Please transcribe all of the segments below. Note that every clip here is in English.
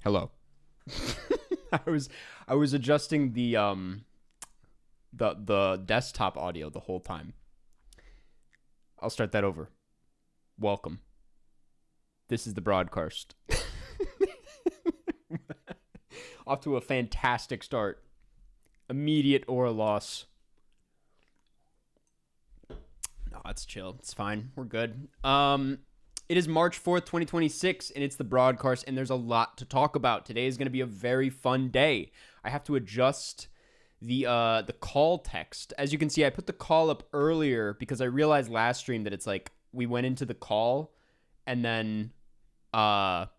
Hello. I was adjusting the desktop audio the whole time. I'll start that over. Welcome. This is the broadcast. Off to a fantastic start. Immediate aura loss. No, it's chill. It's fine. We're good. It is March 4th, 2026, and it's the broadcast, and there's a lot to talk about. Today is going to be a very fun day. I have to adjust the call text. As you can see, I put the call up earlier because I realized last stream that it's like we went into the call, and then there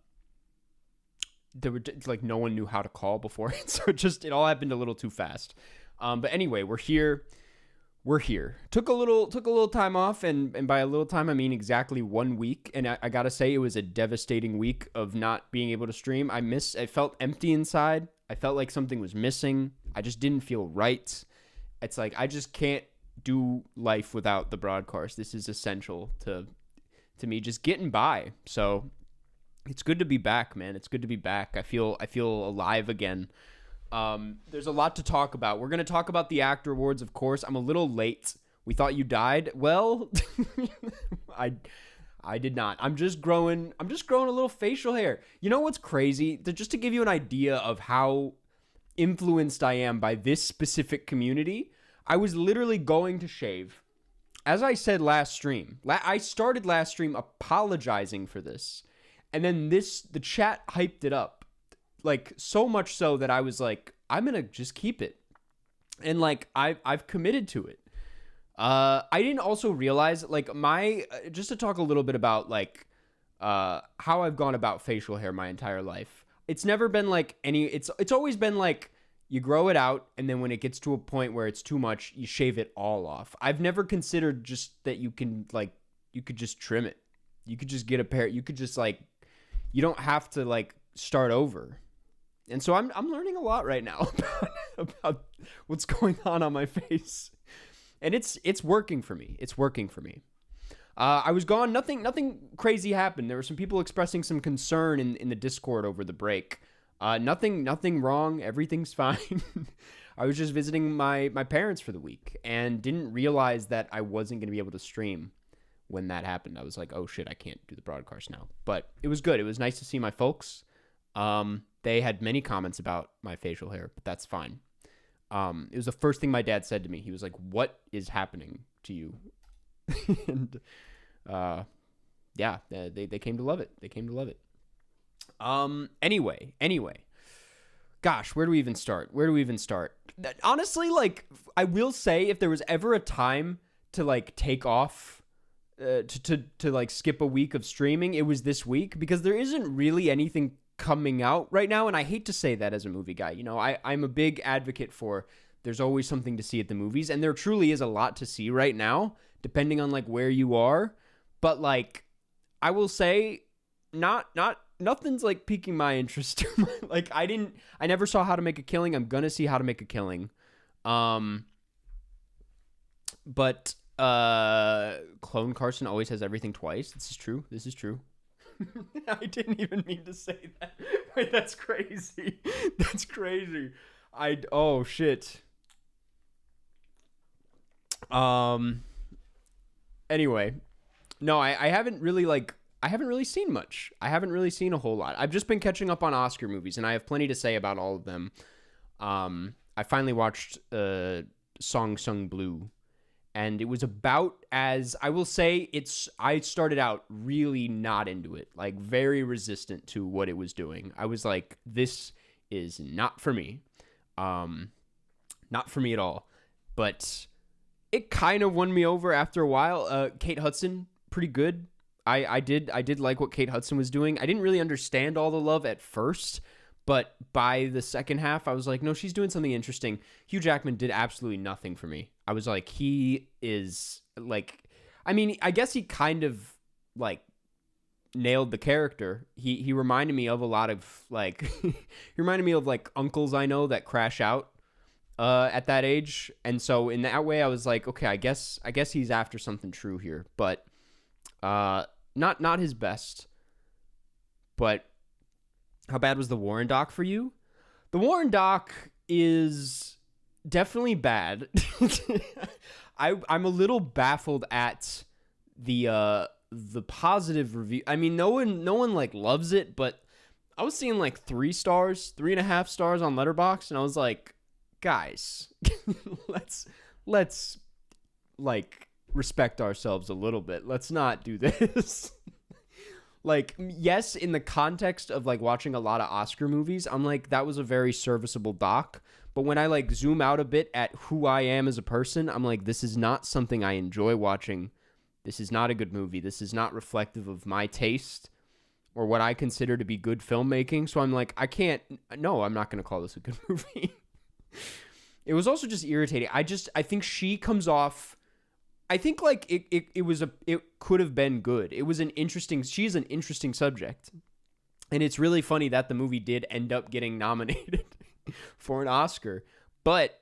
were like no one knew how to call before it, so it all happened a little too fast. But anyway, we're here. Took a little time off, and by a little time I mean exactly 1 week. And I gotta say, it was a devastating week of not being able to stream. I felt empty inside. I felt like something was missing. I just didn't feel right. It's like I just can't do life without the broadcast. This is essential to me just getting by. So it's good to be back, man. It's good to be back. I feel alive again. There's a lot to talk about. We're going to talk about the actor awards, of course. I'm a little late. We thought you died. Well, I did not. I'm just growing a little facial hair. You know what's crazy? Just to give you an idea of how influenced I am by this specific community, I was literally going to shave. As I said last stream, I started last stream apologizing for this. And then the chat hyped it up. Like, so much so that I was like, I'm going to just keep it. And, like, I've committed to it. I didn't also realize, like, just to talk a little bit about, like, how I've gone about facial hair my entire life. It's never been, like, it's always been, like, you grow it out, and then when it gets to a point where it's too much, you shave it all off. I've never considered just that you could just trim it. You could just get a pair. You could just like, you don't have to like start over. And so I'm learning a lot right now about what's going on my face, and it's working for me. It's working for me. I was gone. Nothing crazy happened. There were some people expressing some concern in the Discord over the break. Nothing wrong. Everything's fine. I was just visiting my parents for the week and didn't realize that I wasn't going to be able to stream when that happened. I was like, oh shit, I can't do the broadcast now. But it was good. It was nice to see my folks. They had many comments about my facial hair, but that's fine. It was the first thing my dad said to me. He was like, what is happening to you? And yeah, they came to love it. They came to love it. Anyway, gosh, where do we even start? Honestly, like, I will say, if there was ever a time to like take off, to like skip a week of streaming, it was this week, because there isn't really anything coming out right now. And I hate to say that as a movie guy, you know, I'm a big advocate for there's always something to see at the movies, and there truly is a lot to see right now, depending on like where you are. But like, I will say, nothing's like piquing my interest. Like, I never saw How to Make a Killing. I'm gonna see How to Make a Killing. But Clone Carson always has everything twice. This is true. I didn't even mean to say that. Wait, that's crazy. Oh shit. Anyway, no, I haven't really seen much. I haven't really seen a whole lot. I've just been catching up on Oscar movies, and I have plenty to say about all of them. I finally watched Song Sung Blue, and it was about, as I will say, I started out really not into it, like very resistant to what it was doing. I was like, this is not for me. Not for me at all. But it kind of won me over after a while. Kate Hudson, pretty good. I did like what Kate Hudson was doing. I didn't really understand all the love at first, but by the second half, I was like, no, she's doing something interesting. Hugh Jackman did absolutely nothing for me. I was like, he is like, I mean, I guess he kind of like nailed the character. He reminded me of a lot of like, he reminded me of like uncles I know that crash out at that age. And so in that way, I was like, okay, I guess he's after something true here, but not his best. But how bad was the Warren doc for you? The Warren doc is definitely bad. I'm a little baffled at the positive review. I mean, no one like loves it, but I was seeing like 3 stars, 3.5 stars on Letterboxd, and I was like, guys, let's like respect ourselves a little bit. Let's not do this. Like, yes, in the context of like watching a lot of Oscar movies, I'm like, that was a very serviceable doc. But when I like zoom out a bit at who I am as a person, I'm like, this is not something I enjoy watching. This is not a good movie. This is not reflective of my taste or what I consider to be good filmmaking. So I'm like, I'm not going to call this a good movie. It was also just irritating. I think she comes off, I think like it could have been good. She's an interesting subject. And it's really funny that the movie did end up getting nominated for an Oscar. But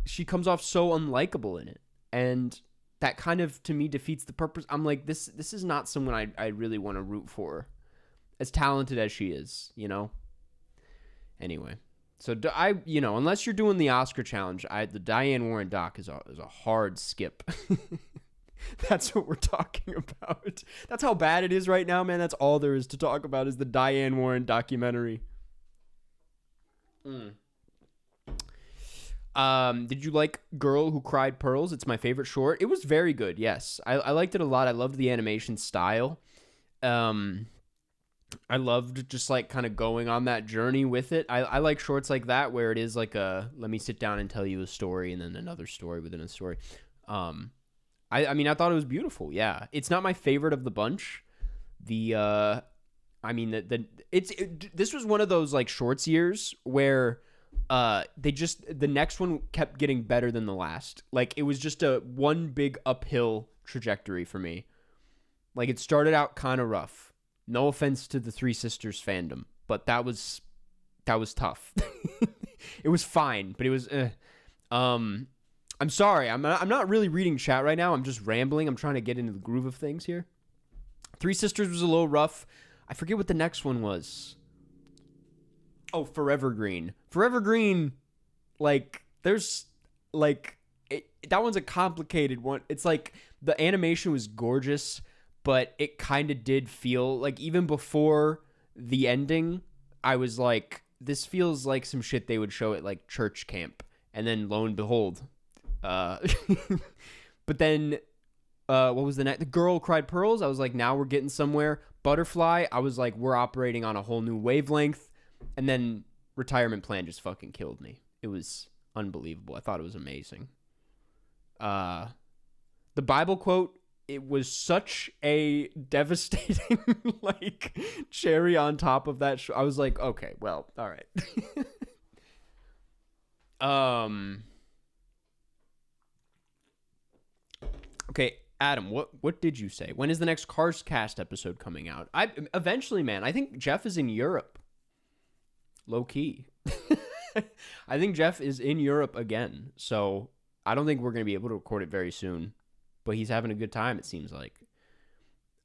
she comes off so unlikable in it. And that kind of, to me, defeats the purpose. I'm like, this is not someone I really want to root for, as talented as she is, you know? Anyway. So unless you're doing the Oscar challenge, the Diane Warren doc is a hard skip. That's what we're talking about. That's how bad it is right now, man. That's all there is to talk about is the Diane Warren documentary. Did you like Girl Who Cried Pearls? It's my favorite short. It was very good, yes. I liked it a lot. I loved the animation style. I loved just like kind of going on that journey with it. I like shorts like that where it is like let me sit down and tell you a story and then another story within a story. I mean, I thought it was beautiful. Yeah. It's not my favorite of the bunch. The This was one of those like shorts years where the next one kept getting better than the last. Like it was just a one big uphill trajectory for me. Like it started out kind of rough. No offense to the Three Sisters fandom, but that was tough. It was fine, but it was I'm sorry. I'm not really reading chat right now. I'm just rambling. I'm trying to get into the groove of things here. Three Sisters was a little rough. I forget what the next one was. Oh, Forever Green. Forever Green, like, there's, like, that one's a complicated one. It's like, the animation was gorgeous, but it kind of did feel, like, even before the ending, I was like, this feels like some shit they would show at, like, church camp. And then, lo and behold, but then, what was the next? The Girl Cried Pearls. I was like, now we're getting somewhere. Butterfly, I was like, we're operating on a whole new wavelength. And then Retirement Plan just fucking killed me. It was unbelievable. I thought it was amazing. The Bible quote, it was such a devastating, like, cherry on top of that show. I was like, okay, well, all right. Okay, Adam, what did you say? When is the next Cars Cast episode coming out? Eventually, man. I think Jeff is in Europe. Low key. I think Jeff is in Europe again. So I don't think we're going to be able to record it very soon. But he's having a good time, it seems like.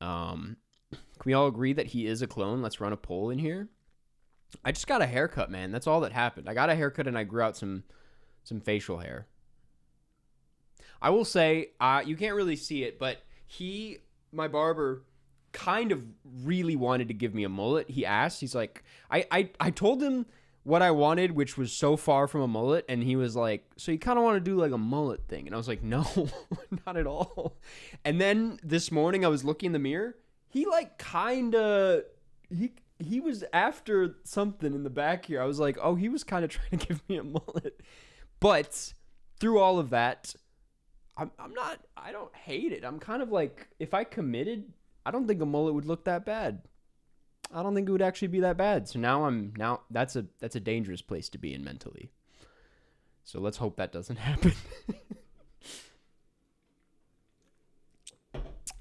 Can we all agree that he is a clone? Let's run a poll in here. I just got a haircut, man. That's all that happened. I got a haircut and I grew out some facial hair. I will say, you can't really see it, but my barber, kind of really wanted to give me a mullet. He asked, he's like, I told him what I wanted, which was so far from a mullet, and he was like, so you kind of want to do like a mullet thing? And I was like, no, not at all. And then this morning I was looking in the mirror, he like kind of, he was after something in the back here. I was like, oh, he was kind of trying to give me a mullet. But through all of that, I don't hate it. I'm kind of like, if I committed, I don't think a mullet would look that bad. I don't think it would actually be that bad. So now that's a dangerous place to be in mentally. So let's hope that doesn't happen.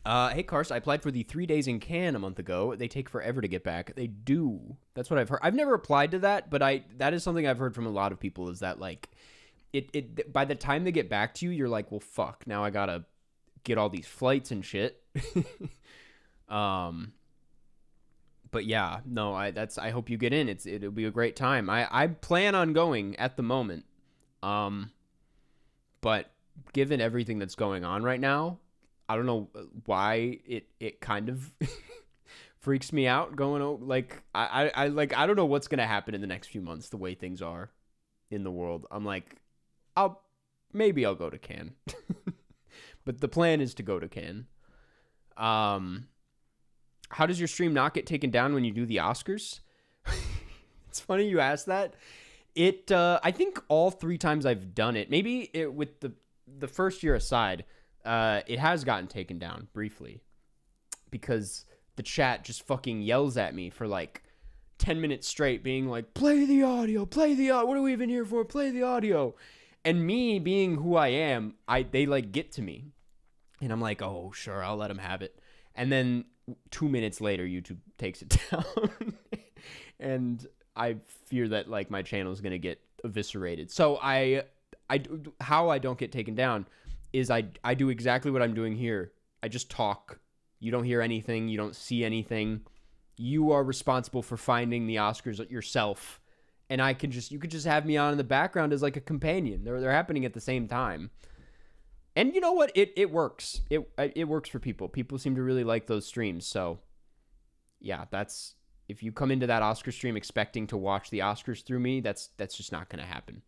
Hey, Karst, I applied for the 3 days in Cannes a month ago. They take forever to get back. They do. That's what I've heard. I've never applied to that, but that is something I've heard from a lot of people, is that like it by the time they get back to you, you're like, well, fuck, now I gotta get all these flights and shit. But yeah, no, I hope you get in. It'll be a great time. I plan on going at the moment. But given everything that's going on right now, I don't know why it kind of freaks me out going, like, I don't know what's going to happen in the next few months, the way things are in the world. I'm like, maybe I'll go to Cannes. But the plan is to go to Cannes. How does your stream not get taken down when you do the Oscars? It's funny you asked that. I think all 3 times I've done it, maybe with the first year aside, it has gotten taken down briefly because the chat just fucking yells at me for like 10 minutes straight, being like, play the audio, what are we even here for? Play the audio. And me being who I am, they like get to me. And I'm like, oh, sure, I'll let them have it. And then 2 minutes later, YouTube takes it down. And I fear that like my channel is going to get eviscerated. So how I don't get taken down is I do exactly what I'm doing here. I just talk. You don't hear anything. You don't see anything. You are responsible for finding the Oscars yourself. And you could just have me on in the background as like a companion. They're happening at the same time. And you know what? It works. It works for people. People seem to really like those streams. So yeah, if you come into that Oscar stream expecting to watch the Oscars through me, that's just not going to happen.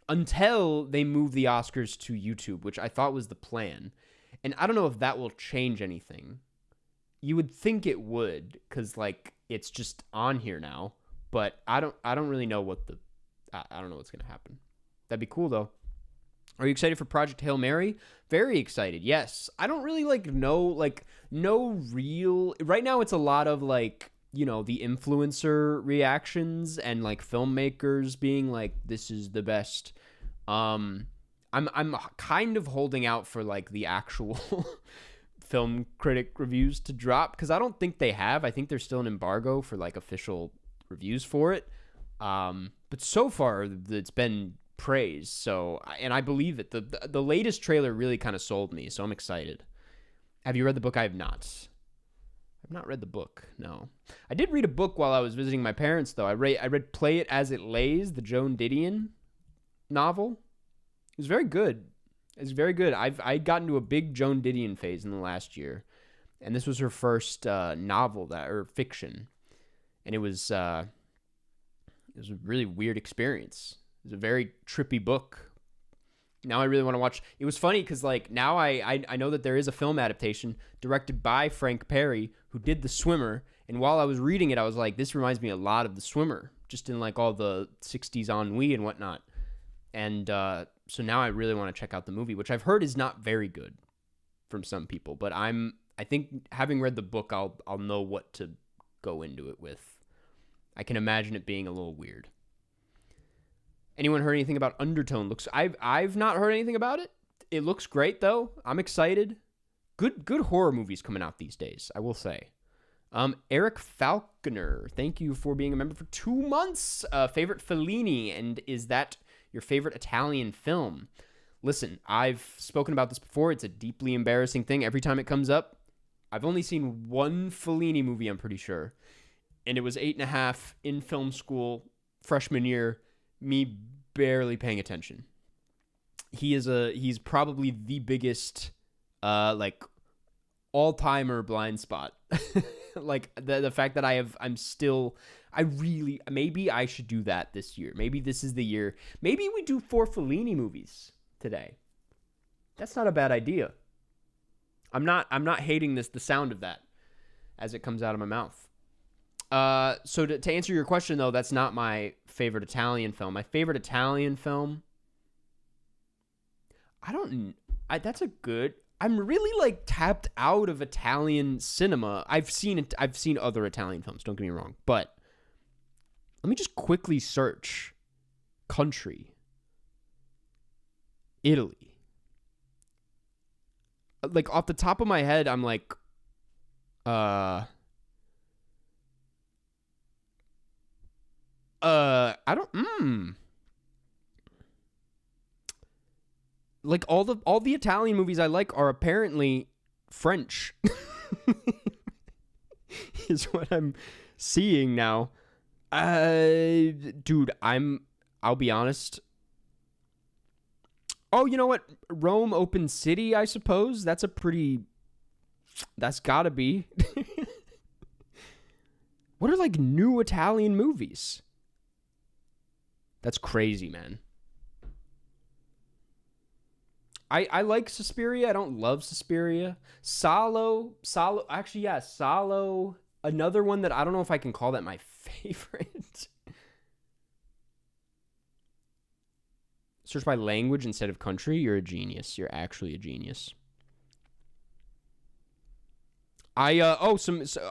Until they move the Oscars to YouTube, which I thought was the plan. And I don't know if that will change anything. You would think it would, because like it's just on here now. But I don't really know I don't know what's gonna happen. That'd be cool though. Are you excited for Project Hail Mary? Very excited. Yes. I don't really know no real right now. It's a lot of the influencer reactions and filmmakers being like, this is the best. I'm kind of holding out for the actual film critic reviews to drop, because I don't think they have. I think there's still an embargo for official reviews for it. But so far it's been praised. So, and I believe it. The latest trailer really kind of sold me, so I'm excited. Have you read the book? I have not. I've not read the book. No, I did read a book while I was visiting my parents, though. I read Play It As It Lays, the Joan Didion novel. It was very good. It's very good. I got into a big Joan Didion phase in the last year, and this was her first novel or fiction, and it was a really weird experience. It was a very trippy book. Now I really want to watch. It was funny because now I know that there is a film adaptation directed by Frank Perry, who did The Swimmer, and while I was reading it, I was like, this reminds me a lot of The Swimmer, just in all the 60s ennui and whatnot. And so now I really want to check out the movie, which I've heard is not very good from some people. But I think having read the book, I'll know what to go into it with. I can imagine it being a little weird. Anyone heard anything about Undertone? I've not heard anything about it. It looks great though. I'm excited. Good horror movies coming out these days, I will say. Eric Falconer, thank you for being a member for 2 months. Favorite Fellini, and is that your favorite Italian film? Listen, I've spoken about this before. It's a deeply embarrassing thing every time it comes up. I've only seen one Fellini movie, I'm pretty sure. And it was 8.5 in film school, freshman year, me barely paying attention. He's probably the biggest, all-timer blind spot. The fact that maybe I should do that this year. Maybe this is the year. Maybe we do 4 Fellini movies today. That's not a bad idea. I'm not hating the sound of that as it comes out of my mouth. So to answer your question though, that's not my favorite Italian film. My favorite Italian film, I'm really tapped out of Italian cinema. I've seen other Italian films, don't get me wrong, but let me just quickly search country. Italy. Off the top of my head, I'm I don't all the Italian movies I like are apparently French. Is what I'm seeing now. Dude, I'll be honest. Oh, you know what? Rome Open City, I suppose. That's gotta be. What are new Italian movies? That's crazy, man. I like Suspiria. I don't love Suspiria. Salo. Actually, yeah, Salo. Another one that I don't know if I can call that my favorite. Search by language instead of country. You're a genius. You're actually a genius. So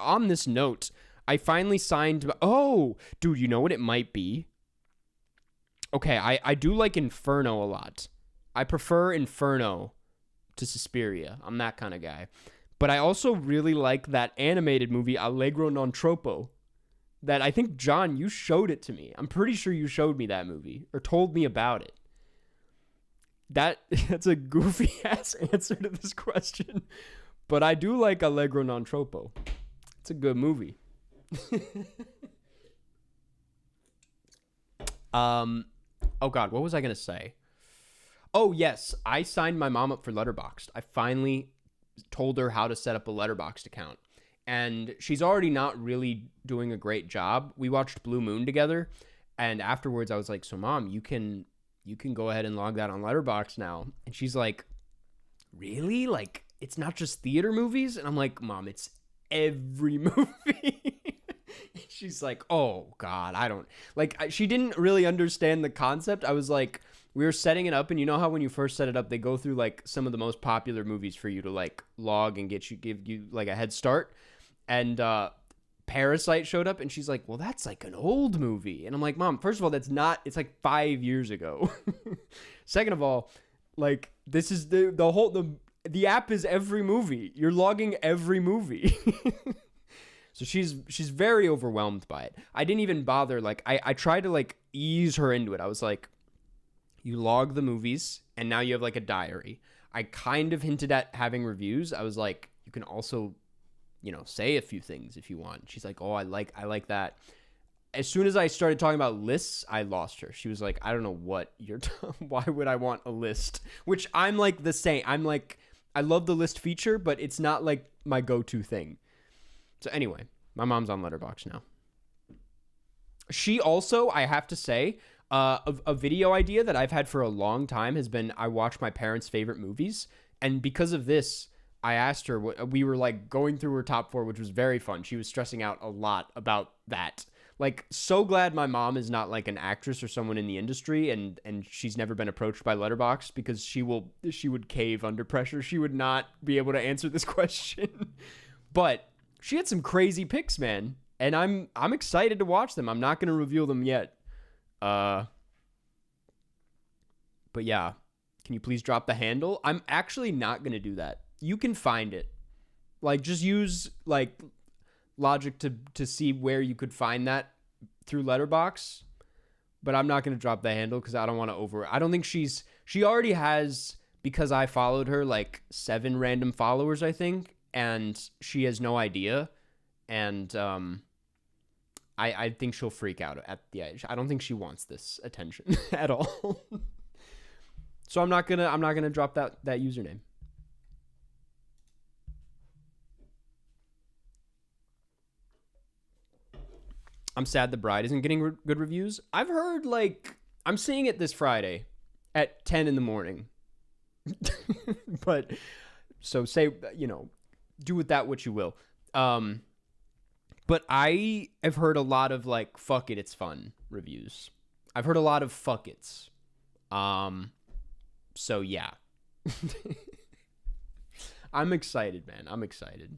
on this note, I finally signed. Oh, dude, you know what it might be? Okay, I do like Inferno a lot. I prefer Inferno to Suspiria. I'm that kind of guy. But I also really like that animated movie, Allegro Non Troppo. That I think, John, you showed it to me. I'm pretty sure you showed me that movie or told me about it. That's a goofy-ass answer to this question. But I do like Allegro Non Troppo. It's a good movie. Oh, God, what was I going to say? Oh, yes, I signed my mom up for Letterboxd. I finally told her how to set up a Letterboxd account. And she's already not really doing a great job. We watched Blue Moon together, and afterwards I was like, so Mom, you can go ahead and log that on Letterboxd now. And she's like, really? It's not just theater movies? And I'm like, Mom, it's every movie. She's like, oh God, I don't she didn't really understand the concept. I was like, We were setting it up, and you know how when you first set it up, they go through like some of the most popular movies for you to like log and give you like a head start. And Parasite showed up, and she's like, "Well, that's like an old movie." And I'm like, "Mom, first of all, that's not. It's like 5 years ago. Second of all, like this is the app is every movie. You're logging every movie." So she's very overwhelmed by it. I didn't even bother. Like I tried to like ease her into it. I was like, you log the movies, and now you have like a diary. I kind of hinted at having reviews. I was like, you can also, say a few things if you want. She's like, oh, I like that. As soon as I started talking about lists, I lost her. She was like, I don't know what you're why would I want a list? Which I'm like the same. I'm like, I love the list feature, but it's not like my go-to thing. So anyway, my mom's on Letterboxd now. She also, I have to say, a video idea that I've had for a long time has been I watch my parents' favorite movies. And because of this, I asked her, we were like going through her top 4, which was very fun. She was stressing out a lot about that. Like, so glad my mom is not like an actress or someone in the industry, and she's never been approached by Letterboxd, because she would cave under pressure. She would not be able to answer this question. But she had some crazy picks, man, and I'm excited to watch them. I'm not going to reveal them yet. But yeah, can you please drop the handle? I'm actually not going to do that. You can find it. Like, just use like logic to see where you could find that through Letterboxd. But I'm not going to drop the handle because I don't want to I don't think she already has, because I followed her, like 7 random followers, I think, and she has no idea. And I think she'll freak out at the edge. I don't think she wants this attention at all. So I'm not gonna drop that username. I'm sad The Bride isn't getting good reviews. I've heard, like, I'm seeing it this Friday at 10 in the morning. But so say, do with that what you will. But I have heard a lot of like, fuck it, it's fun reviews. I've heard a lot of fuck it's. So yeah. I'm excited, man. I'm excited.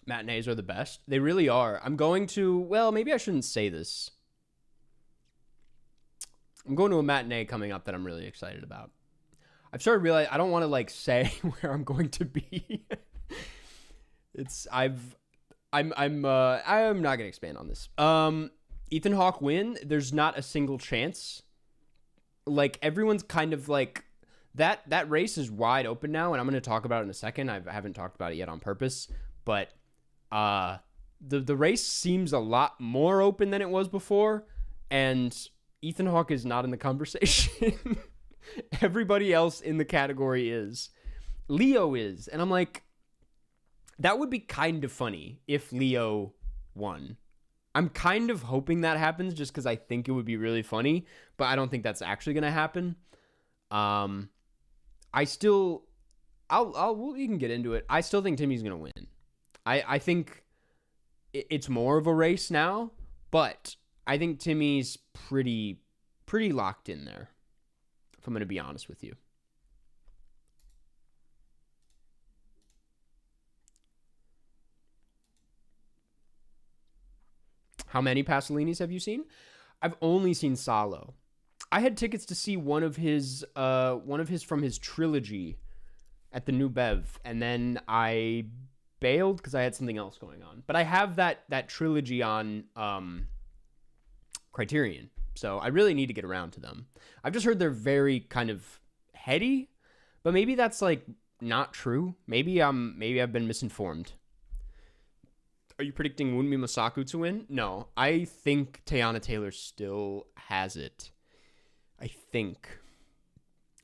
Matinees are the best. They really are. I'm going to, well, maybe I shouldn't say this. I'm going to a matinee coming up that I'm really excited about. I've started realizing I don't want to like say where I'm going to be. I'm not gonna expand on this. Ethan Hawke win. There's not a single chance. Like, everyone's kind of like that race is wide open now, and I'm gonna talk about it in a second. I haven't talked about it yet on purpose, but the race seems a lot more open than it was before, and Ethan Hawke is not in the conversation. Everybody else in the category is. Leo is. And I'm like, that would be kind of funny if Leo won. I'm kind of hoping that happens just because I think it would be really funny, but I don't think that's actually going to happen. We can get into it. I still think Timmy's going to win. I think it's more of a race now, but I think Timmy's pretty locked in there, if I'm going to be honest with you. How many Pasolinis have you seen? I've only seen Salo. I had tickets to see one of his from his trilogy at the New Bev, and then I bailed because I had something else going on. But I have that trilogy on Criterion, so I really need to get around to them. I've just heard they're very kind of heady, but maybe that's like not true. Maybe I've been misinformed. Are you predicting Wunmi Masaku to win? No, I think Teyana Taylor still has it. I think.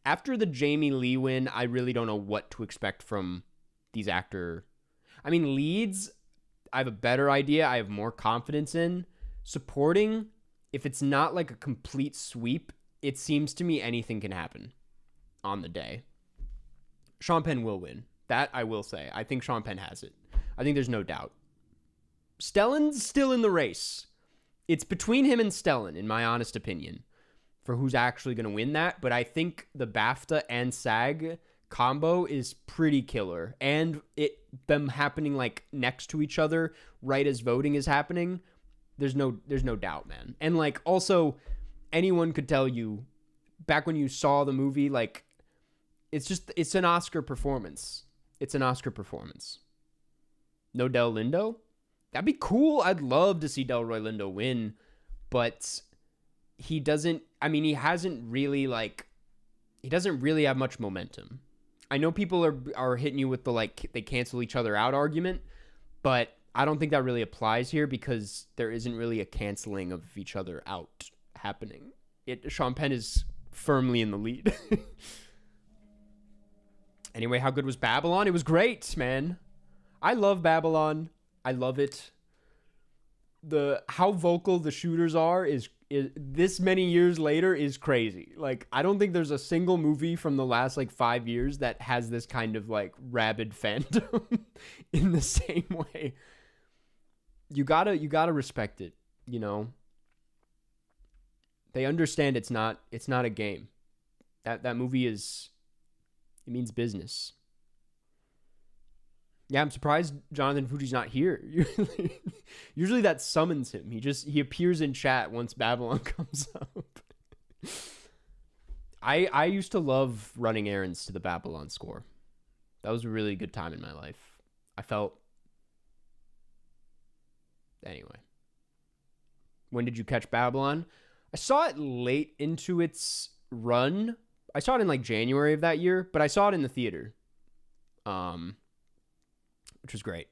After the Jamie Lee win, I really don't know what to expect from these actor. I mean, leads, I have a better idea. I have more confidence in. Supporting, if it's not like a complete sweep, it seems to me anything can happen on the day. Sean Penn will win, That I will say. I think Sean Penn has it. I think there's no doubt. Stellan's still in the race. It's between him and Stellan, in my honest opinion, for who's actually going to win that. But I think the BAFTA and SAG combo is pretty killer. And them happening like next to each other right as voting is happening, there's no doubt, man. And like also anyone could tell you back when you saw the movie, like it's an Oscar performance. It's an Oscar performance. No Del Lindo? That'd be cool. I'd love to see Delroy Lindo win, but he doesn't really have much momentum. I know people are hitting you with the like they cancel each other out argument, but I don't think that really applies here because there isn't really a canceling of each other out happening. Sean Penn is firmly in the lead. Anyway, how good was Babylon? It was great, man. I love Babylon. I love it. How vocal the shooters are is this many years later is crazy. Like, I don't think there's a single movie from the last like 5 years that has this kind of like rabid fandom in the same way. You gotta respect it, you know. They understand it's not a game. That movie it means business. Yeah, I'm surprised Jonathan Fuji's not here. Usually that summons him. He appears in chat once Babylon comes up. I used to love running errands to the Babylon score. That was a really good time in my life. Anyway. When did you catch Babylon? I saw it late into its run. I saw it in like January of that year, but I saw it in the theater. Which was great.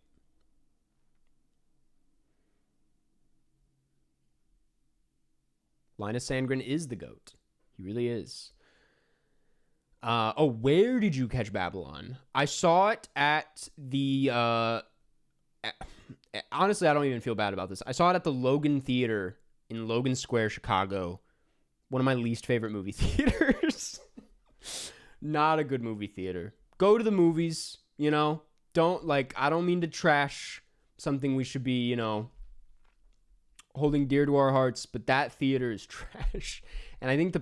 Linus Sandgren is the GOAT. He really is. Where did you catch Babylon? I saw it at the... honestly, I don't even feel bad about this. I saw it at the Logan Theater in Logan Square, Chicago. One of my least favorite movie theaters. Not a good movie theater. Go to the movies, you know? I don't mean to trash something we should be, you know, holding dear to our hearts, but that theater is trash. And I think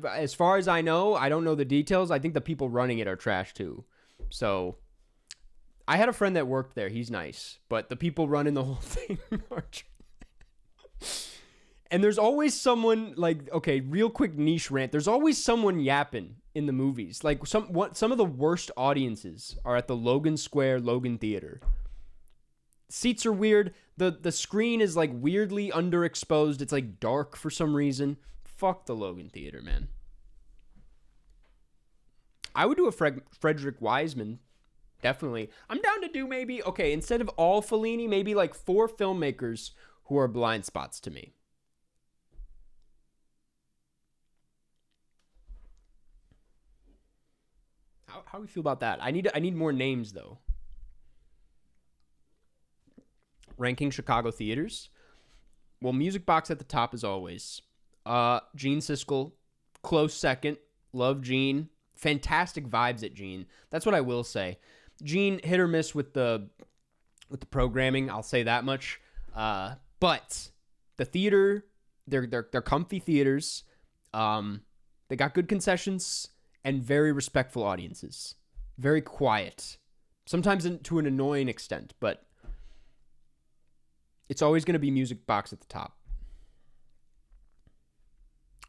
as far as I know, I don't know the details. I think the people running it are trash too. So I had a friend that worked there. He's nice, but the people running the whole thing are trash. And there's always someone like, okay, real quick niche rant. There's always someone yapping in the movies. Like some of the worst audiences are at the Logan Square Logan Theater. Seats are weird. The screen is like weirdly underexposed. It's like dark for some reason. Fuck the Logan Theater, man. I would do a Frederick Wiseman. Definitely. I'm down to do maybe, okay, instead of all Fellini, maybe like 4 filmmakers who are blind spots to me. How do we feel about that? I need more names though. Ranking Chicago theaters. Well, Music Box at the top as always. Gene Siskel, close second. Love Gene. Fantastic vibes at Gene. That's what I will say. Gene hit or miss with the programming. I'll say that much. But the theater, they're comfy theaters. They got good concessions. And very respectful audiences. Very quiet. Sometimes to an annoying extent, but it's always going to be Music Box at the top.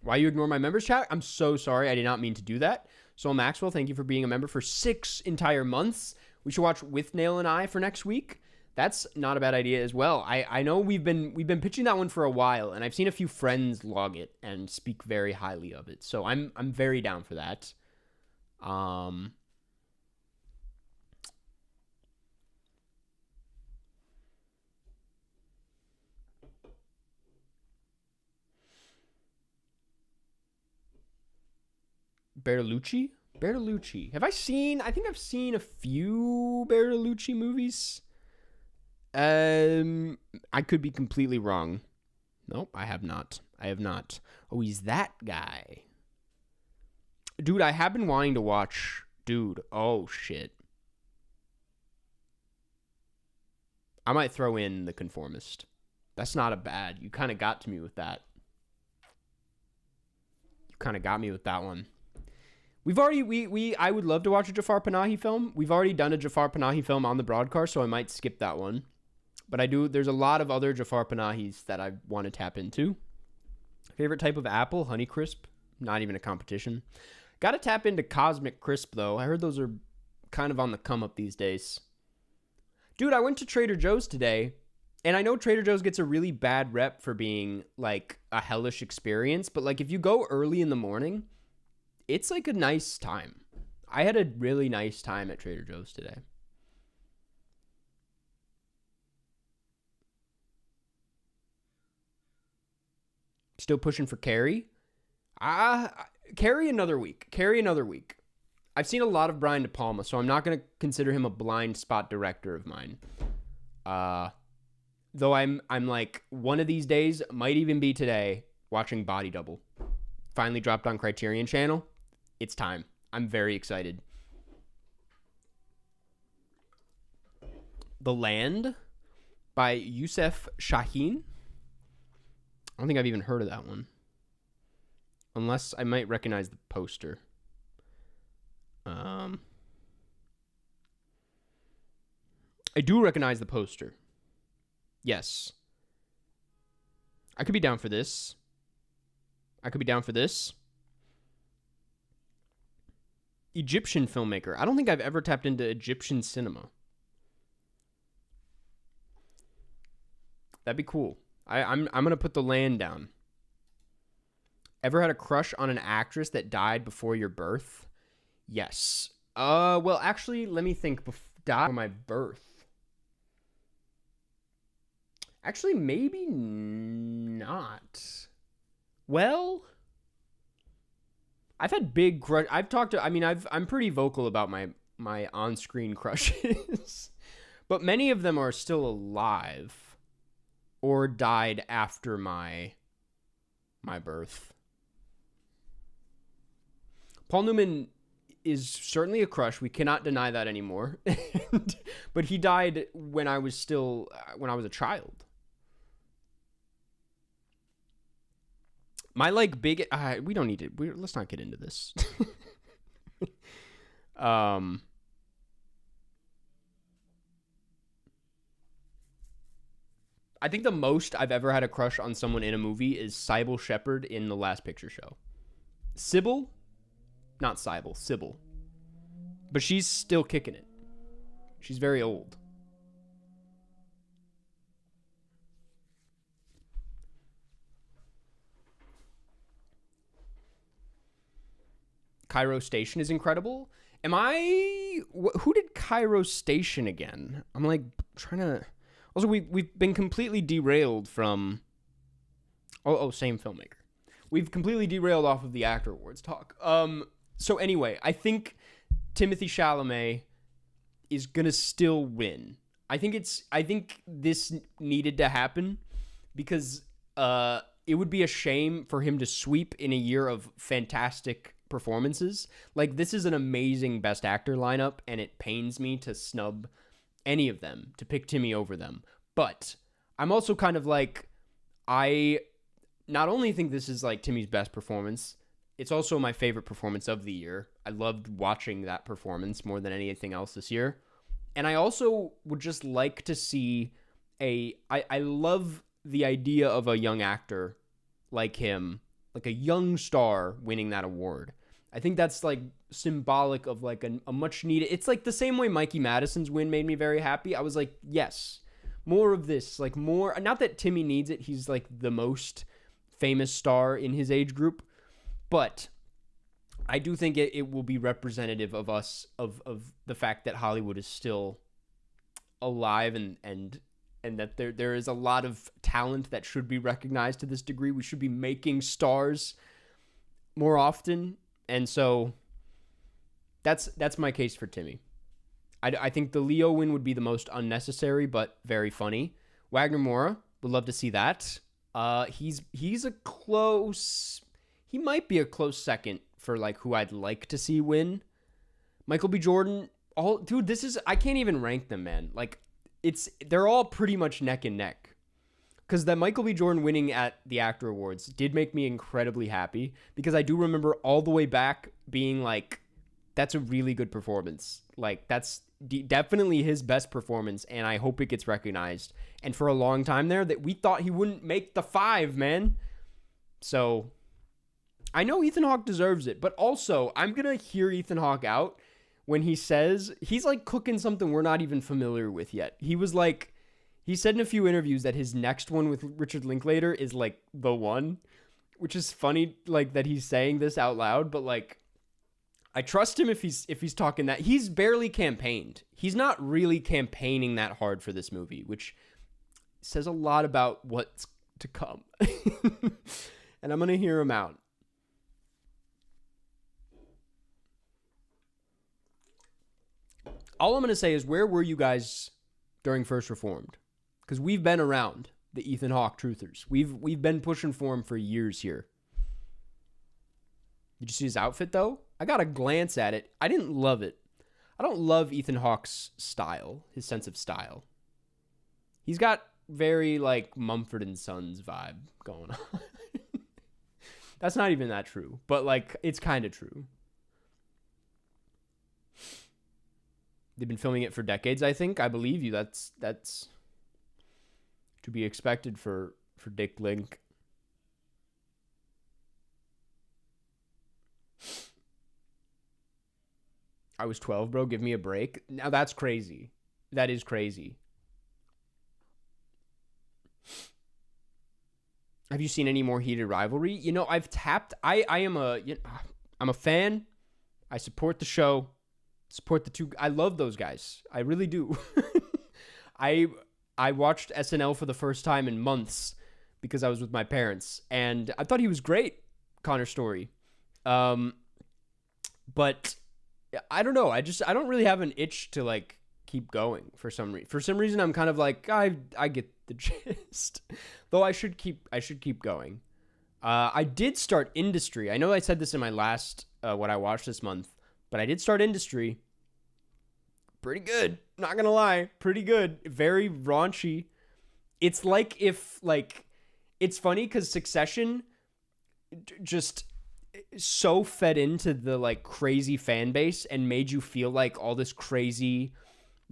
Why you ignore my members chat? I'm so sorry. I did not mean to do that. So Maxwell, thank you for being a member for 6 entire months. We should watch With Nail and I for next week. That's not a bad idea as well. I know we've been pitching that one for a while, and I've seen a few friends log it and speak very highly of it. So I'm very down for that. Bertolucci? I think I've seen a few Bertolucci movies. I could be completely wrong. Nope, I have not. Oh, he's that guy. Dude, I have been wanting to watch... Dude, oh shit. I might throw in The Conformist. That's not a bad. You kind of got to me with that. You kind of got me with that one. We've already I would love to watch a Jafar Panahi film. We've already done a Jafar Panahi film on the broadcast, so I might skip that one. But there's a lot of other Jafar Panahis that I want to tap into. Favorite type of apple? Honeycrisp. Not even a competition. Got to tap into Cosmic Crisp, though. I heard those are kind of on the come up these days. Dude, I went to Trader Joe's today, and I know Trader Joe's gets a really bad rep for being, like, a hellish experience, but, like, if you go early in the morning, it's, like, a nice time. I had a really nice time at Trader Joe's today. Still pushing for Carrie. Carrie another week. I've seen a lot of Brian De Palma, so I'm not going to consider him a blind spot director of mine. Though I'm like, one of these days, might even be today, watching Body Double. Finally dropped on Criterion Channel. It's time. I'm very excited. The Land by Youssef Chahine. I don't think I've even heard of that one. Unless I might recognize the poster. I do recognize the poster. Yes. I could be down for this. Egyptian filmmaker. I don't think I've ever tapped into Egyptian cinema. That'd be cool. I'm gonna put The Land down. Ever had a crush on an actress that died before your birth? Yes. Well, actually, let me think. Died before my birth. Actually, maybe not. Well, I've had big crush. I'm pretty vocal about my on-screen crushes, but many of them are still alive or died after my birth. Paul Newman is certainly a crush. We cannot deny that anymore. But he died when I was a child. My big we don't need to. Let's not get into this. I think the most I've ever had a crush on someone in a movie is Sybil Shepherd in The Last Picture Show. Sybil? Not Sybil, Sybil. But she's still kicking it. She's very old. Cairo Station is incredible. Who did Cairo Station again? I'm like trying to... Also, we've been completely derailed from... same filmmaker. We've completely derailed off of the Actor Awards talk. So anyway, I think Timothée Chalamet is gonna still win. I think this needed to happen because it would be a shame for him to sweep in a year of fantastic performances. Like, this is an amazing Best Actor lineup, and it pains me to snub any of them, to pick Timmy over them. But I'm also kind of like, I not only think this is like Timmy's best performance, it's also my favorite performance of the year. I loved watching that performance more than anything else this year. And I also would just like to see I love the idea of a young actor like him, like a young star winning that award. I think that's like symbolic of like a much needed, it's like the same way Mikey Madison's win made me very happy. I was like, yes, more of this, like more, not that Timmy needs it. He's like the most famous star in his age group, but I do think it will be representative of us, of the fact that Hollywood is still alive and that there is a lot of talent that should be recognized to this degree. We should be making stars more often. And so that's my case for Timmy. I think the Leo win would be the most unnecessary, but very funny. Wagner Moura, would love to see that. He's a close... He might be a close second for like who I'd like to see win. Michael B. Jordan, dude, I can't even rank them, man. Like, they're all pretty much neck and neck. Because that Michael B. Jordan winning at the Actor Awards did make me incredibly happy, because I do remember all the way back being like, that's a really good performance. Like, that's definitely his best performance, and I hope it gets recognized. And for a long time there, that we thought he wouldn't make the 5, man. So I know Ethan Hawke deserves it, but also I'm going to hear Ethan Hawke out when he says he's like cooking something we're not even familiar with yet. He said in a few interviews that his next one with Richard Linklater is like the one, which is funny, like, that he's saying this out loud, but like, I trust him if he's talking that. He's barely campaigned. He's not really campaigning that hard for this movie, which says a lot about what's to come. And I'm going to hear him out. All I'm going to say is, where were you guys during First Reformed? Because we've been around the Ethan Hawke truthers. We've been pushing for him for years here. Did you see his outfit, though? I got a glance at it. I didn't love it. I don't love Ethan Hawke's style, his sense of style. He's got very, like, Mumford & Sons vibe going on. That's not even that true, but, like, it's kind of true. They've been filming it for decades, I think. I believe you. That's to be expected for Dick Link. I was 12, bro. Give me a break. Now that's crazy. That is crazy. Have you seen any more Heated Rivalry? You know, I've tapped. I'm a fan. I support the show. Support the two. I love those guys. I really do. I watched SNL for the first time in months because I was with my parents, and I thought he was great, Connor Story. But I don't know. I don't really have an itch to like keep going for some reason. For some reason, I'm kind of like, I get the gist. Though I should keep going. I did start Industry. I know I said this in my last what I watched this month, but I did start Industry. Pretty good. Not gonna lie. Pretty good. Very raunchy. It's like if, like, it's funny because Succession just so fed into the, like, crazy fan base and made you feel like all this crazy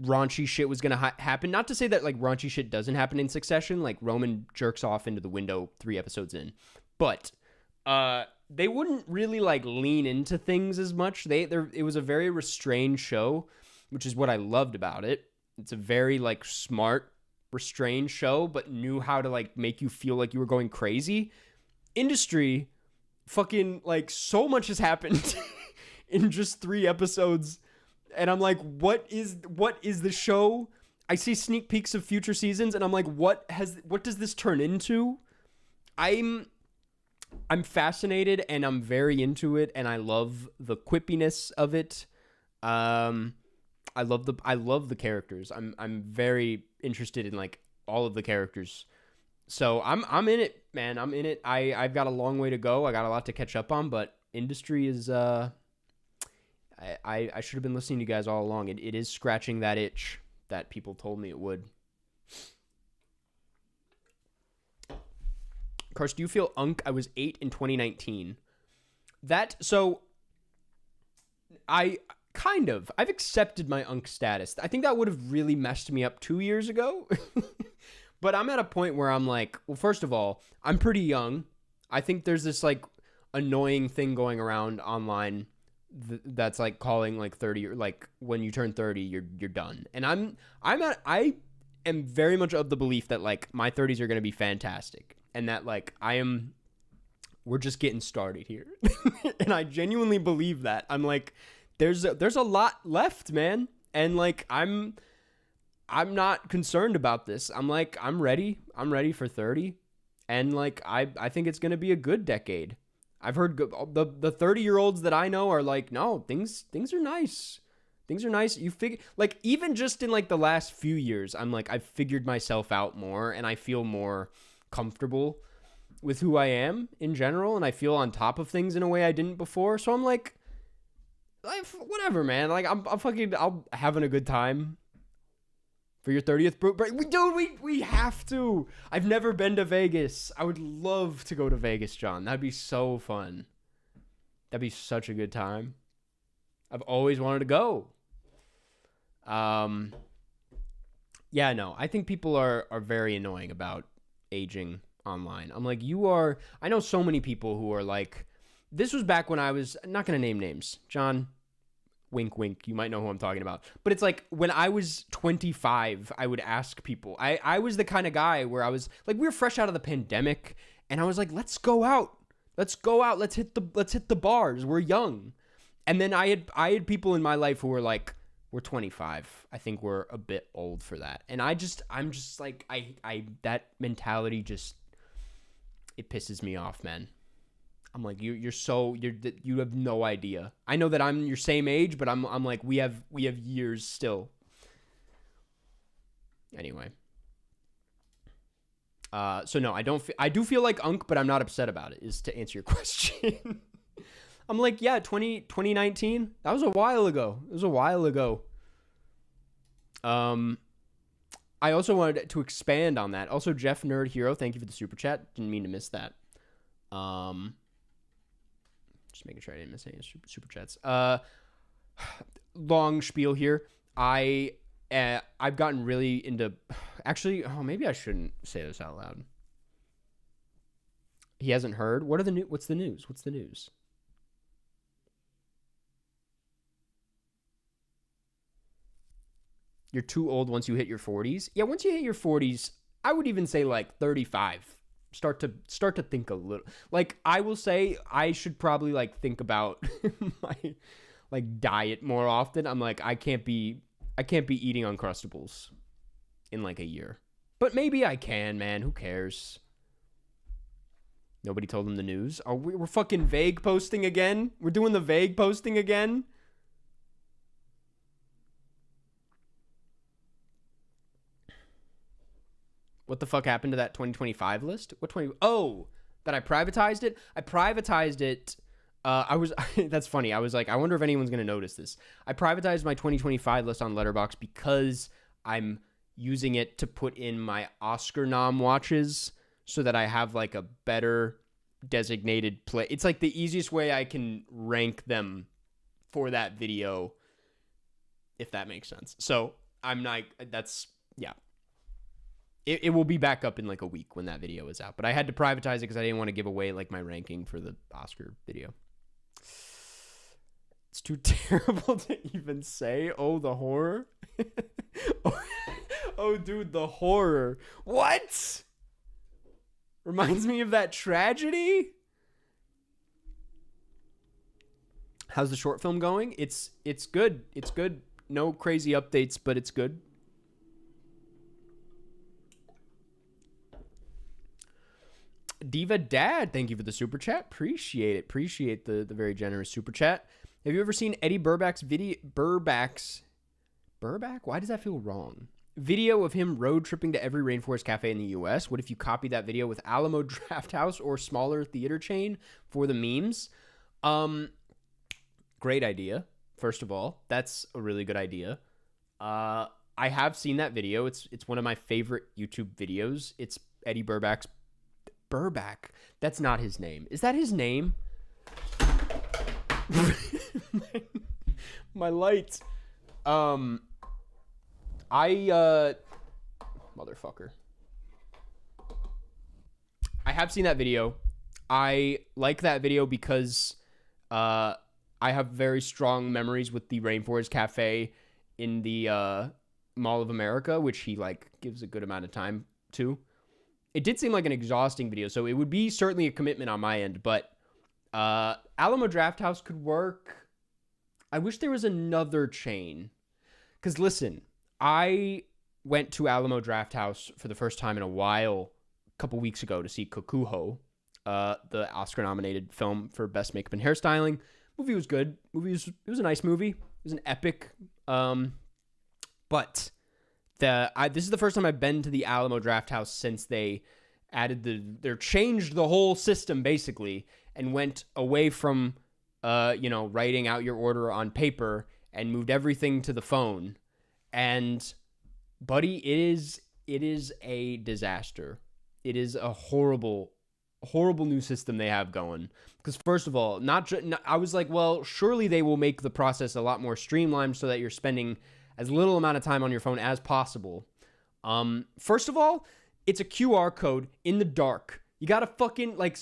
raunchy shit was gonna happen. Not to say that, like, raunchy shit doesn't happen in Succession. Like, Roman jerks off into the window 3 episodes in. But they wouldn't really, like, lean into things as much. It was a very restrained show, which is what I loved about it. It's a very, like, smart, restrained show, but knew how to, like, make you feel like you were going crazy. Industry, fucking, like, so much has happened in just 3 episodes. And I'm like, what is the show? I see sneak peeks of future seasons, and I'm like, what does this turn into? I'm fascinated, and I'm very into it, and I love the quippiness of it. I love the characters. I'm very interested in, like, all of the characters. So I'm in it, man. I'm in it. I've got a long way to go. I got a lot to catch up on, but Industry is I should have been listening to you guys all along. It is scratching that itch that people told me it would. Cars, do you feel I was 8 in 2019? I've accepted my Unk status. I think that would have really messed me up 2 years ago. But I'm at a point where I'm like, well, first of all, I'm pretty young. I think there's this, like, annoying thing going around online that's like calling, like, 30, or like when you turn 30, you're done. And I am very much of the belief that, like, my 30s are going to be fantastic, and that, like, we're just getting started here. And I genuinely believe that. I'm like, there's a lot left, man. And, like, I'm not concerned about this. I'm like, I'm ready for 30. And, like, I think it's going to be a good decade. I've heard the 30-year-olds that I know are like, no, things are nice. Things are nice. You figure, like, even just in, like, the last few years, I'm like, I've figured myself out more, and I feel more comfortable with who I am in general, and I feel on top of things in a way I didn't before. So I'm like whatever, man. Like, I'm having a good time. for your 30th birthday. We have to. I've never been to Vegas. I would love to go to Vegas, John. That'd be so fun. That'd be such a good time. I've always wanted to go. Yeah, no, I think people are very annoying about aging online. I'm like, I know so many people who are like, this was back when I was, not going to name names. John, wink, wink, you might know who I'm talking about. But it's like, when I was 25, I would ask people. I was the kind of guy where I was, like, we were fresh out of the pandemic, and I was like, let's go out. Let's go out. Let's hit the bars. We're young. And then I had people in my life who were like, we're 25. I think we're a bit old for that. And I'm just like, that mentality just, it pisses me off, man. I'm like, you have no idea. I know that I'm your same age, but I'm like, we have years still. Anyway. So no, I do feel like Unk, but I'm not upset about it, is to answer your question. I'm like, yeah, 2019, that was a while ago. It was a while ago. I also wanted to expand on that. Also, Jeff Nerd Hero, thank you for the super chat. Didn't mean to miss that. Just making sure I didn't miss any super chats. Long spiel here. I've gotten really into, actually, maybe I shouldn't say this out loud. He hasn't heard. What's the news? You're too old once you hit your 40s. Yeah, once you hit your 40s, I would even say like 35. Start to think a little. Like, I will say I should probably like think about my like diet more often. I'm like, I can't be eating Uncrustables in like a year. But maybe I can, man. Who cares? Nobody told him the news. We're fucking vague posting again? We're doing the vague posting again? What the fuck happened to that 2025 list? That I privatized it? I privatized it. That's funny. I was like, I wonder if anyone's going to notice this. I privatized my 2025 list on Letterboxd because I'm using it to put in my Oscar nom watches so that I have like a better designated play. It's like the easiest way I can rank them for that video, if that makes sense. So I'm like, yeah. It will be back up in like a week when that video is out. But I had to privatize it because I didn't want to give away like my ranking for the Oscar video. It's too terrible to even say. Oh, the horror. Oh, dude, the horror. What? Reminds me of that tragedy. How's the short film going? It's good. It's good. No crazy updates, but it's good. Diva Dad, thank you for the super chat. Appreciate it. Appreciate the very generous super chat. Have you ever seen Eddie Burback's video? Burback? Why does that feel wrong? Video of him road tripping to every rainforest cafe in the U.S. What if you copy that video with Alamo Drafthouse or smaller theater chain for the memes? Great idea. First of all, that's a really good idea. I have seen that video. It's one of my favorite YouTube videos. It's Eddie Burback's. Burback. That's not his name. Is that his name? my light. Motherfucker. I have seen that video. I like that video because I have very strong memories with the Rainforest Cafe in the Mall of America, which he like gives a good amount of time to. It did seem like an exhausting video, so it would be certainly a commitment on my end, but Alamo Drafthouse could work. I wish there was another chain. Because listen, I went to Alamo Drafthouse for the first time in a while a couple weeks ago to see Kokuho, the Oscar-nominated film for Best Makeup and Hairstyling. Movie was good. It was a nice movie. It was an epic. But this is the first time I've been to the Alamo Drafthouse since they changed the whole system basically and went away from writing out your order on paper and moved everything to the phone. And buddy, it is a disaster. It is a horrible new system they have going. Because first of all, I was like, well, surely they will make the process a lot more streamlined so that you're spending as little amount of time on your phone as possible. First of all, it's a QR code in the dark. You gotta fucking, like,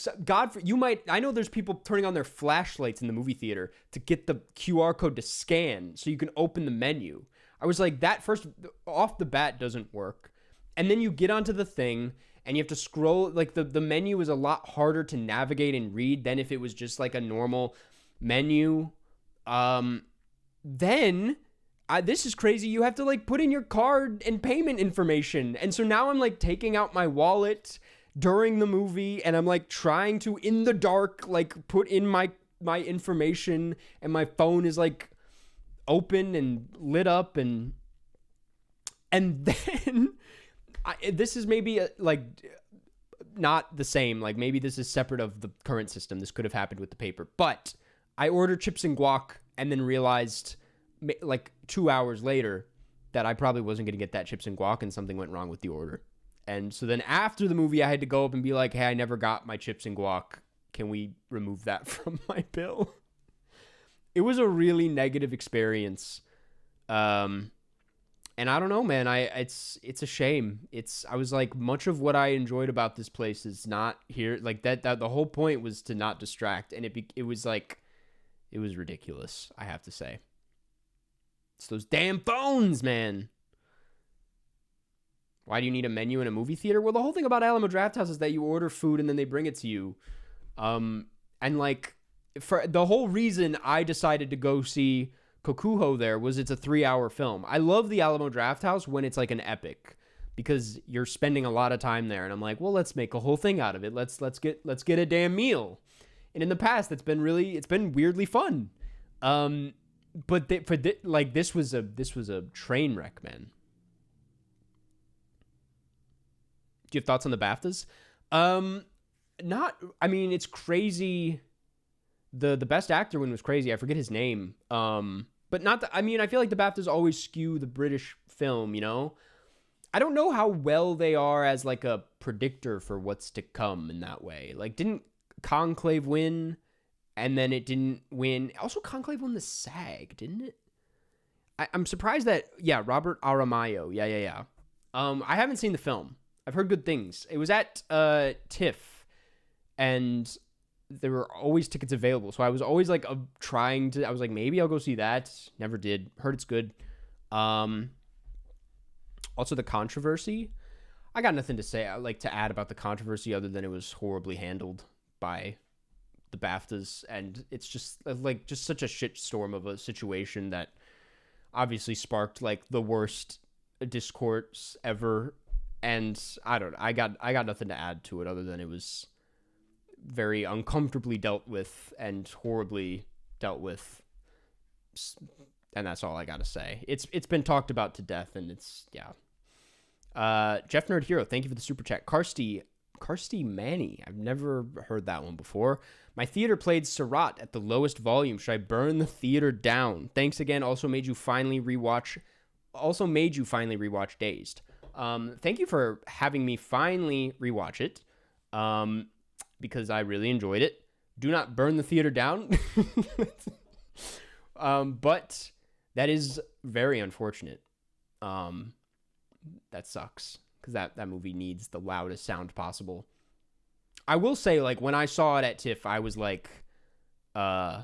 I know there's people turning on their flashlights in the movie theater to get the QR code to scan so you can open the menu. I was like, that first, off the bat, doesn't work. And then you get onto the thing, and you have to scroll, like, the menu is a lot harder to navigate and read than if it was just, like, a normal menu. Then, this is crazy, you have to, like, put in your card and payment information. And so now I'm, like, taking out my wallet during the movie, and I'm like trying to, in the dark, like put in my information, and my phone is like open and lit up, and then this is maybe like not the same, like maybe this is separate of the current system. This could have happened with the paper, but I ordered chips and guac and then realized like 2 hours later that I probably wasn't going to get that chips and guac, and something went wrong with the order. And so then after the movie, I had to go up and be like, hey, I never got my chips and guac. Can we remove that from my bill? It was a really negative experience. And I don't know, man. It's a shame. I was like, much of what I enjoyed about this place is not here. Like that the whole point was to not distract. And it was like, it was ridiculous, I have to say. It's those damn phones, man. Why do you need a menu in a movie theater? Well, the whole thing about Alamo Drafthouse is that you order food and then they bring it to you. And like, for the whole reason I decided to go see Kokuho there was it's a 3-hour film. I love the Alamo Drafthouse when it's like an epic, because you're spending a lot of time there. And I'm like, well, let's make a whole thing out of it. Let's get a damn meal. And in the past, it's been weirdly fun. But this was a train wreck, man. Do you have thoughts on the BAFTAs? It's crazy. The best actor win was crazy. I forget his name. But not I feel like the BAFTAs always skew the British film, you know? I don't know how well they are as like a predictor for what's to come in that way. Like, didn't Conclave win? And then it didn't win. Also, Conclave won the SAG, didn't it? I'm surprised that, Robert Aramayo. Yeah. I haven't seen the film. I've heard good things. It was at TIFF, and there were always tickets available. So I was always like I was like, maybe I'll go see that. Never did. Heard it's good. Also, the controversy. I got nothing to say, to add about the controversy other than it was horribly handled by the BAFTAs, and it's just such a shitstorm of a situation that obviously sparked like the worst discourse ever. And I got nothing to add to it other than it was very uncomfortably dealt with and horribly dealt with. And that's all I got to say. It's been talked about to death, and it's, yeah. Jeff Nerd Hero, thank you for the super chat. Karsty Manny, I've never heard that one before. My theater played Surratt at the lowest volume. Should I burn the theater down? Thanks again. Also made you finally rewatch Dazed. Thank you for having me finally rewatch it, because I really enjoyed it. Do not burn the theater down. But that is very unfortunate. That sucks, because that movie needs the loudest sound possible. I will say, like, when I saw it at TIFF, I was like, I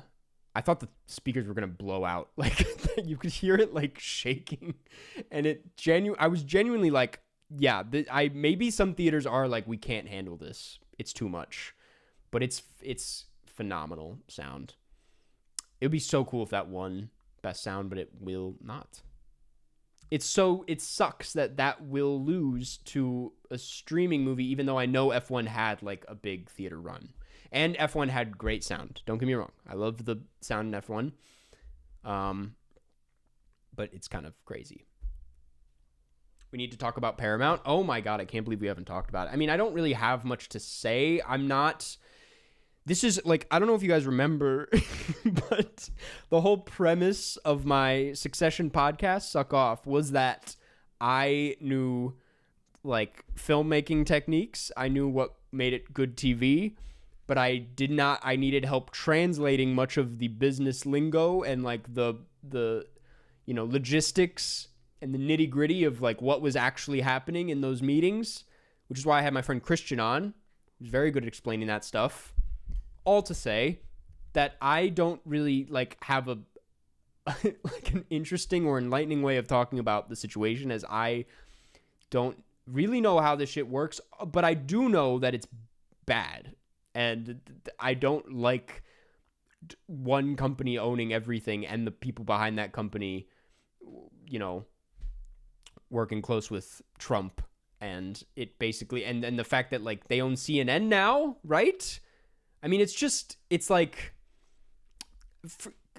thought the speakers were going to blow out. Like, you could hear it, like, shaking. And I was genuinely like, yeah, maybe some theaters are like, we can't handle this. It's too much. But it's phenomenal sound. It would be so cool if that won Best Sound, but it will not. It sucks that will lose to a streaming movie, even though I know F1 had, like, a big theater run. And F1 had great sound. Don't get me wrong. I love the sound in F1. But it's kind of crazy. We need to talk about Paramount. Oh my God, I can't believe we haven't talked about it. I mean, I don't really have much to say. This is, like, I don't know if you guys remember, but the whole premise of my Succession podcast, Suck Off, was that I knew like filmmaking techniques. I knew what made it good TV, but I needed help translating much of the business lingo and like the logistics and the nitty-gritty of like what was actually happening in those meetings, which is why I had my friend Christian on, who's very good at explaining that stuff. All to say that I don't really like have a like an interesting or enlightening way of talking about the situation, as I don't really know how this shit works, but I do know that it's bad, and I don't like one company owning everything and the people behind that company, working close with Trump, and it basically, and then the fact that like they own CNN now, right? I mean, it's like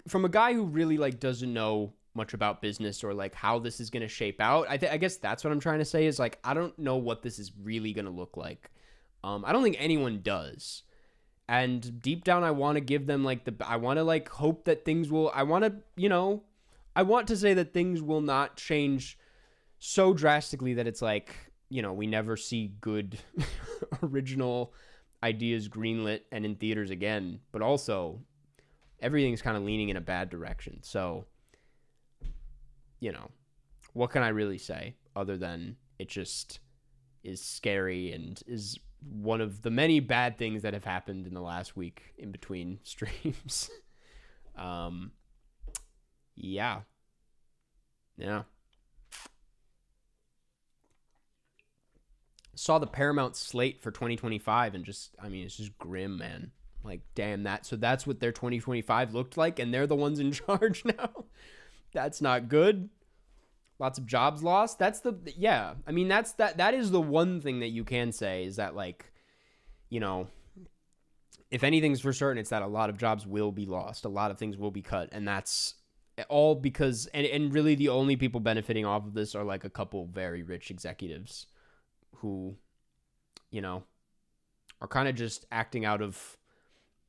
from a guy who really like doesn't know much about business or like how this is going to shape out. I guess that's what I'm trying to say is like, I don't know what this is really going to look like. I don't think anyone does. And deep down, I want to give them like I want to like hope that things will, I want to say that things will not change so drastically that it's like, we never see good original ideas greenlit and in theaters again, but also everything's kind of leaning in a bad direction. So, what can I really say other than it just is scary and is one of the many bad things that have happened in the last week in between streams. Yeah. Saw the Paramount slate for 2025 and it's just grim, man. Like, damn, that's what their 2025 looked like, and they're the ones in charge now. That's not good. Lots of jobs lost. That is the one thing that you can say is that, like, if anything's for certain, it's that a lot of jobs will be lost. A lot of things will be cut, and that's all because, and really the only people benefiting off of this are like a couple very rich executives who, are kind of just acting out of,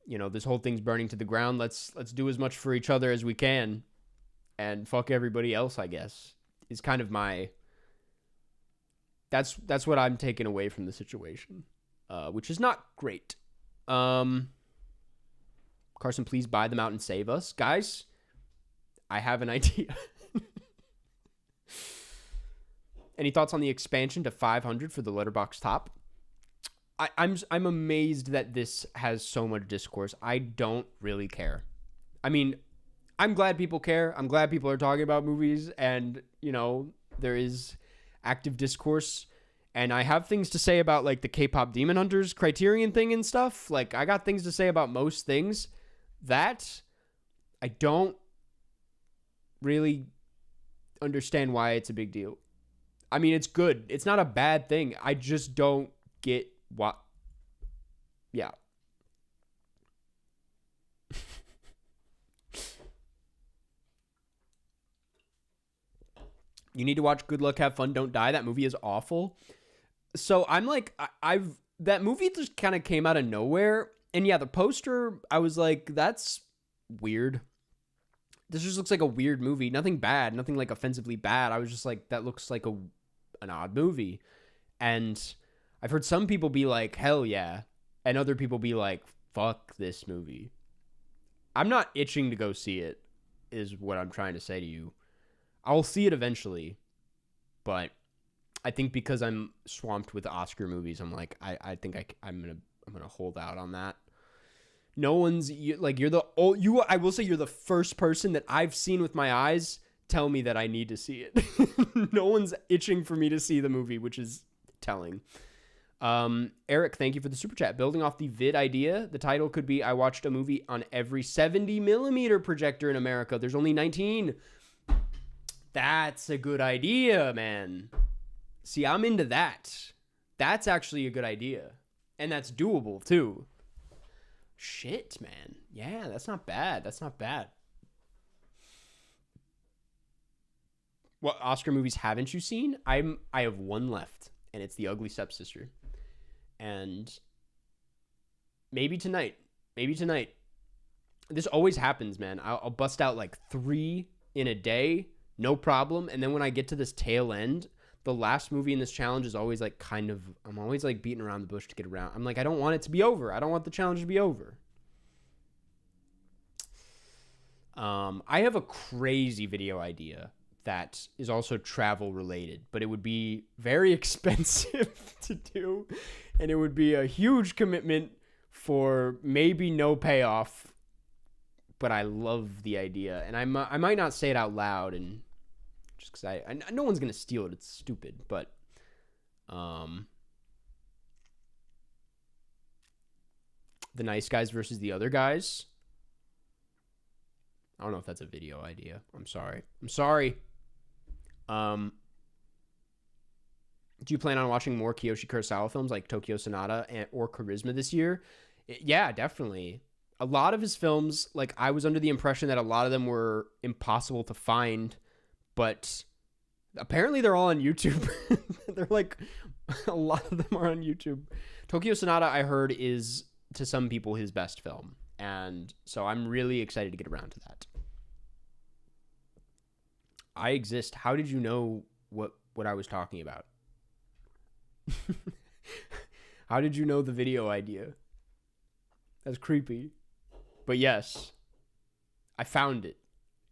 this whole thing's burning to the ground. Let's do as much for each other as we can and fuck everybody else, I guess, is kind of that's what I'm taking away from the situation, which is not great. Carson, please buy them out and save us. Guys, I have an idea. Any thoughts on the expansion to 500 for the Letterboxd top? I'm amazed that this has so much discourse. I don't really care. I mean, I'm glad people care. I'm glad people are talking about movies, and there is active discourse. And I have things to say about like the K-pop Demon Hunters Criterion thing and stuff. Like, I got things to say about most things. That I don't really understand why it's a big deal. I mean, it's good. It's not a bad thing. I just don't get what. Yeah. You need to watch Good Luck, Have Fun, Don't Die. That movie is awful. So I'm like, that movie just kind of came out of nowhere. And yeah, the poster, I was like, that's weird. This just looks like a weird movie. Nothing bad, nothing like offensively bad. I was just like, that looks like an odd movie. And I've heard some people be like, hell yeah. And other people be like, fuck this movie. I'm not itching to go see it, is what I'm trying to say to you. I'll see it eventually, but I think because I'm swamped with Oscar movies, I'm like, I think I'm gonna hold out on that. No one's I will say you're the first person that I've seen with my eyes tell me that I need to see it. No one's itching for me to see the movie, which is telling. Eric, thank you for the super chat. Building off the vid idea, the title could be I watched a movie on every 70 millimeter projector in America. There's only 19. That's a good idea, man. See, I'm into that. That's actually a good idea. And that's doable, too. Shit, man. Yeah, that's not bad. That's not bad. What Oscar movies haven't you seen? I have one left, and it's The Ugly Stepsister. And maybe tonight. This always happens, man. I'll bust out like 3 in a day. No problem. And then when I get to this tail end, the last movie in this challenge is always like I'm always like beating around the bush to get around. I'm like, I don't want it to be over. I don't want the challenge to be over. I have a crazy video idea that is also travel related, but it would be very expensive to do, and it would be a huge commitment for maybe no payoff. But I love the idea, and I might not say it out loud, and just because I no one's gonna steal it. It's stupid, but the nice guys versus the other guys. I don't know if that's a video idea. I'm sorry. Do you plan on watching more Kiyoshi Kurosawa films like Tokyo Sonata or Charisma this year? Yeah, definitely. A lot of his films, like, I was under the impression that a lot of them were impossible to find, but apparently they're all on YouTube. They're like, a lot of them are on YouTube. Tokyo Sonata, I heard, is to some people his best film. And so I'm really excited to get around to that. I exist. How did you know what I was talking about? How did you know the video idea? That's creepy. But yes, I found it,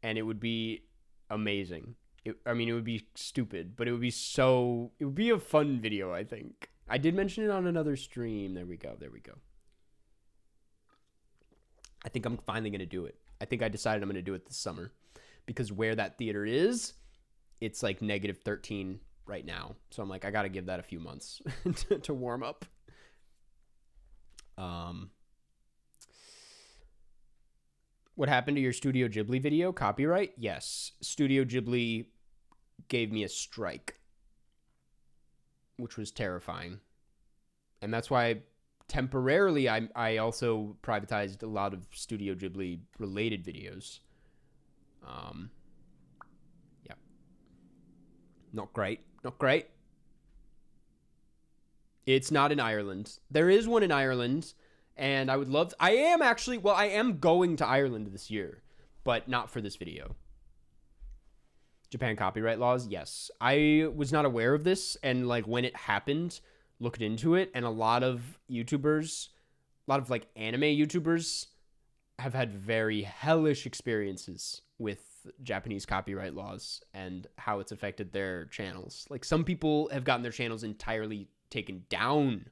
and it would be amazing. It would be stupid, but it would be a fun video, I think. I did mention it on another stream. There we go. I think I'm finally going to do it. I think I decided I'm going to do it this summer, because where that theater is, it's like -13 right now. So I'm like, I got to give that a few months to warm up. What happened to your Studio Ghibli video? Copyright? Yes. Studio Ghibli gave me a strike, which was terrifying. And that's why temporarily I also privatized a lot of Studio Ghibli related videos. Yeah. Not great. It's not in Ireland. There is one in Ireland. And I would love to, I am going to Ireland this year, but not for this video. Japan copyright laws, yes. I was not aware of this, and like when it happened, looked into it, and a lot of like anime YouTubers have had very hellish experiences with Japanese copyright laws and how it's affected their channels. Like, some people have gotten their channels entirely taken down.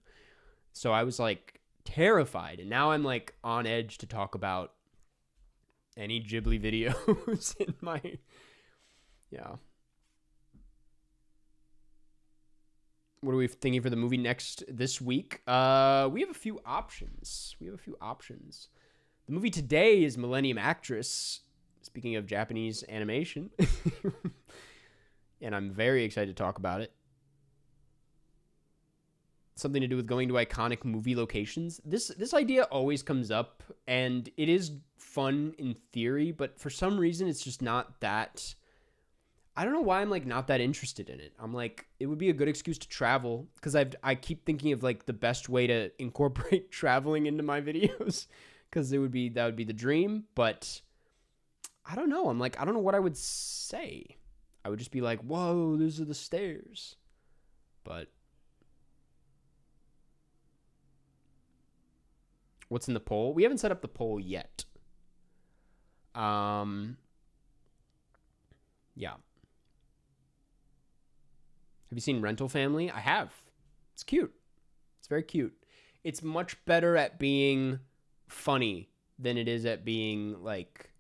So I was like terrified, and now I'm like on edge to talk about any Ghibli videos in my What are we thinking for the movie this week? We have a few options. The movie today is Millennium Actress, speaking of Japanese animation. And I'm very excited to talk about it. Something to do with going to iconic movie locations. This idea always comes up, and it is fun in theory, but for some reason it's just not that. I don't know why I'm like not that interested in it. I'm like, it would be a good excuse to travel, because I keep thinking of like the best way to incorporate traveling into my videos, because that would be the dream. But I don't know. I'm like, I don't know what I would say. I would just be like, whoa, those are the stairs. But what's in the poll? We haven't set up the poll yet. Yeah. Have you seen Rental Family? I have. It's cute. It's very cute. It's much better at being funny than it is at being like,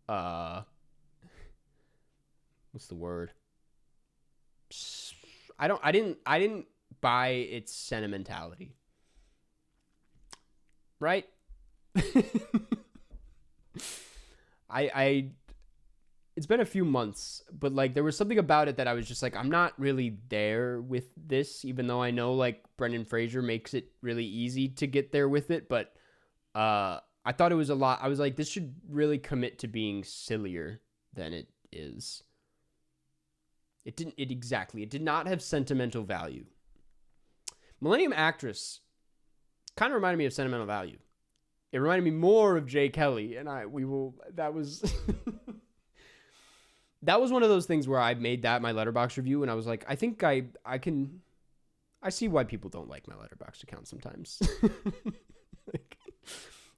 what's the word? I didn't buy its sentimentality. Right? It's been a few months, but like there was something about it that I was just like, I'm not really there with this, even though I know like Brendan Fraser makes it really easy to get there with it. But I thought it was a lot. I was like, this should really commit to being sillier than it is. It did not have sentimental value. Millennium Actress kind of reminded me of sentimental value. It reminded me more of Jay Kelly, and that was that was one of those things where I made that my Letterboxd review, and I was like, I think I see why people don't like my Letterboxd account sometimes. Like,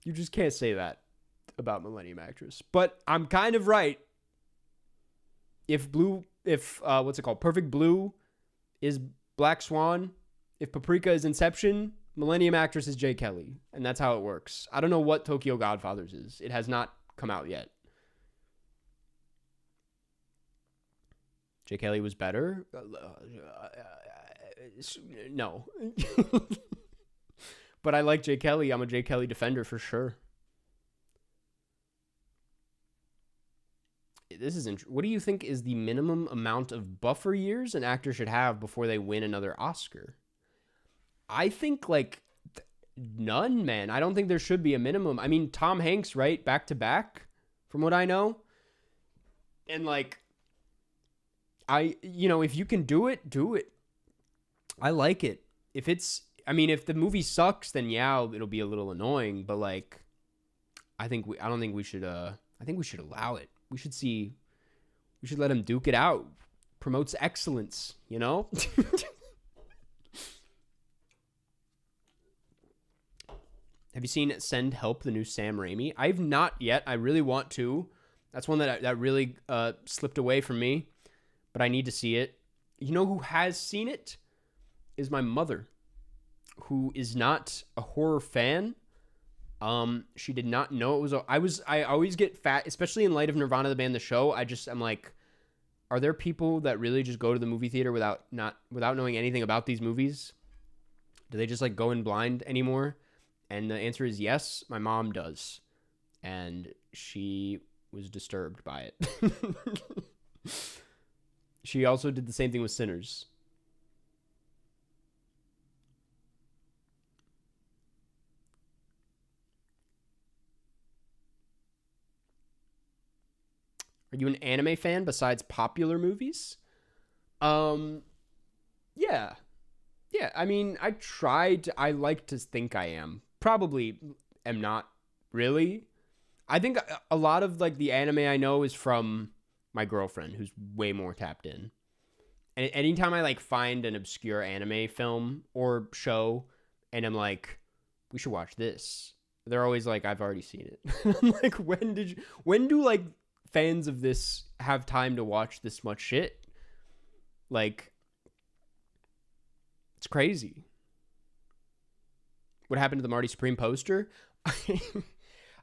you just can't say that about Millennium Actress. But I'm kind of right. If what's it called? Perfect Blue is Black Swan. If Paprika is Inception, Millennium Actress is J. Kelly. And that's how it works. I don't know what Tokyo Godfathers is. It has not come out yet. J. Kelly was better? No. But I like J. Kelly. I'm a J. Kelly defender for sure. This is interesting. What do you think is the minimum amount of buffer years an actor should have before they win another Oscar? I think like none, man. I don't think there should be a minimum. I mean, Tom Hanks, right? Back to back, from what I know. And like, if you can do it, do it. I like it. If the movie sucks, then yeah, it'll be a little annoying. But like, I think we should allow it. We should let him duke it out. Promotes excellence, you know? Have you seen Send Help, the new Sam Raimi? I've not yet. I really want to. That's one that really slipped away from me, but I need to see it. You know who has seen it? Is my mother, who is not a horror fan. She did not know it was. I always get fat, especially in light of Nirvana the band, the show. I'm like, are there people that really just go to the movie theater without knowing anything about these movies? Do they just like go in blind anymore? And the answer is yes. My mom does, and she was disturbed by it. She also did the same thing with Sinners. Are you an anime fan besides popular movies? Yeah. Yeah, I mean, I like to think I am. Probably am not really. I think a lot of like the anime I know is from my girlfriend, who's way more tapped in. And anytime I like find an obscure anime film or show and I'm like, we should watch this, they're always like, I've already seen it. I'm like, when do like fans of this have time to watch this much shit? Like, it's crazy. What happened to the Marty Supreme poster?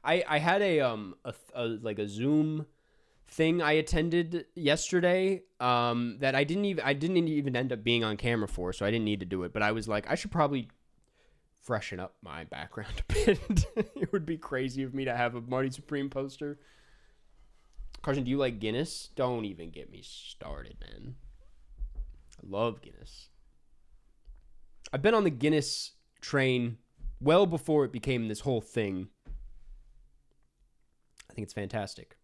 I had a Zoom thing I attended yesterday that I didn't even end up being on camera for, so I didn't need to do it. But I was like, I should probably freshen up my background a bit. It would be crazy of me to have a Marty Supreme poster. Carson, do you like Guinness? Don't even get me started, man. I love Guinness. I've been on the Guinness train well before it became this whole thing. I think it's fantastic.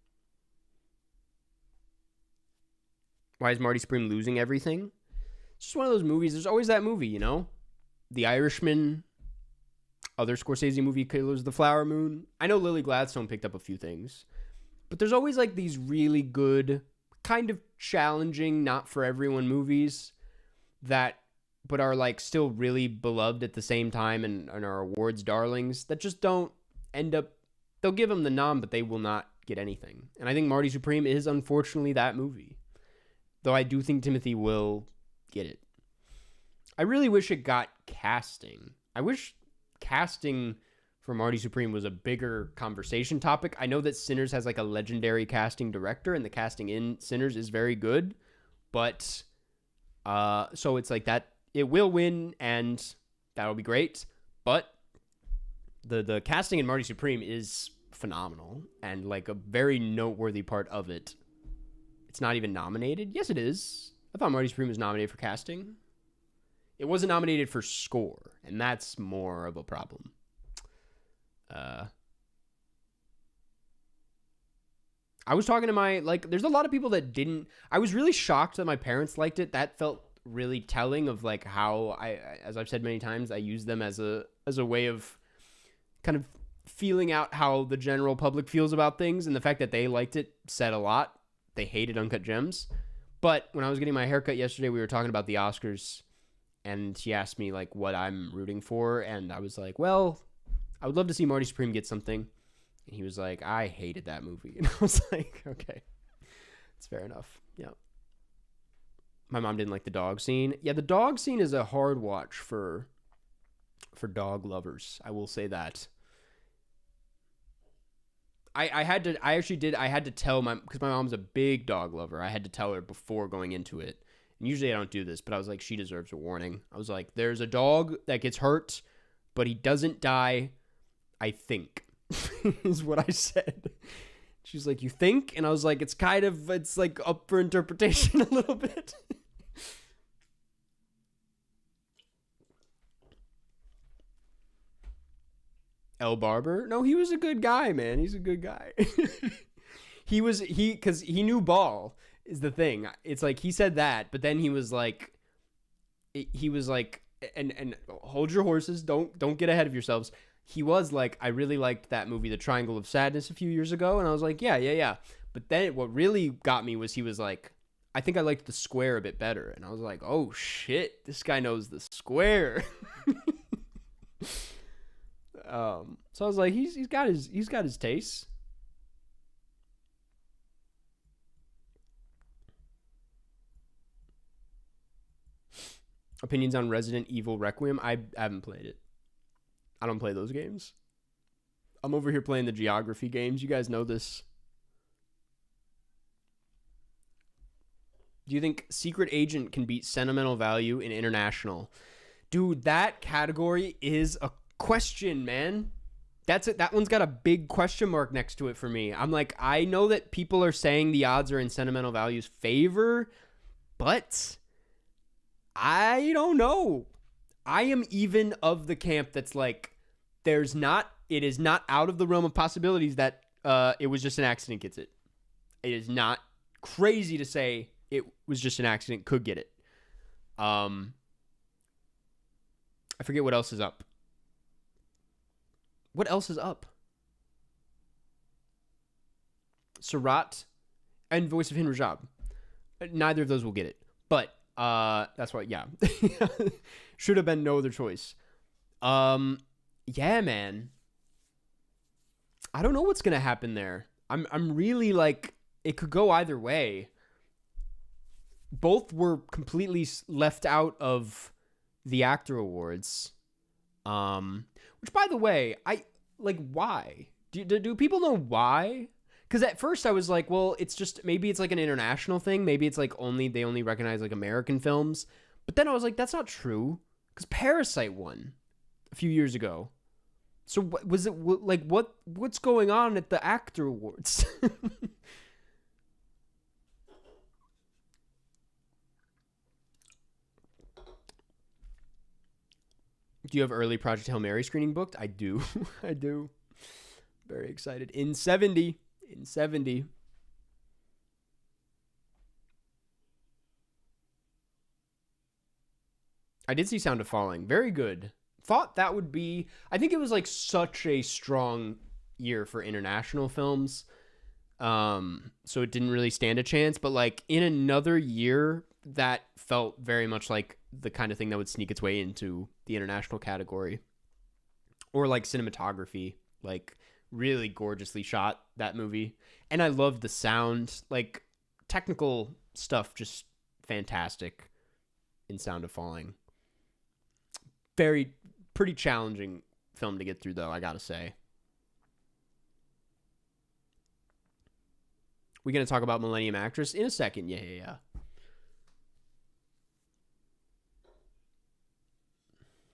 Why is Marty Supreme losing everything? It's just one of those movies. There's always that movie, you know? The Irishman, other Scorsese movie, Killers of the Flower Moon. I know Lily Gladstone picked up a few things. But there's always like these really good, kind of challenging, not for everyone movies but are like still really beloved at the same time and are awards darlings that just don't end up, they'll give them the nom, but they will not get anything. And I think Marty Supreme is unfortunately that movie. Though I do think Timothy will get it. I really wish it got casting. I wish casting for Marty Supreme was a bigger conversation topic. I know that Sinners has like a legendary casting director and the casting in Sinners is very good, but so it's like that it will win and that'll be great, but the casting in Marty Supreme is phenomenal and like a very noteworthy part of it. It's not even nominated. Yes, it is. I thought Marty Supreme was nominated for casting. It wasn't nominated for score, and that's more of a problem. I was talking to there's a lot of people that didn't. I was really shocked that my parents liked it. That felt really telling of like how as I've said many times, I use them as a way of kind of feeling out how the general public feels about things, and the fact that they liked it said a lot. they hated Uncut Gems. But when I was getting my haircut yesterday, we were talking about the Oscars, and he asked me like what I'm rooting for, and I was like, well, I would love to see Marty Supreme get something. And he was like, I hated that movie. And I was like, okay, it's fair enough. Yeah. My mom didn't like the dog scene. Yeah, the dog scene is a hard watch for dog lovers. I will say that. I had to tell because my mom's a big dog lover. I had to tell her before going into it. And usually I don't do this, but I was like, she deserves a warning. I was like, there's a dog that gets hurt, but he doesn't die, I think, is what I said. She's like, you think? And I was like, it's like up for interpretation a little bit. El Barber? No, he was a good guy, man. He's a good guy. Because he knew ball is the thing. It's like he said that, but then he was like, and hold your horses. Don't get ahead of yourselves. He was like, I really liked that movie, The Triangle of Sadness, a few years ago. And I was like, yeah. But then what really got me was he was like, I think I liked The Square a bit better. And I was like, oh shit, this guy knows The Square. So I was like, he's got his tastes. Opinions on Resident Evil Requiem? I haven't played it. I don't play those games. I'm over here playing the geography games. You guys know this. Do you think Secret Agent can beat Sentimental Value in international? Dude, that category is a question, man. That's it. That one's got a big question mark next to it for me. I'm like, I know that people are saying the odds are in Sentimental Value's favor, but I don't know. I am even of the camp that's like, it is not out of the realm of possibilities that it was just an accident gets it. It is not crazy to say it was just an accident could get it. I forget what else is up. What else is up? Surat and Voice of Hin Rajab. Neither of those will get it. But that's why, yeah. Should have been no other choice. Yeah, man. I don't know what's gonna happen there. I'm really like, it could go either way. Both were completely left out of the actor awards. Which, by the way, why? Do people know why? Because at first I was like, well, it's just, maybe it's like an international thing. Maybe it's like they only recognize like American films. But then I was like, that's not true. Because Parasite won a few years ago. So was it like, what's going on at the actor awards? Do you have early Project Hail Mary screening booked? I do. I do. Very excited. In 70. I did see Sound of Falling. Very good. Thought that would be... I think it was like such a strong year for international films. So it didn't really stand a chance. But like in another year, that felt very much like the kind of thing that would sneak its way into the international category. Or like cinematography. Like really gorgeously shot, that movie. And I loved the sound. Like technical stuff, just fantastic in Sound of Falling. Pretty challenging film to get through, though, I gotta say. We gonna talk about Millennium Actress in a second. Yeah.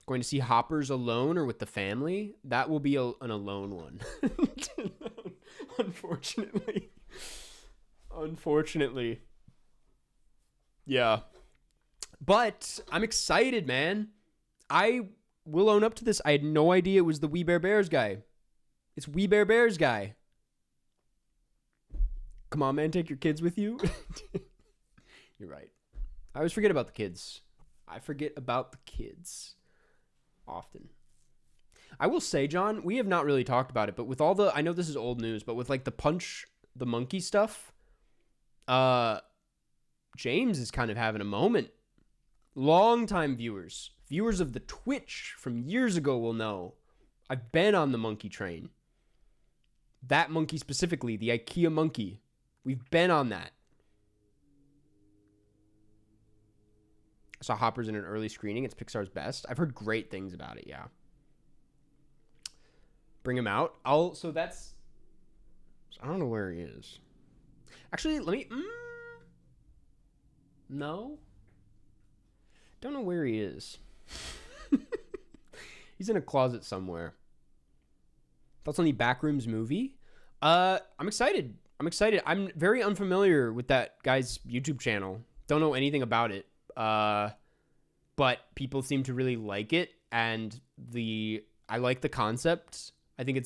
Going to see Hoppers alone or with the family? That will be an alone one. Unfortunately. Yeah. But I'm excited, man. I will own up to this. I had no idea it was the We Bare Bears guy. It's We Bare Bears guy. Come on, man. Take your kids with you. You're right. I always forget about the kids. Often. I will say, John, we have not really talked about it, but with all the, I know this is old news, but with like the Punch the Monkey stuff, James is kind of having a moment. Longtime viewers of the Twitch from years ago will know I've been on the monkey train. That monkey specifically, the IKEA monkey. We've been on that. I saw Hoppers in an early screening. It's Pixar's best. I've heard great things about it, yeah. Bring him out. I don't know where he is. Actually, let me... No. Don't know where he is. He's in a closet somewhere. Thoughts on the Backrooms movie? I'm excited. I'm very unfamiliar with that guy's YouTube channel. Don't know anything about it. But people seem to really like it, and I like the concept. I think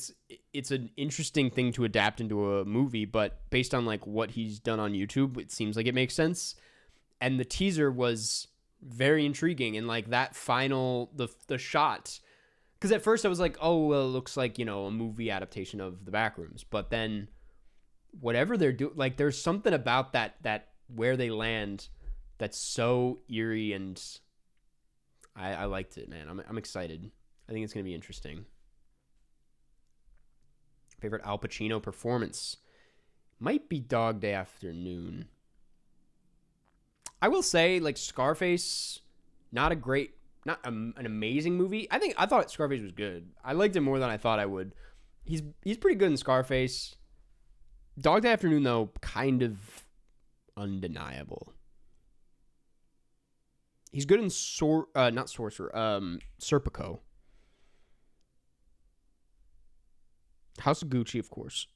it's an interesting thing to adapt into a movie, but based on like what he's done on YouTube, it seems like it makes sense. And the teaser was very intriguing, and like that final the shot, because at first I was like, oh well, it looks like, you know, a movie adaptation of the Backrooms, but then whatever they're doing, like there's something about that where they land that's so eerie, and I liked it, man. I'm excited. I think it's gonna be interesting. Favorite Al Pacino performance might be Dog Day Afternoon. I will say, like, Scarface, not an amazing movie. I thought Scarface was good. I liked it more than I thought I would. He's pretty good in Scarface. Dog Day Afternoon, though, kind of undeniable. He's good in Serpico. House of Gucci, of course.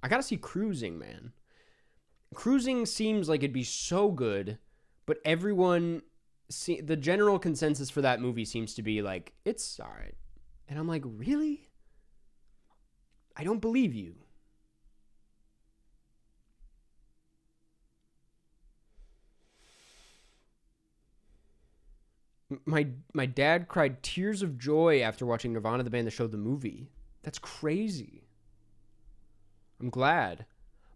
I gotta see Cruising, man. Cruising seems like it'd be so good, but the general consensus for that movie seems to be like, it's alright. And I'm like, really? I don't believe you. My dad cried tears of joy after watching Nirvana, the band that showed the movie. That's crazy. I'm glad.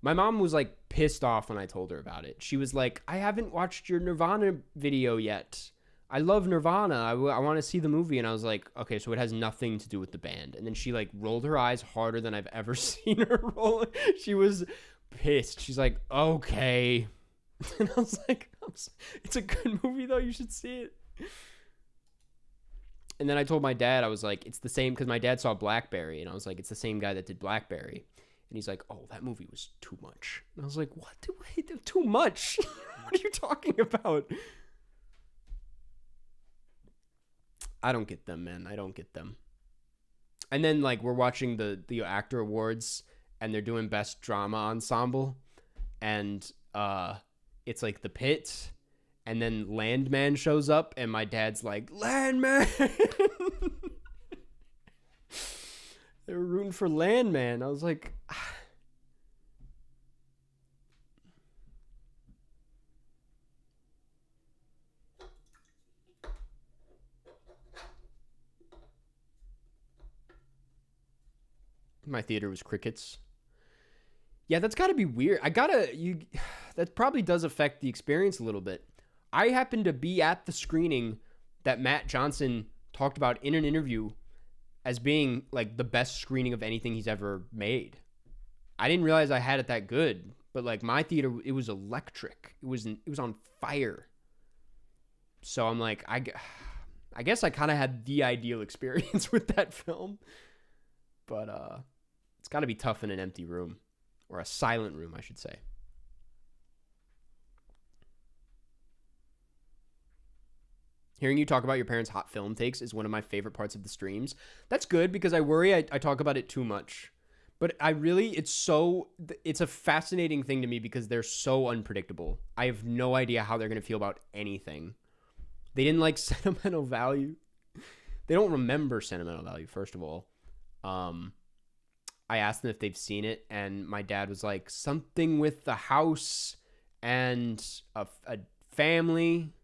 My mom was like pissed off when I told her about it. She was like, I haven't watched your Nirvana video yet. I love Nirvana. I want to see the movie. And I was like, okay, so it has nothing to do with the band. And then she like rolled her eyes harder than I've ever seen her roll. She was pissed. She's like, okay. And I was like, it's a good movie though. You should see it. And then I told my dad, I was like, it's the same, because my dad saw Blackberry, and I was like, it's the same guy that did Blackberry. And he's like, oh, that movie was too much. And I was like, what? Too much? What are you talking about? I don't get them, man. I don't get them. And then, like, we're watching the actor awards, and they're doing best drama ensemble, and it's like The Pit. And then Landman shows up, and my dad's like, Landman! They were rooting for Landman. I was like... My theater was crickets. Yeah, that's got to be weird. That probably does affect the experience a little bit. I happened to be at the screening that Matt Johnson talked about in an interview as being like the best screening of anything he's ever made. I didn't realize I had it that good, but like my theater, it was electric. It was on fire. So I'm like, I guess I kind of had the ideal experience with that film, but it's got to be tough in an empty room, or a silent room, I should say. Hearing you talk about your parents' hot film takes is one of my favorite parts of the streams. That's good, because I worry I talk about it too much. But it's a fascinating thing to me because they're so unpredictable. I have no idea how they're going to feel about anything. They didn't like Sentimental Value. They don't remember Sentimental Value, first of all. I asked them if they've seen it, and my dad was like, something with the house and a family.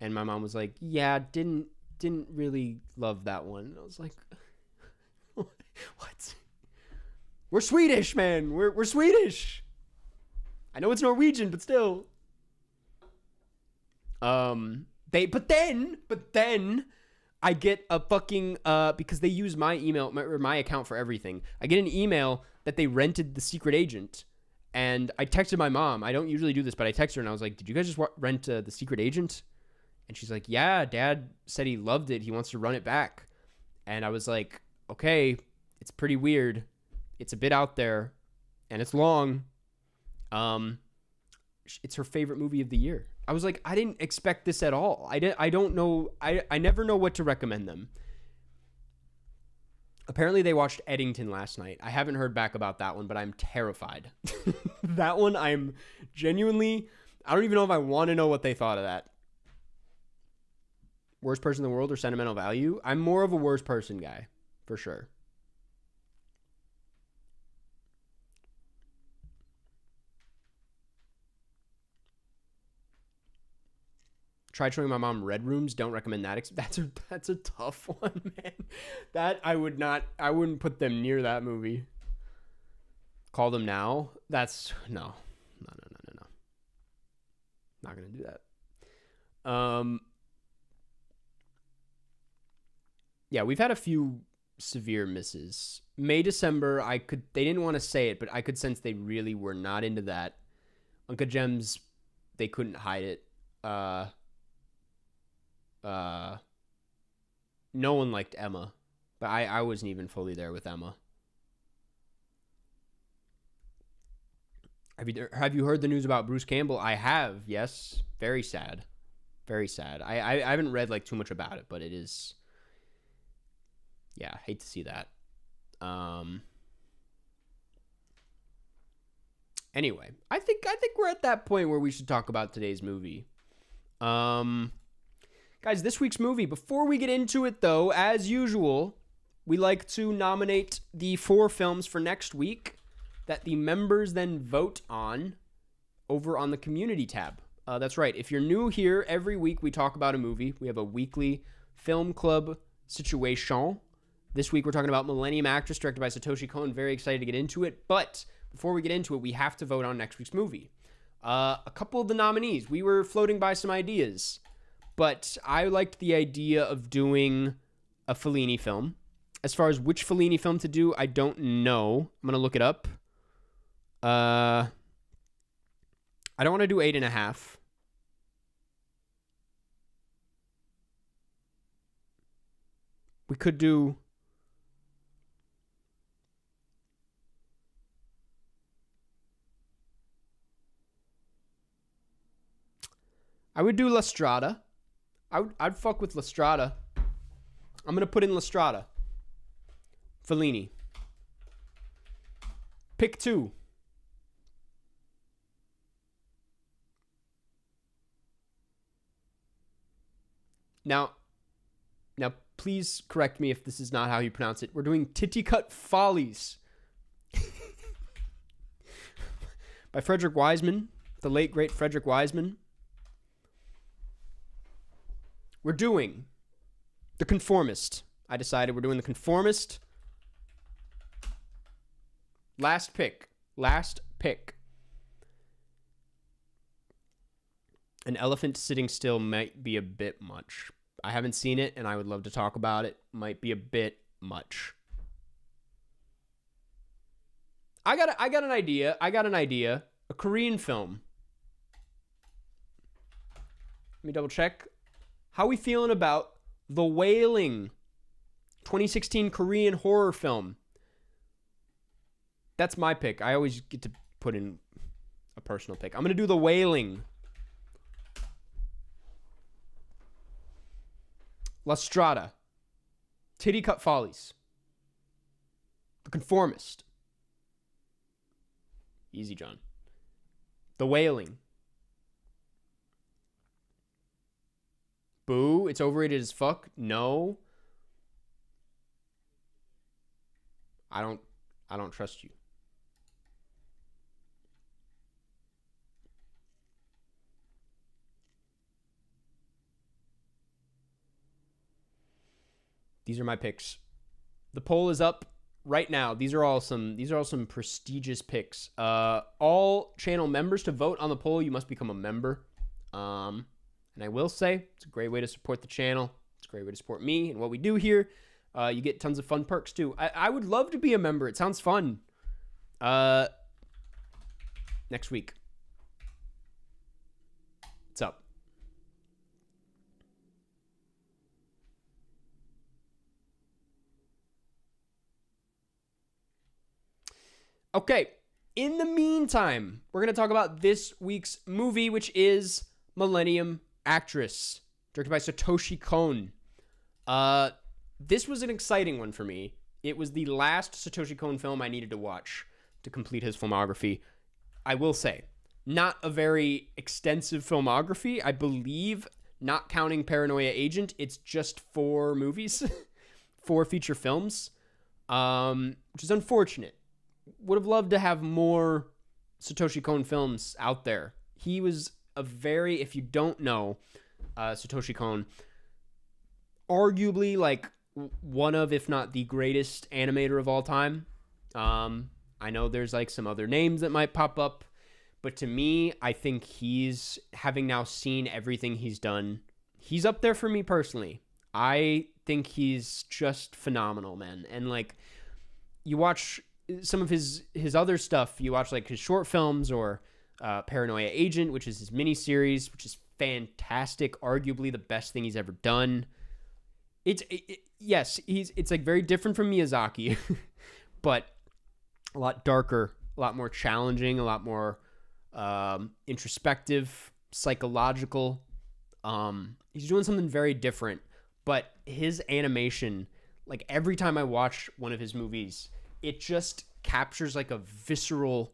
And my mom was like, yeah, didn't really love that one. And I was like, what? What? We're Swedish, man. We're Swedish. I know it's Norwegian, but still. But then I get a fucking because they use my email, my account for everything. I get an email that they rented The Secret Agent, and I texted my mom. I don't usually do this, but I texted her and I was like, "Did you guys just rent The Secret Agent?" And she's like, "Yeah, Dad said he loved it. He wants to run it back." And I was like, "Okay, it's pretty weird. It's a bit out there, and it's long. It's her favorite movie of the year." I was like, I didn't expect this at all. I don't know. I never know what to recommend them. Apparently they watched Eddington last night. I haven't heard back about that one, but I'm terrified. That one, I'm genuinely, I don't even know if I want to know what they thought of that. Worst person in the world or sentimental value? I'm more of a worst person guy, for sure. Tried showing my mom Red Rooms. Don't recommend that. That's a tough one, man. That I wouldn't put them near that movie. Call Them Now. That's no. Not gonna do that. Yeah, we've had a few severe misses. May, December, they didn't want to say it, but I could sense they really were not into that. Uncut Gems, they couldn't hide it. No one liked Emma, but I wasn't even fully there with Emma. Have you heard the news about Bruce Campbell? I have, yes. Very sad. Very sad. I haven't read like too much about it, but it is, yeah, hate to see that. Anyway, I think we're at that point where we should talk about today's movie. Guys, this week's movie, before we get into it though, as usual, we like to nominate the 4 films for next week that the members then vote on over on the community tab. That's right. If you're new here, every week we talk about a movie. We have a weekly film club situation. This week we're talking about Millennium Actress, directed by Satoshi Kon. Very excited to get into it. But before we get into it, we have to vote on next week's movie. A couple of the nominees, we were floating by some ideas, but I liked the idea of doing a Fellini film. As far as which Fellini film to do, I don't know. I'm going to look it up. I don't want to do 8.5. We could do... I would do La Strada. I'd fuck with La Strada. I'm going to put in La Strada. Fellini. Pick 2. Now, please correct me if this is not how you pronounce it. We're doing Titicut Follies. By Frederick Wiseman, the late, great Frederick Wiseman. We're doing The Conformist. I decided we're doing The Conformist. Last pick. An elephant sitting still might be a bit much. I haven't seen it, and I would love to talk about it. Might be a bit much. I got an idea. A Korean film. Let me double check. How we feeling about The Wailing? 2016 Korean horror film. That's my pick. I always get to put in a personal pick. I'm going to do The Wailing. La Strada. Titicut Follies. The Conformist. Easy, John. The Wailing. Boo, it's overrated as fuck. No. I don't trust you. These are my picks. The poll is up. right now, these are all some prestigious picks. All channel members, to vote on the poll, you must become a member. And I will say, it's a great way to support the channel. It's a great way to support me and what we do here. You get tons of fun perks too. I would love to be a member. It sounds fun. Next week. What's up? Okay. In the meantime, we're going to talk about this week's movie, which is Millennium Actress, directed by Satoshi Kon. This was an exciting one for me. It was the last Satoshi Kon film I needed to watch to complete his filmography. I will say, not a very extensive filmography. I believe, not counting Paranoia Agent, it's just 4 movies, 4 feature films, which is unfortunate. Would have loved to have more Satoshi Kon films out there. He was if you don't know Satoshi Kon, arguably like one of, if not the greatest animator of all time. I know there's like some other names that might pop up, but to me, I think he's, having now seen everything he's done, he's up there for me personally. I think he's just phenomenal, man. And like, you watch some of his other stuff, you watch like his short films or Paranoia Agent, which is his miniseries, which is fantastic, arguably the best thing he's ever done. Yes, it's like very different from Miyazaki, but a lot darker, a lot more challenging, a lot more introspective, psychological. He's doing something very different, but his animation, like every time I watch one of his movies, it just captures like a visceral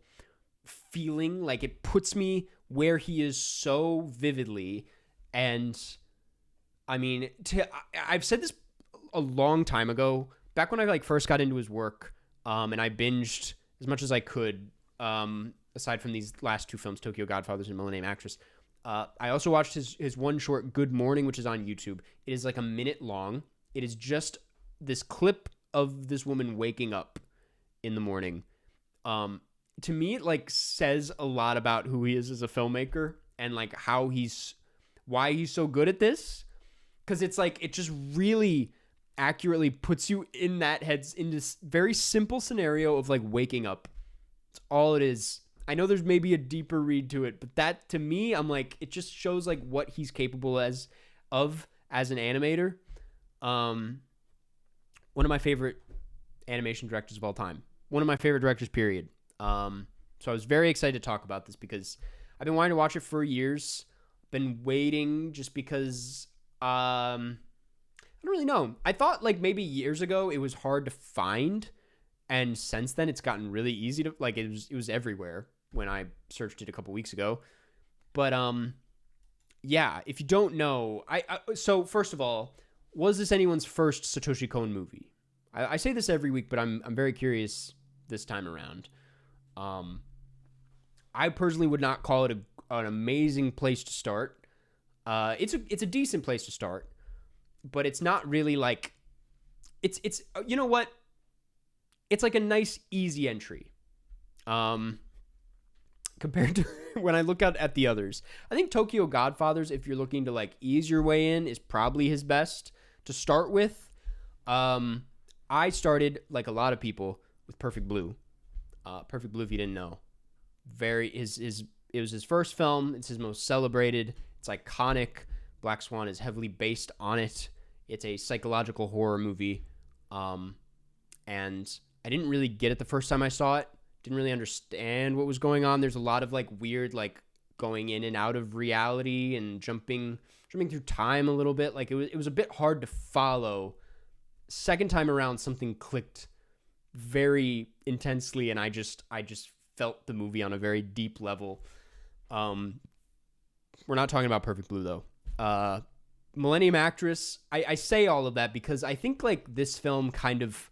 feeling. Like it puts me where he is so vividly. And I mean, I've said this a long time ago, back when I like first got into his work, and I binged as much as I could, aside from these last 2 films, Tokyo Godfathers and Millennium Actress. I also watched his one short, Good Morning, which is on YouTube. It is like a minute long. It is just this clip of this woman waking up in the morning. To me, it like says a lot about who he is as a filmmaker and like why he's so good at this. Cause it's like, it just really accurately puts you in this very simple scenario of like waking up. It's all it is. I know there's maybe a deeper read to it, but that to me, I'm like, it just shows like what he's capable as an animator. One of my favorite animation directors of all time. One of my favorite directors, period. So I was very excited to talk about this because I've been wanting to watch it for years. Been waiting just because I don't really know. I thought like maybe years ago it was hard to find, and since then it's gotten really easy to, like, it was everywhere when I searched it a couple weeks ago. But yeah, if you don't know, so first of all, was this anyone's first Satoshi Kon movie? I say this every week, but I'm very curious this time around. I personally would not call it an amazing place to start. It's a decent place to start, but it's not really like, it's you know what? It's like a nice, easy entry. Compared to when I look at the others. I think Tokyo Godfathers, if you're looking to like ease your way in, is probably his best to start with. I started, like a lot of people, with Perfect Blue. Perfect Blue, if you didn't know. It was his first film. It's his most celebrated. It's iconic. Black Swan is heavily based on it. It's a psychological horror movie. And I didn't really get it the first time I saw it. Didn't really understand what was going on. There's a lot of like weird, like going in and out of reality and jumping through time a little bit. Like it was a bit hard to follow. Second time around, something clicked very intensely, and I just felt the movie on a very deep level. We're not talking about Perfect Blue though. Millennium Actress. I say all of that because I think like this film kind of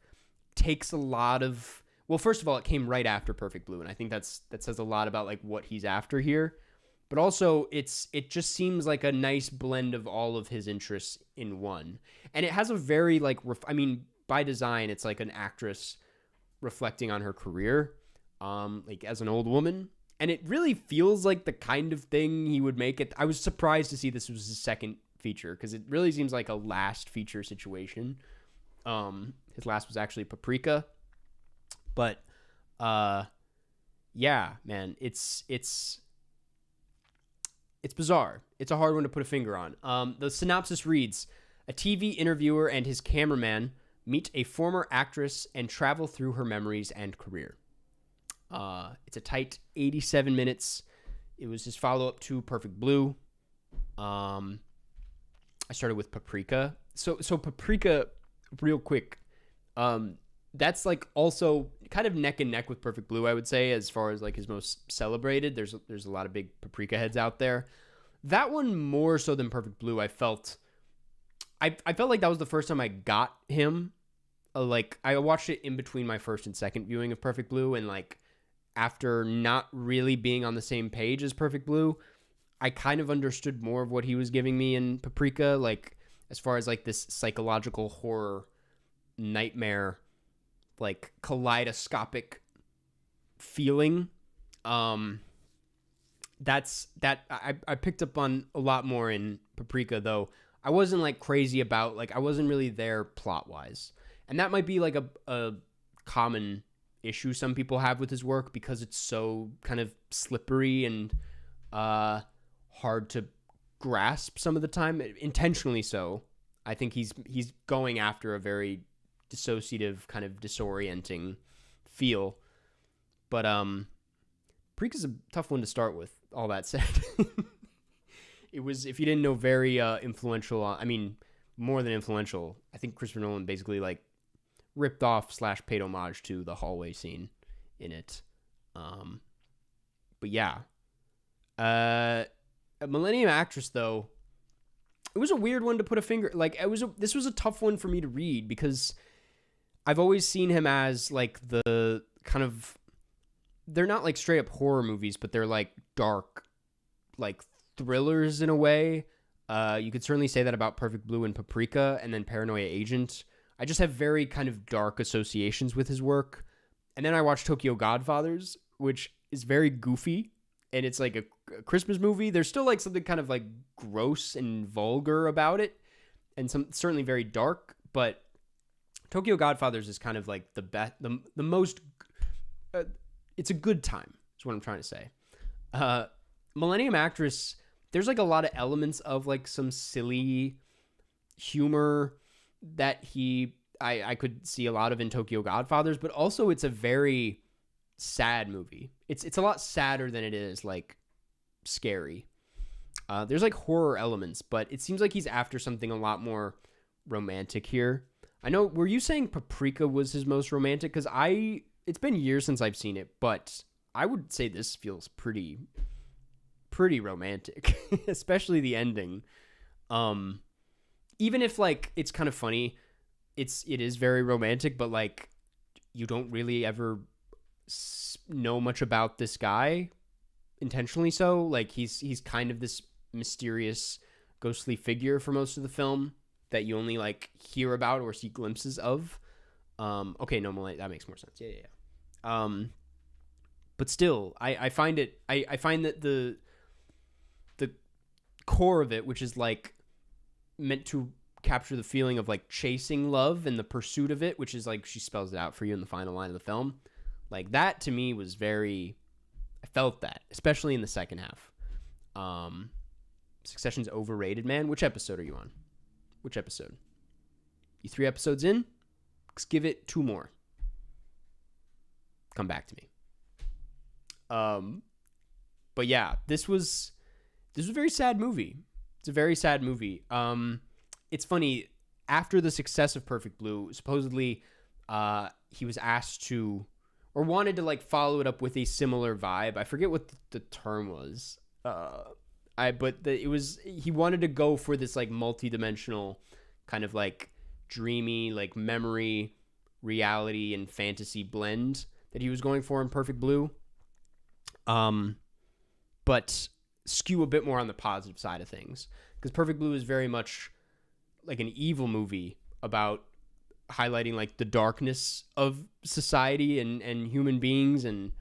takes a lot of. Well, first of all, it came right after Perfect Blue, and I think that says a lot about like what he's after here. But also, it just seems like a nice blend of all of his interests in one, and it has a very like by design, it's like an actress reflecting on her career, like as an old woman. And it really feels like the kind of thing he would make it. I was surprised to see this was his second feature, because it really seems like a last feature situation. His last was actually Paprika. But yeah, man, it's bizarre. It's a hard one to put a finger on. The synopsis reads: a TV interviewer and his cameraman meet a former actress and travel through her memories and career. It's a tight 87 minutes. It was his follow-up to Perfect Blue. I started with Paprika. So Paprika, real quick, that's like also kind of neck and neck with Perfect Blue, I would say, as far as like his most celebrated. There's a lot of big Paprika heads out there. That one more so than Perfect Blue, I felt like that was the first time I got him. Like, I watched it in between my first and second viewing of Perfect Blue, and like after not really being on the same page as Perfect Blue, I kind of understood more of what he was giving me in Paprika, like as far as like this psychological horror nightmare, like kaleidoscopic feeling. That's that I picked up on a lot more in Paprika, though I wasn't like crazy about, like, I wasn't really there plot wise. And that might be like a common issue some people have with his work, because it's so kind of slippery and hard to grasp some of the time, intentionally so. I think he's going after a very dissociative, kind of disorienting feel. But Paprika's a tough one to start with, all that said. It was, if you didn't know, very influential. I mean, more than influential. I think Christopher Nolan basically like ripped off / paid homage to the hallway scene in it. But yeah. Millennium Actress, though, it was a weird one to put a finger, like, this was a tough one for me to read, because I've always seen him as like the kind of, they're not like straight up horror movies, but they're like dark, like thrillers in a way. You could certainly say that about Perfect Blue and Paprika, and then Paranoia Agent. I just have very kind of dark associations with his work. And then I watched Tokyo Godfathers, which is very goofy, and it's like a Christmas movie. There's still like something kind of like gross and vulgar about it, and some certainly very dark, but Tokyo Godfathers is kind of like the best, the most, it's a good time, is what I'm trying to say. Millennium Actress, there's like a lot of elements of like some silly humor that I could see a lot of in Tokyo Godfathers, but also it's a very sad movie. It's a lot sadder than it is like scary. There's like horror elements, but it seems like he's after something a lot more romantic here. I know, were you saying Paprika was his most romantic? Because it's been years since I've seen it, but I would say this feels pretty romantic, especially the ending. Even if like it's kind of funny, it is very romantic, but like you don't really ever know much about this guy, intentionally so. Like he's kind of this mysterious, ghostly figure for most of the film that you only like hear about or see glimpses of. Okay, no, that makes more sense. Yeah. But still, I find it. I find that the core of it, which is like meant to capture the feeling of like chasing love and the pursuit of it, which is like she spells it out for you in the final line of the film. Like that to me was I felt that, especially in the second half. Succession's overrated, man. Which episode are you on? Which episode? You 3 episodes in? Let's give it 2 more. Come back to me. But yeah, this was a very sad movie. It's a very sad movie. It's funny, after the success of Perfect Blue, supposedly he was asked to, or wanted to like follow it up with a similar vibe. I forget what the term was. He wanted to go for this like multi-dimensional kind of like dreamy, like memory, reality, and fantasy blend that he was going for in Perfect Blue. But skew a bit more on the positive side of things, because Perfect Blue is very much like an evil movie about highlighting like the darkness of society and human beings and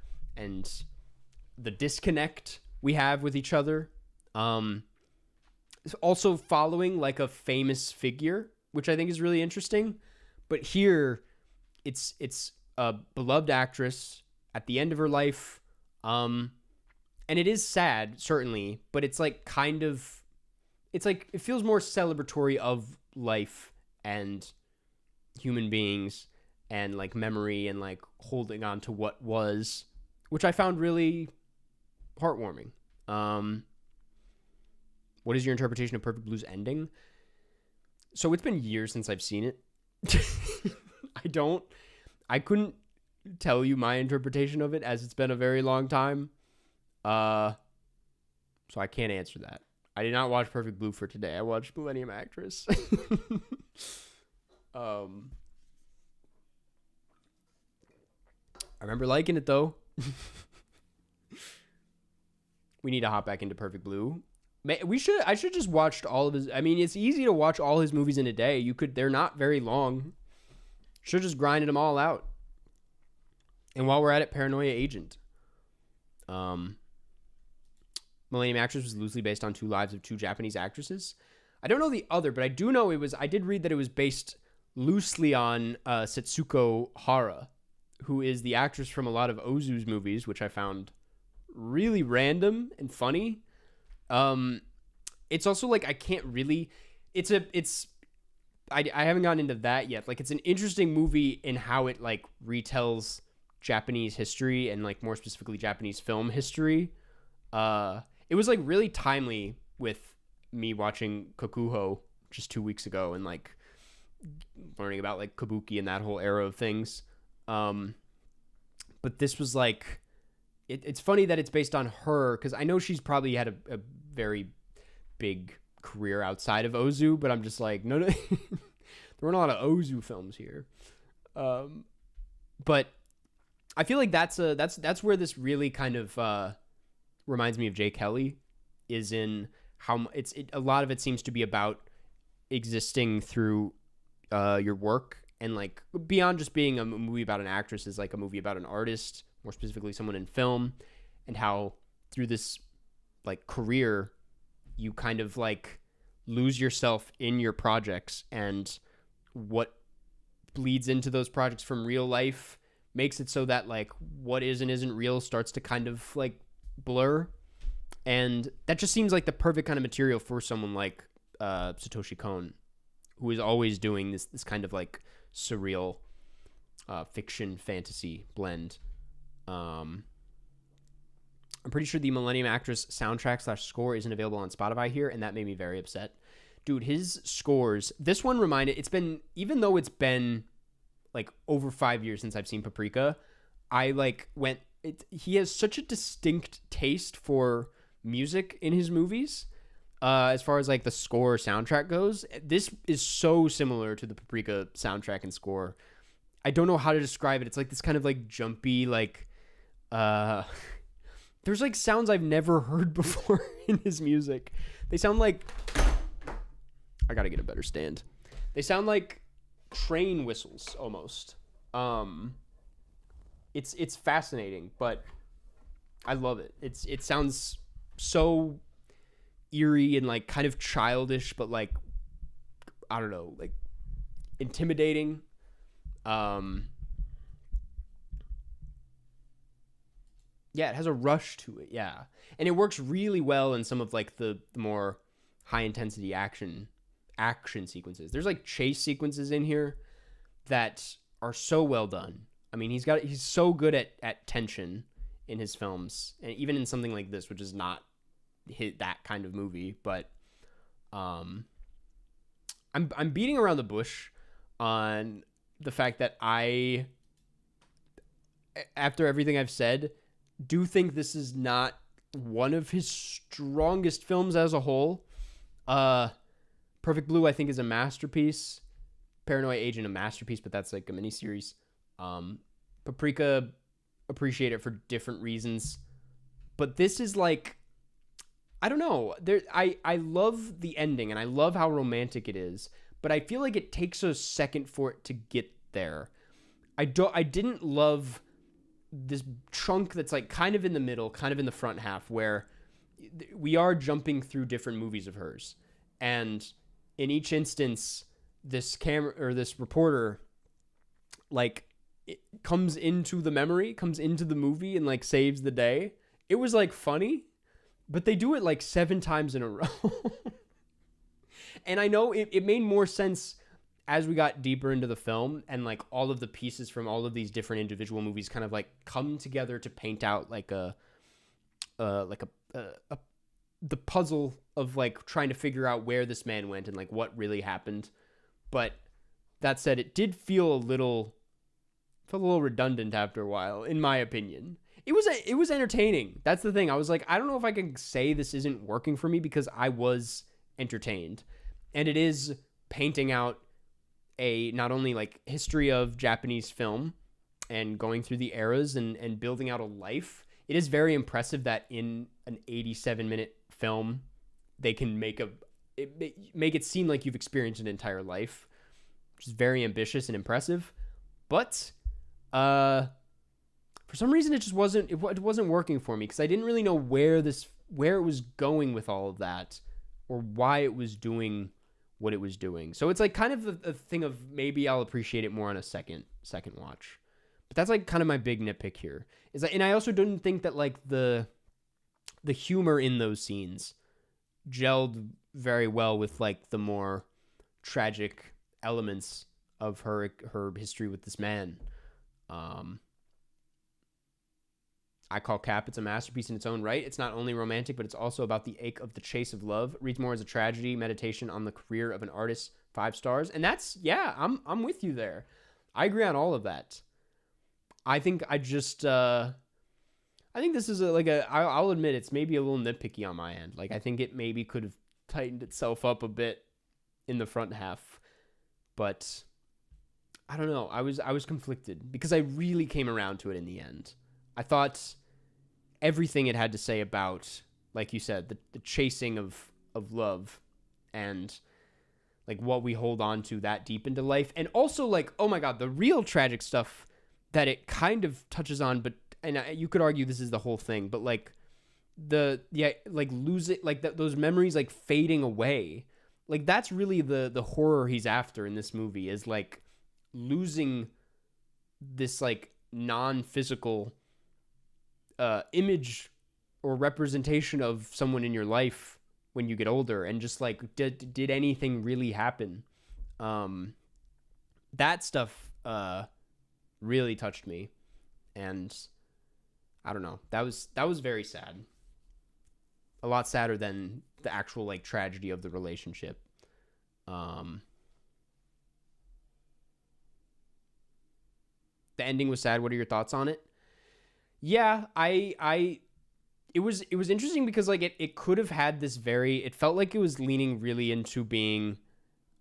the disconnect we have with each other. Also following like a famous figure, which I think is really interesting. But here, it's a beloved actress at the end of her life, and it is sad, certainly, but it's like it's like it feels more celebratory of life and human beings and like memory and like holding on to what was, which I found really heartwarming. What is your interpretation of Perfect Blue's ending? So it's been years since I've seen it. I couldn't tell you my interpretation of it, as it's been a very long time. So I can't answer that. I did not watch Perfect Blue for today. I watched Millennium Actress. I remember liking it though. We need to hop back into Perfect Blue. I should just watch all of his. I mean, it's easy to watch all his movies in a day. They're not very long. Should just grinded them all out. And while we're at it, Paranoia Agent. Millennium Actress was loosely based on two lives of two Japanese actresses. I don't know the other, but I do know I did read that it was based loosely on Setsuko Hara, who is the actress from a lot of Ozu's movies, which I found really random and funny. It's also like I can't really. I haven't gotten into that yet. Like, it's an interesting movie in how it like retells Japanese history and like more specifically Japanese film history. It was like really timely with me watching Kokuho just 2 weeks ago and like learning about like kabuki and that whole era of things. But this was like, it's funny that it's based on her, because I know she's probably had a very big career outside of Ozu, but I'm just like, no, there weren't a lot of Ozu films here. But I feel like that's where this really kind of reminds me of Jay Kelly, is in how a lot of it seems to be about existing through your work, and like beyond just being a movie about an actress, is like a movie about an artist, more specifically someone in film, and how through this like career you kind of like lose yourself in your projects, and what bleeds into those projects from real life makes it so that like what is and isn't real starts to kind of like blur. And that just seems like the perfect kind of material for someone like Satoshi Kon, who is always doing this kind of like surreal fiction fantasy blend. I'm pretty sure the Millennium Actress soundtrack / score isn't available on Spotify here, and that made me very upset. Dude, his scores, this one even though it's been like over 5 years since I've seen Paprika, I like he has such a distinct taste for music in his movies. As far as like the score or soundtrack goes, this is so similar to the Paprika soundtrack and score. I don't know how to describe it. It's like this kind of like jumpy, like, there's like sounds I've never heard before in his music. They sound like, I gotta get a better stand. They sound like train whistles almost. It's fascinating, but I love it. It sounds so eerie and like kind of childish, but like, I don't know, like intimidating. Yeah, it has a rush to it. Yeah. And it works really well in some of like the more high intensity action sequences. There's like chase sequences in here that are so well done. I mean, he's so good at tension in his films, and even in something like this, which is not that kind of movie, but I'm beating around the bush on the fact that I, after everything I've said, do think this is not one of his strongest films as a whole. Perfect Blue, I think, is a masterpiece. Paranoia Agent, a masterpiece, but that's like a miniseries. Paprika, appreciate it for different reasons, but this is like, I don't know. I love the ending and I love how romantic it is, but I feel like it takes a second for it to get there. I didn't love this chunk that's like kind of in the middle, kind of in the front half, where we are jumping through different movies of hers, and in each instance, this reporter, like, it comes into the movie and like saves the day. It was like funny, but they do it like 7 times in a row. And I know it made more sense as we got deeper into the film, and like all of the pieces from all of these different individual movies kind of like come together to paint out like the puzzle of like trying to figure out where this man went and like what really happened. But that said, it did feel a little redundant after a while, in my opinion. It was entertaining. That's the thing. I was like, I don't know if I can say this isn't working for me, because I was entertained. And it is painting out a not only like history of Japanese film and going through the eras and building out a life. It is very impressive that in an 87-minute film they can make it seem like you've experienced an entire life, which is very ambitious and impressive. But for some reason it just wasn't working for me, because I didn't really know where it was going with all of that, or why it was doing what it was doing. So it's like kind of a thing of maybe I'll appreciate it more on a second watch. But that's like kind of my big nitpick here. Is that, and I also didn't think that like the humor in those scenes gelled very well with like the more tragic elements of her history with this man. I call Cap. It's a masterpiece in its own right. It's not only romantic, but it's also about the ache of the chase of love. Reads more as a tragedy, meditation on the career of an artist. 5 stars. And that's, yeah, I'm with you there. I agree on all of that. I think this is I'll admit it's maybe a little nitpicky on my end. Like, I think it maybe could have tightened itself up a bit in the front half, but I don't know. I was conflicted, because I really came around to it in the end. I thought everything it had to say about, like you said, the chasing of love, and like what we hold on to that deep into life, and also like, oh my God, the real tragic stuff that it kind of touches on, and you could argue this is the whole thing, but like losing, like those memories like fading away, like that's really the horror he's after in this movie, is like losing this like non-physical image or representation of someone in your life when you get older, and just like did anything really happen? That stuff really touched me, and I don't know, that was very sad. A lot sadder than the actual like tragedy of the relationship. The ending was sad. What are your thoughts on it? Yeah, it was interesting, because like it could have had this it felt like it was leaning really into being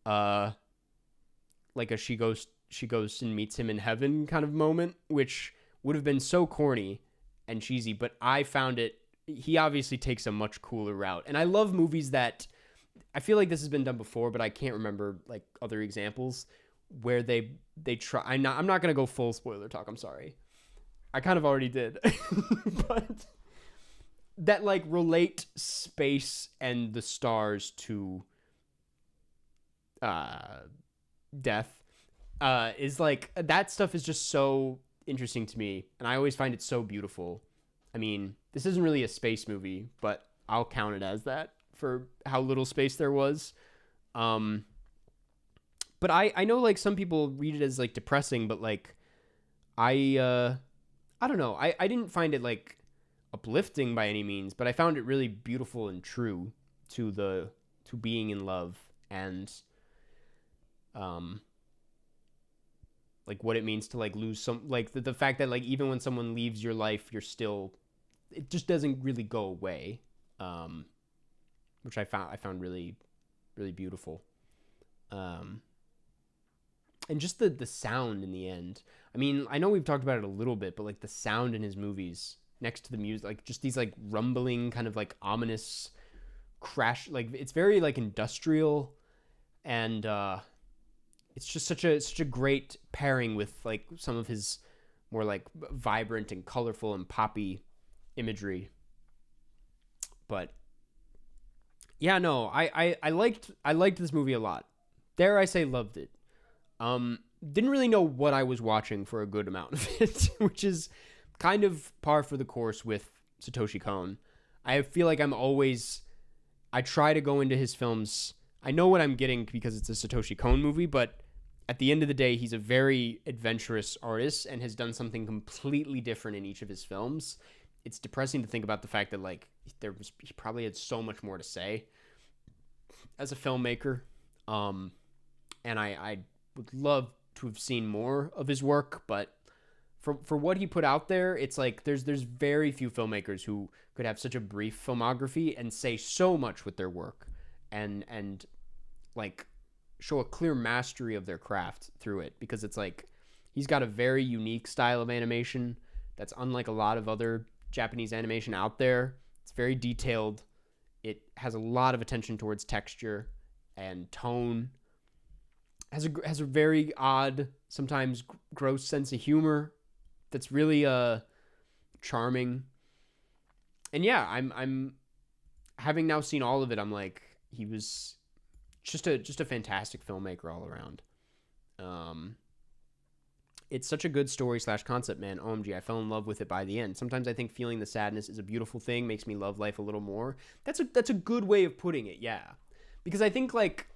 like a she goes and meets him in heaven kind of moment, which would have been so corny and cheesy, but I found he obviously takes a much cooler route. And I love movies that, I feel like this has been done before, but I can't remember like other examples where they try. I'm not going to go full spoiler talk. I'm sorry. I kind of already did. But that like relate space and the stars to death is like, that stuff is just so interesting to me, and I always find it so beautiful. I mean, this isn't really a space movie, but I'll count it as that for how little space there was. But I know like some people read it as like depressing, but like I don't know. I didn't find it like uplifting by any means, but I found it really beautiful and true to being in love, and like what it means to like lose some, like the fact that like even when someone leaves your life, it just doesn't really go away, which I found really, really beautiful. And just the sound in the end. I mean, I know we've talked about it a little bit, but like the sound in his movies next to the music, like just these like rumbling kind of like ominous crash, like it's very like industrial, and it's just such a great pairing with like some of his more like vibrant and colorful and poppy imagery. But yeah, no, I liked this movie a lot. Dare I say loved it. Didn't really know what I was watching for a good amount of it, which is kind of par for the course with Satoshi Kon. I feel like I try to go into his films. I know what I'm getting because it's a Satoshi Kon movie, but at the end of the day, he's a very adventurous artist and has done something completely different in each of his films. It's depressing to think about the fact that like he probably had so much more to say as a filmmaker. And I would love to have seen more of his work, but for what he put out there, it's like there's very few filmmakers who could have such a brief filmography and say so much with their work and like show a clear mastery of their craft through it, because it's like he's got a very unique style of animation that's unlike a lot of other Japanese animation out there. It's very detailed. It has a lot of attention towards texture and tone. Has a very odd, sometimes gross sense of humor that's really charming. And yeah, I'm having now seen all of it, I'm like, he was just a fantastic filmmaker all around. It's such a good story / concept, man. OMG, I fell in love with it by the end. Sometimes I think feeling the sadness is a beautiful thing, makes me love life a little more. That's a good way of putting it, yeah. Because I think like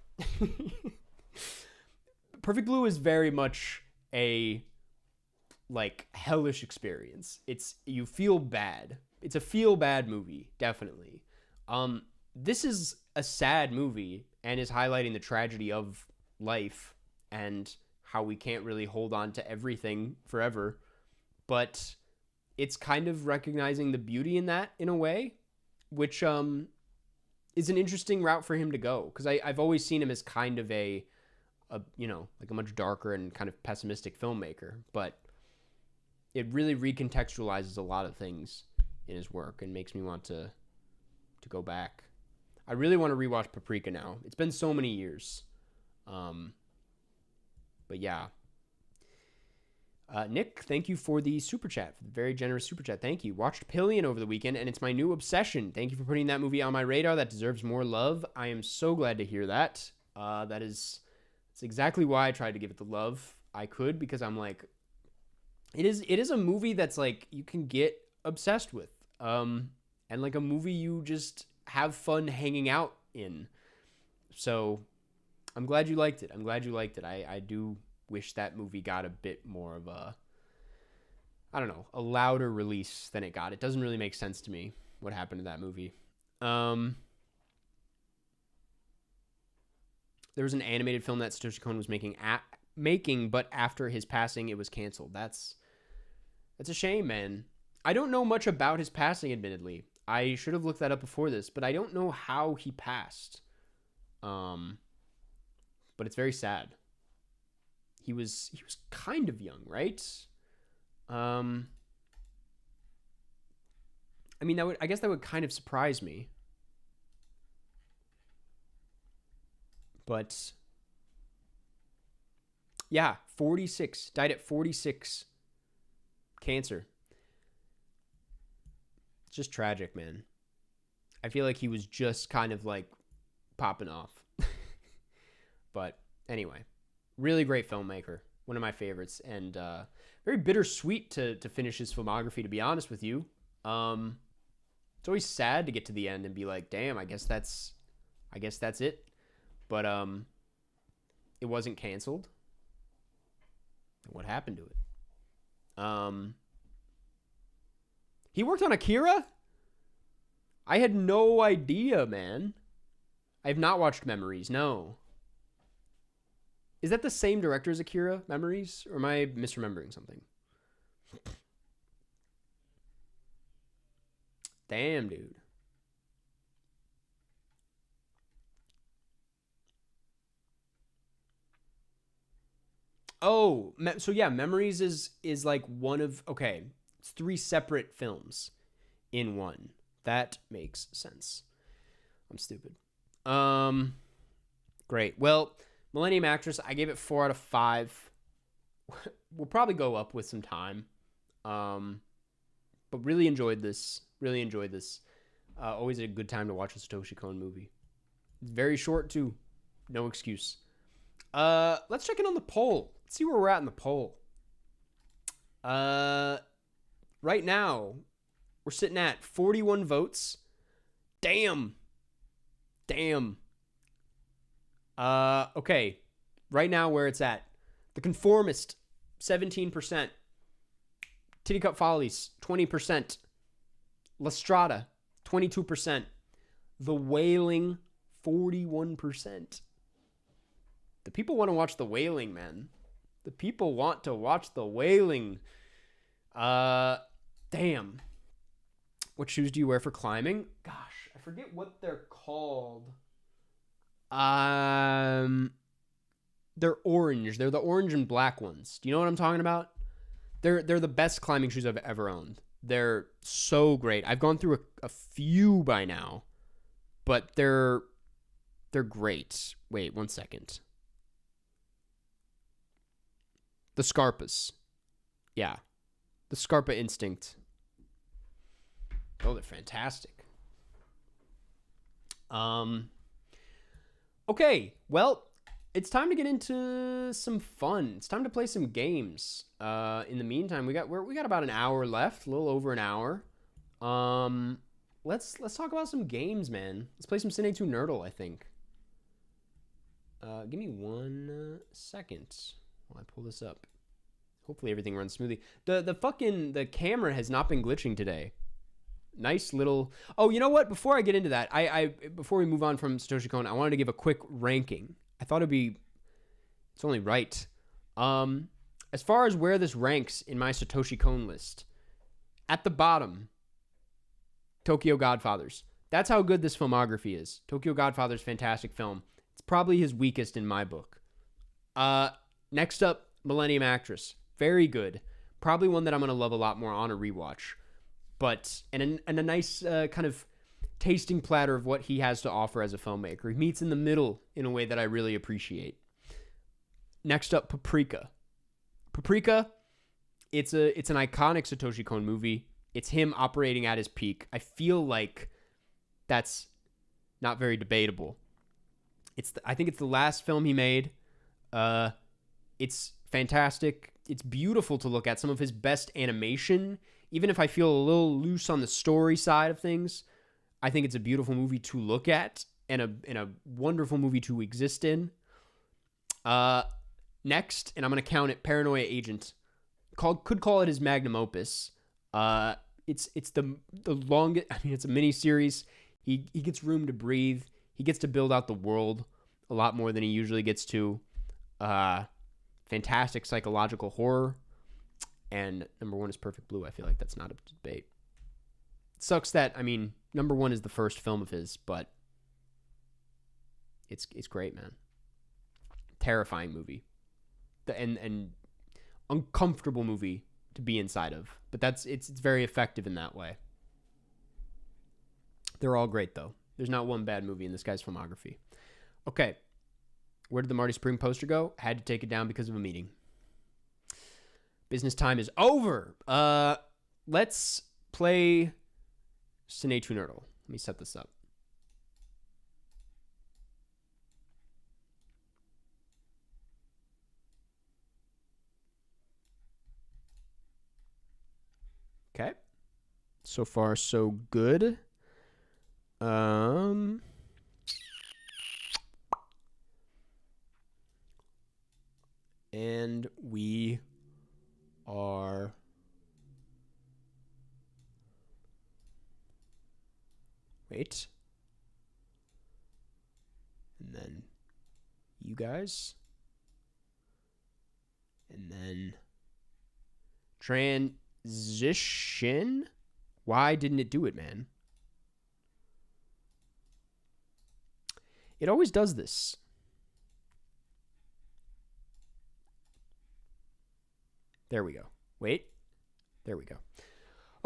Perfect Blue is very much a like hellish experience. You feel bad. It's a feel bad movie, definitely. This is a sad movie and is highlighting the tragedy of life and how we can't really hold on to everything forever. But it's kind of recognizing the beauty in that in a way, which is an interesting route for him to go. Because I've always seen him as kind of a like a much darker and kind of pessimistic filmmaker. But it really recontextualizes a lot of things in his work and makes me want to go back. I really want to rewatch Paprika now. It's been so many years. But yeah. Nick, thank you for the super chat, for the very generous super chat. Thank you. Watched Pillion over the weekend, and it's my new obsession. Thank you for putting that movie on my radar. That deserves more love. I am so glad to hear that. That's exactly why I tried to give it the love I could, because I'm like, it is a movie that's like you can get obsessed with, and like a movie you just have fun hanging out in. So I'm glad you liked it. I do wish that movie got a bit more of a louder release than it got. It doesn't really make sense to me what happened to that movie. There was an animated film that Satoshi Kon was making, but after his passing, it was canceled. That's a shame, man. I don't know much about his passing, admittedly. I should have looked that up before this, but I don't know how he passed. But it's very sad. He was kind of young, right? I mean, I guess that would kind of surprise me. But yeah, 46. Died at 46. Cancer. It's just tragic, man. I feel like he was just kind of like popping off. But anyway, really great filmmaker. One of my favorites, and very bittersweet to finish his filmography, to be honest with you. It's always sad to get to the end and be like, damn, I guess that's it. But it wasn't canceled. What happened to it? He worked on Akira? I had no idea, man. I have not watched Memories, no. Is that the same director as Akira, Memories? Or am I misremembering something? Damn, dude. Oh, so yeah, Memories is like one of, okay, it's 3 separate films in one. That makes sense. I'm stupid. Great. Well, Millennium Actress, I gave it 4 out of 5. We'll probably go up with some time. But really enjoyed this. Really enjoyed this. Always a good time to watch a Satoshi Kon movie. Very short, too. No excuse. Let's check in on the poll. Let's see where we're at in the poll. Right now, we're sitting at 41 votes. Damn. Okay. Right now, where it's at. The Conformist, 17%. Titty Cup Follies, 20%. La Strada, 22%. The Wailing, 41%. The people want to watch The Wailing, man. The people want to watch The Wailing. Damn. What shoes do you wear for climbing? Gosh, I forget what they're called. They're orange. They're the orange and black ones. Do you know what I'm talking about? They're the best climbing shoes I've ever owned. They're so great. I've gone through a few by now, but they're great. Wait, 1 second. The Scarpas. Yeah. The Scarpa Instinct. Oh, they're fantastic. Okay, well, it's time to get into some fun. It's time to play some games. In the meantime, we got about an hour left, a little over an hour. Let's talk about some games, man. Let's play some Cine Nerdle, I think. Give me 1 second while I pull this up. Hopefully everything runs smoothly. The camera has not been glitching today. Nice little... Oh, you know what? Before I get into that, before we move on from Satoshi Kon, I wanted to give a quick ranking. I thought it's only right. As far as where this ranks in my Satoshi Kon list, at the bottom, Tokyo Godfathers. That's how good this filmography is. Tokyo Godfathers, fantastic film. It's probably his weakest in my book. Next up, Millennium Actress. Very good. Probably one that I'm going to love a lot more on a rewatch. But, and a nice kind of tasting platter of what he has to offer as a filmmaker. He meets in the middle in a way that I really appreciate. Next up, Paprika. Paprika, it's an iconic Satoshi Kon movie. It's him operating at his peak. I feel like that's not very debatable. I think it's the last film he made. It's fantastic. It's beautiful to look at. Some of his best animation. Even if I feel a little loose on the story side of things, I think it's a beautiful movie to look at and a wonderful movie to exist in. Next, and I'm going to count it, Paranoia Agent. Could call it his magnum opus. It's the longest. I mean, it's a mini series. He gets room to breathe. He gets to build out the world a lot more than he usually gets to. Fantastic psychological horror. And number 1 is Perfect Blue. I feel like that's not a debate. It sucks that, I mean, number 1 is the first film of his, but it's great, man. Terrifying movie. And uncomfortable movie to be inside of. But it's very effective in that way. They're all great, though. There's not one bad movie in this guy's filmography. Okay. Where did the Marty Supreme poster go? Had to take it down because of a meeting. Business time is over. Let's play Cine Nerdle. Let me set this up. Okay. So far, so good. And we are wait, and then you guys, and then transition. Why didn't it do it, man? It always does this. There we go. Wait. There we go.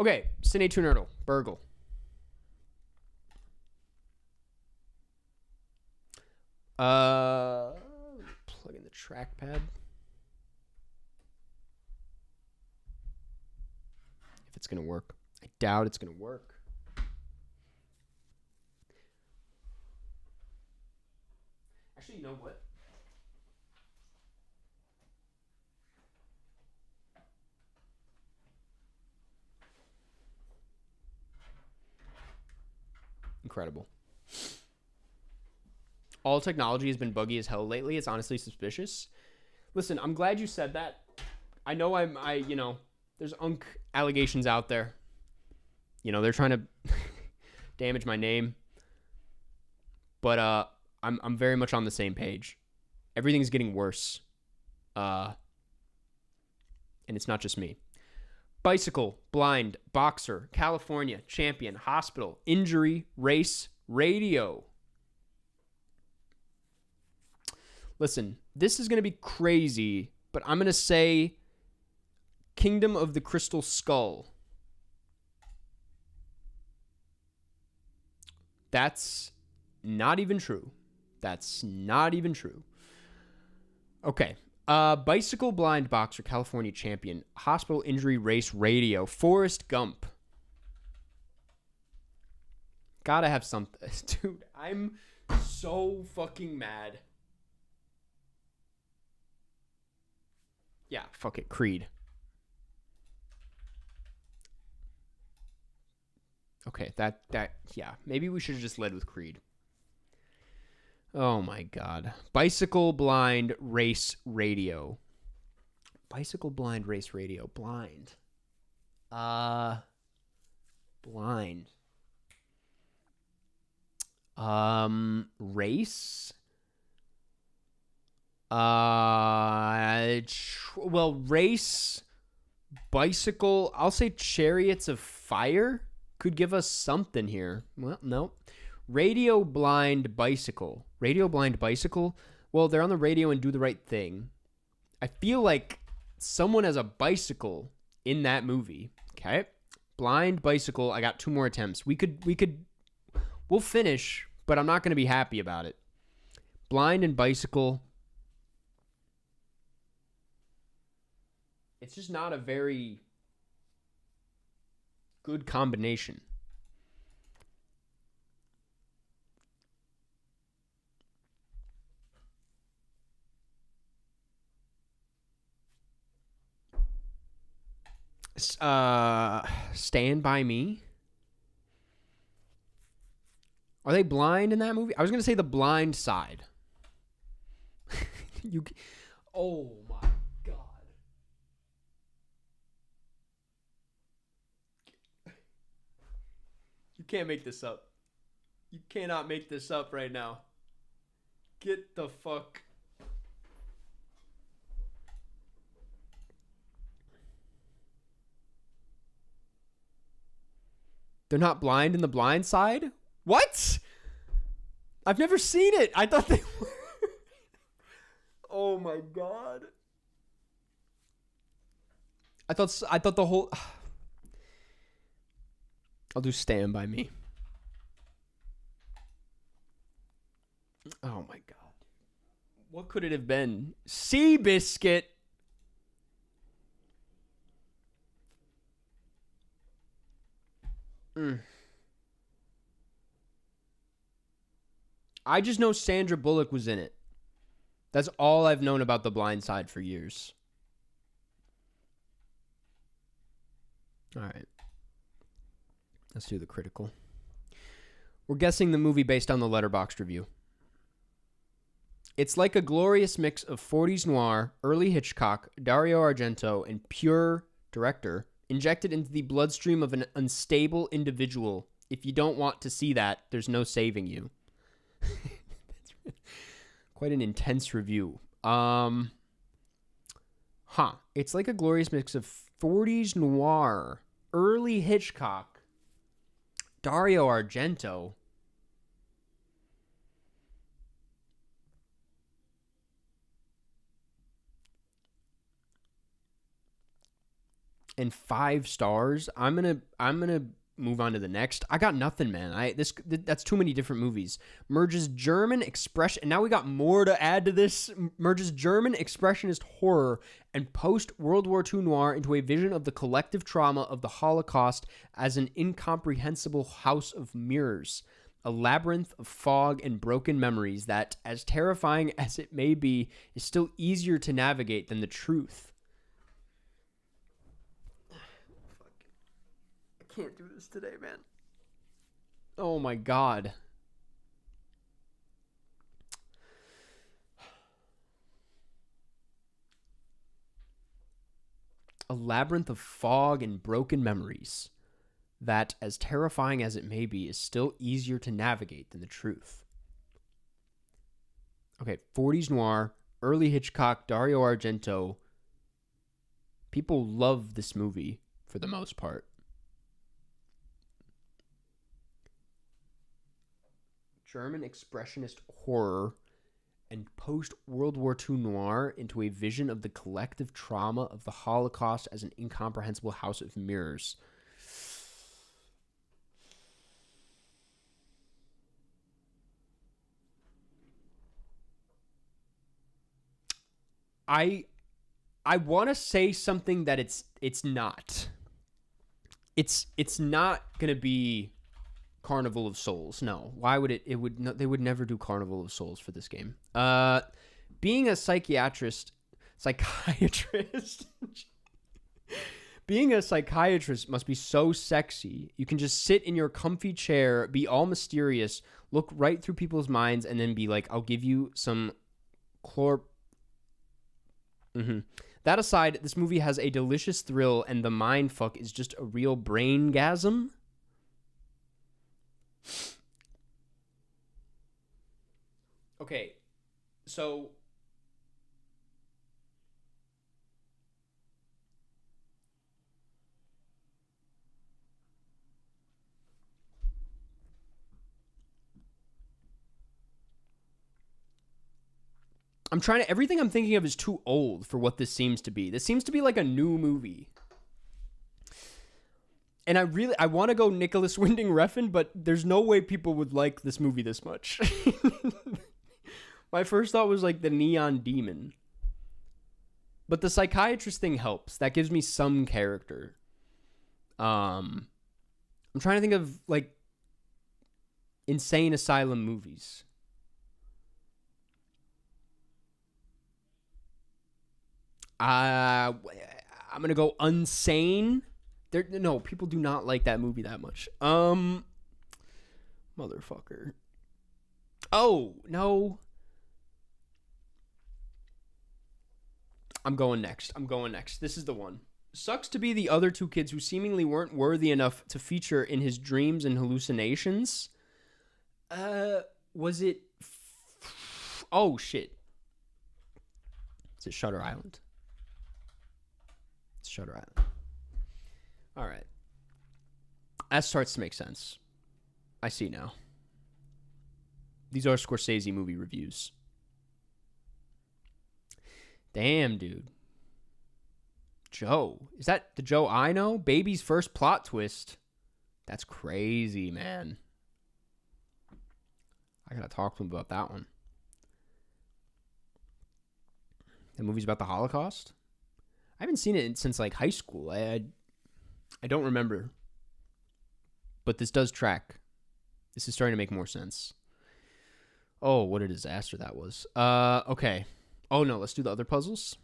Okay. Cine Nerdle. Burgle. trackpad. If it's going to work. I doubt it's going to work. Actually, you know what? Incredible. All technology has been buggy as hell lately. It's honestly suspicious. Listen, I'm glad you said that. I know there's allegations out there. They're trying to damage my name. But I'm very much on the same page. Everything's getting worse. And it's not just me. Bicycle, blind, boxer, California, champion, hospital, injury, race, radio. Listen, this is going to be crazy, but I'm going to say Kingdom of the Crystal Skull. That's not even true. Okay. Bicycle, blind, boxer, California champion, hospital, injury, race, radio, Forrest Gump. Gotta have something. Dude, I'm so fucking mad. Yeah, fuck it. Creed. Okay, yeah. Maybe we should have just led with Creed. Oh my God. Bicycle, blind, race, radio. Bicycle, blind, race, radio. Blind. Blind. Race. Race, bicycle. I'll say Chariots of Fire could give us something here. Well, no. Radio, blind, bicycle. Radio, blind, bicycle. Well, they're on the radio and do the right thing. I feel like someone has a bicycle in that movie. Okay. Blind, bicycle. I got 2 more attempts. We'll finish, but I'm not going to be happy about it. Blind and bicycle. It's just not a very good combination. Stand By Me. Are they blind in that movie? I was going to say The Blind Side. Oh my God. You can't make this up. You cannot make this up right now. Get the fuck. They're not blind in The Blind Side? What? I've never seen it. I thought they were. Oh my God. I thought the whole. I'll do Stand By Me. Oh my God. What could it have been? Seabiscuit. I just know Sandra Bullock was in it. That's all I've known about The Blind Side for years. All right. Let's do the critical. We're guessing the movie based on the Letterboxd review. It's like a glorious mix of 40s noir, early Hitchcock, Dario Argento, and pure director injected into the bloodstream of an unstable individual. If you don't want to see that, there's no saving you. That's quite an intense review. It's like a glorious mix of 40s noir, early Hitchcock, Dario Argento, and 5 stars. I'm gonna move on to the next. I got nothing, man. That's too many different movies. Merges German expression, and now we got more to add to this. Merges German expressionist horror and post-World War II noir into a vision of the collective trauma of the Holocaust as an incomprehensible house of mirrors. A labyrinth of fog and broken memories that, as terrifying as it may be, is still easier to navigate than the truth. I can't do this today, man. Oh my God. A labyrinth of fog and broken memories that, as terrifying as it may be, is still easier to navigate than the truth. Okay, 40s noir, early Hitchcock, Dario Argento. People love this movie for the most part. German expressionist horror and post-World War II noir into a vision of the collective trauma of the Holocaust as an incomprehensible house of mirrors. I want to say something that it's not. It's not gonna be Carnival of Souls. No, why would it? It would. No, they would never do Carnival of Souls for this game. Being a psychiatrist. Being a psychiatrist must be so sexy. You can just sit in your comfy chair, be all mysterious, look right through people's minds, and then be like, "I'll give you some chlor." That aside, this movie has a delicious thrill, and the mind fuck is just a real brain-gasm. Okay, so everything I'm thinking of is too old for what this seems to be. This seems to be like a new movie. And I want to go Nicholas Winding Refn, but there's no way people would like this movie this much. My first thought was like the Neon Demon. But the psychiatrist thing helps. That gives me some character. I'm trying to think of like insane asylum movies. I'm going to go Unsane. No, people do not like that movie that much. Motherfucker. Oh, no. I'm going next. This is the one. Sucks to be the other two kids who seemingly weren't worthy enough to feature in his dreams and hallucinations. Was it... Oh, shit. Is it Shutter Island? It's Shutter Island. All right. That starts to make sense. I see now. These are Scorsese movie reviews. Damn, dude. Joe. Is that the Joe I know? Baby's first plot twist. That's crazy, man. I gotta talk to him about that one. The movie's about the Holocaust? I haven't seen it since like high school. I don't remember. But this does track. This is starting to make more sense. Oh, what a disaster that was. Okay. Oh no, let's do the other puzzles.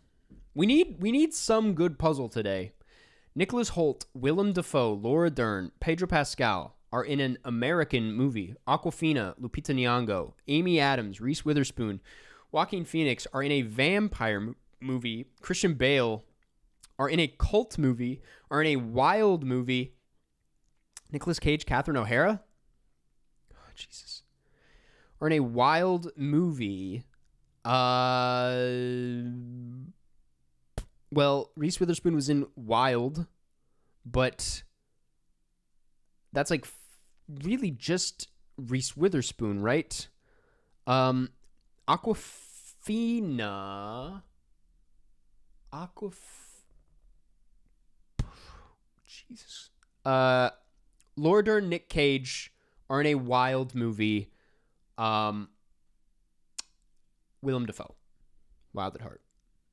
We need some good puzzle today. Nicholas Hoult, Willem Dafoe, Laura Dern, Pedro Pascal are in an American movie. Awkwafina, Lupita Nyong'o, Amy Adams, Reese Witherspoon, Joaquin Phoenix are in a vampire movie. Christian Bale are in a cult movie, are in a wild movie. Nicolas Cage, Catherine O'Hara? Oh, Jesus. Are in a wild movie. Well, Reese Witherspoon was in Wild, but that's like really just Reese Witherspoon, right? Awkwafina. Jesus. Laura Dern, Nick Cage are in a wild movie. Willem Dafoe, Wild at Heart.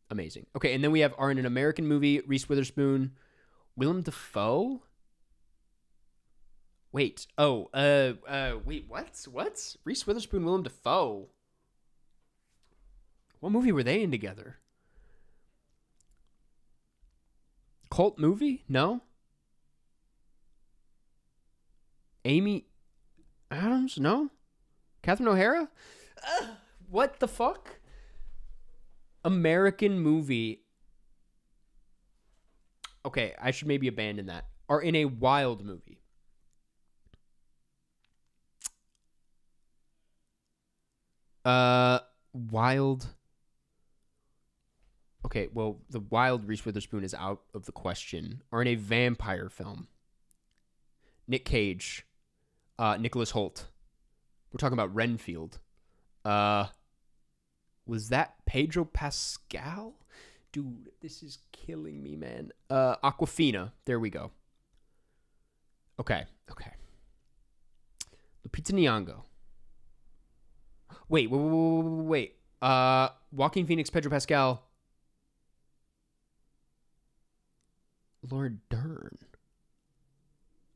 Amazing. Okay, and then we are in an American movie, Reese Witherspoon, Willem Dafoe. Wait. Wait. What? Reese Witherspoon, Willem Dafoe. What movie were they in together? Cult movie? No. Amy Adams? No. Catherine O'Hara? What the fuck? American movie. Okay, I should maybe abandon that. Are in a wild movie. Wild. Okay, well, the wild Reese Witherspoon is out of the question. Are in a vampire film. Nick Cage. Nicholas Hoult. We're talking about Renfield. Was that Pedro Pascal? Dude, this is killing me, man. Awkwafina. There we go. Okay. Lupita Nyong'o. Wait. Joaquin Phoenix, Pedro Pascal. Laura Dern.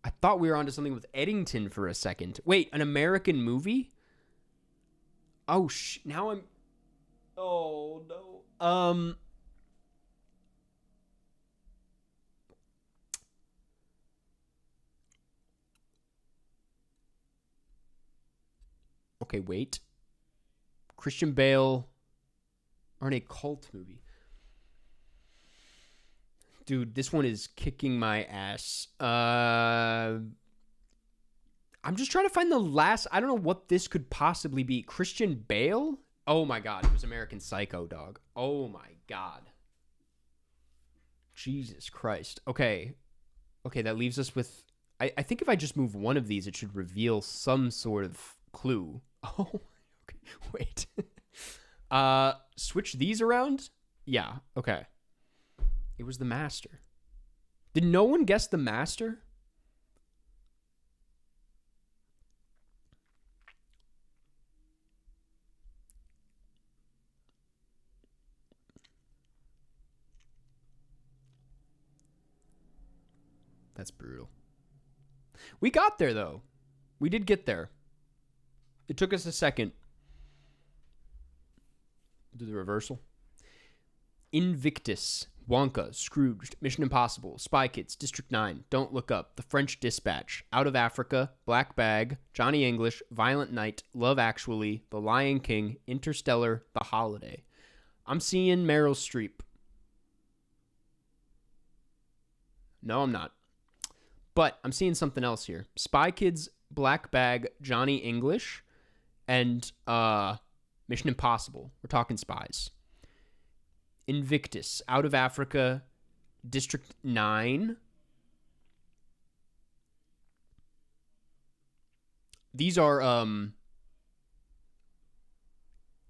I thought we were onto something with Eddington for a second. Wait, an American movie? Oh, now I'm... Oh, no. Okay, wait. Christian Bale are in a cult movie. Dude, this one is kicking my ass. I'm just trying to find the last... I don't know what this could possibly be. Christian Bale? Oh my God, it was American Psycho, dog. Oh my God. Jesus Christ. Okay, that leaves us with... I think if I just move one of these, it should reveal some sort of clue. Oh, okay. Wait. Switch these around? Yeah, okay. It was The Master. Did no one guess The Master? That's brutal. We got there, though. We did get there. It took us a second. Do the reversal. Invictus, Wonka, Scrooged, Mission Impossible, Spy Kids, District 9, Don't Look Up, The French Dispatch, Out of Africa, Black Bag, Johnny English, Violent Night, Love Actually, The Lion King, Interstellar, The Holiday. I'm seeing Meryl Streep. No, I'm not. But I'm seeing something else here. Spy Kids, Black Bag, Johnny English, and Mission Impossible. We're talking spies. Invictus, Out of Africa, District 9. These are,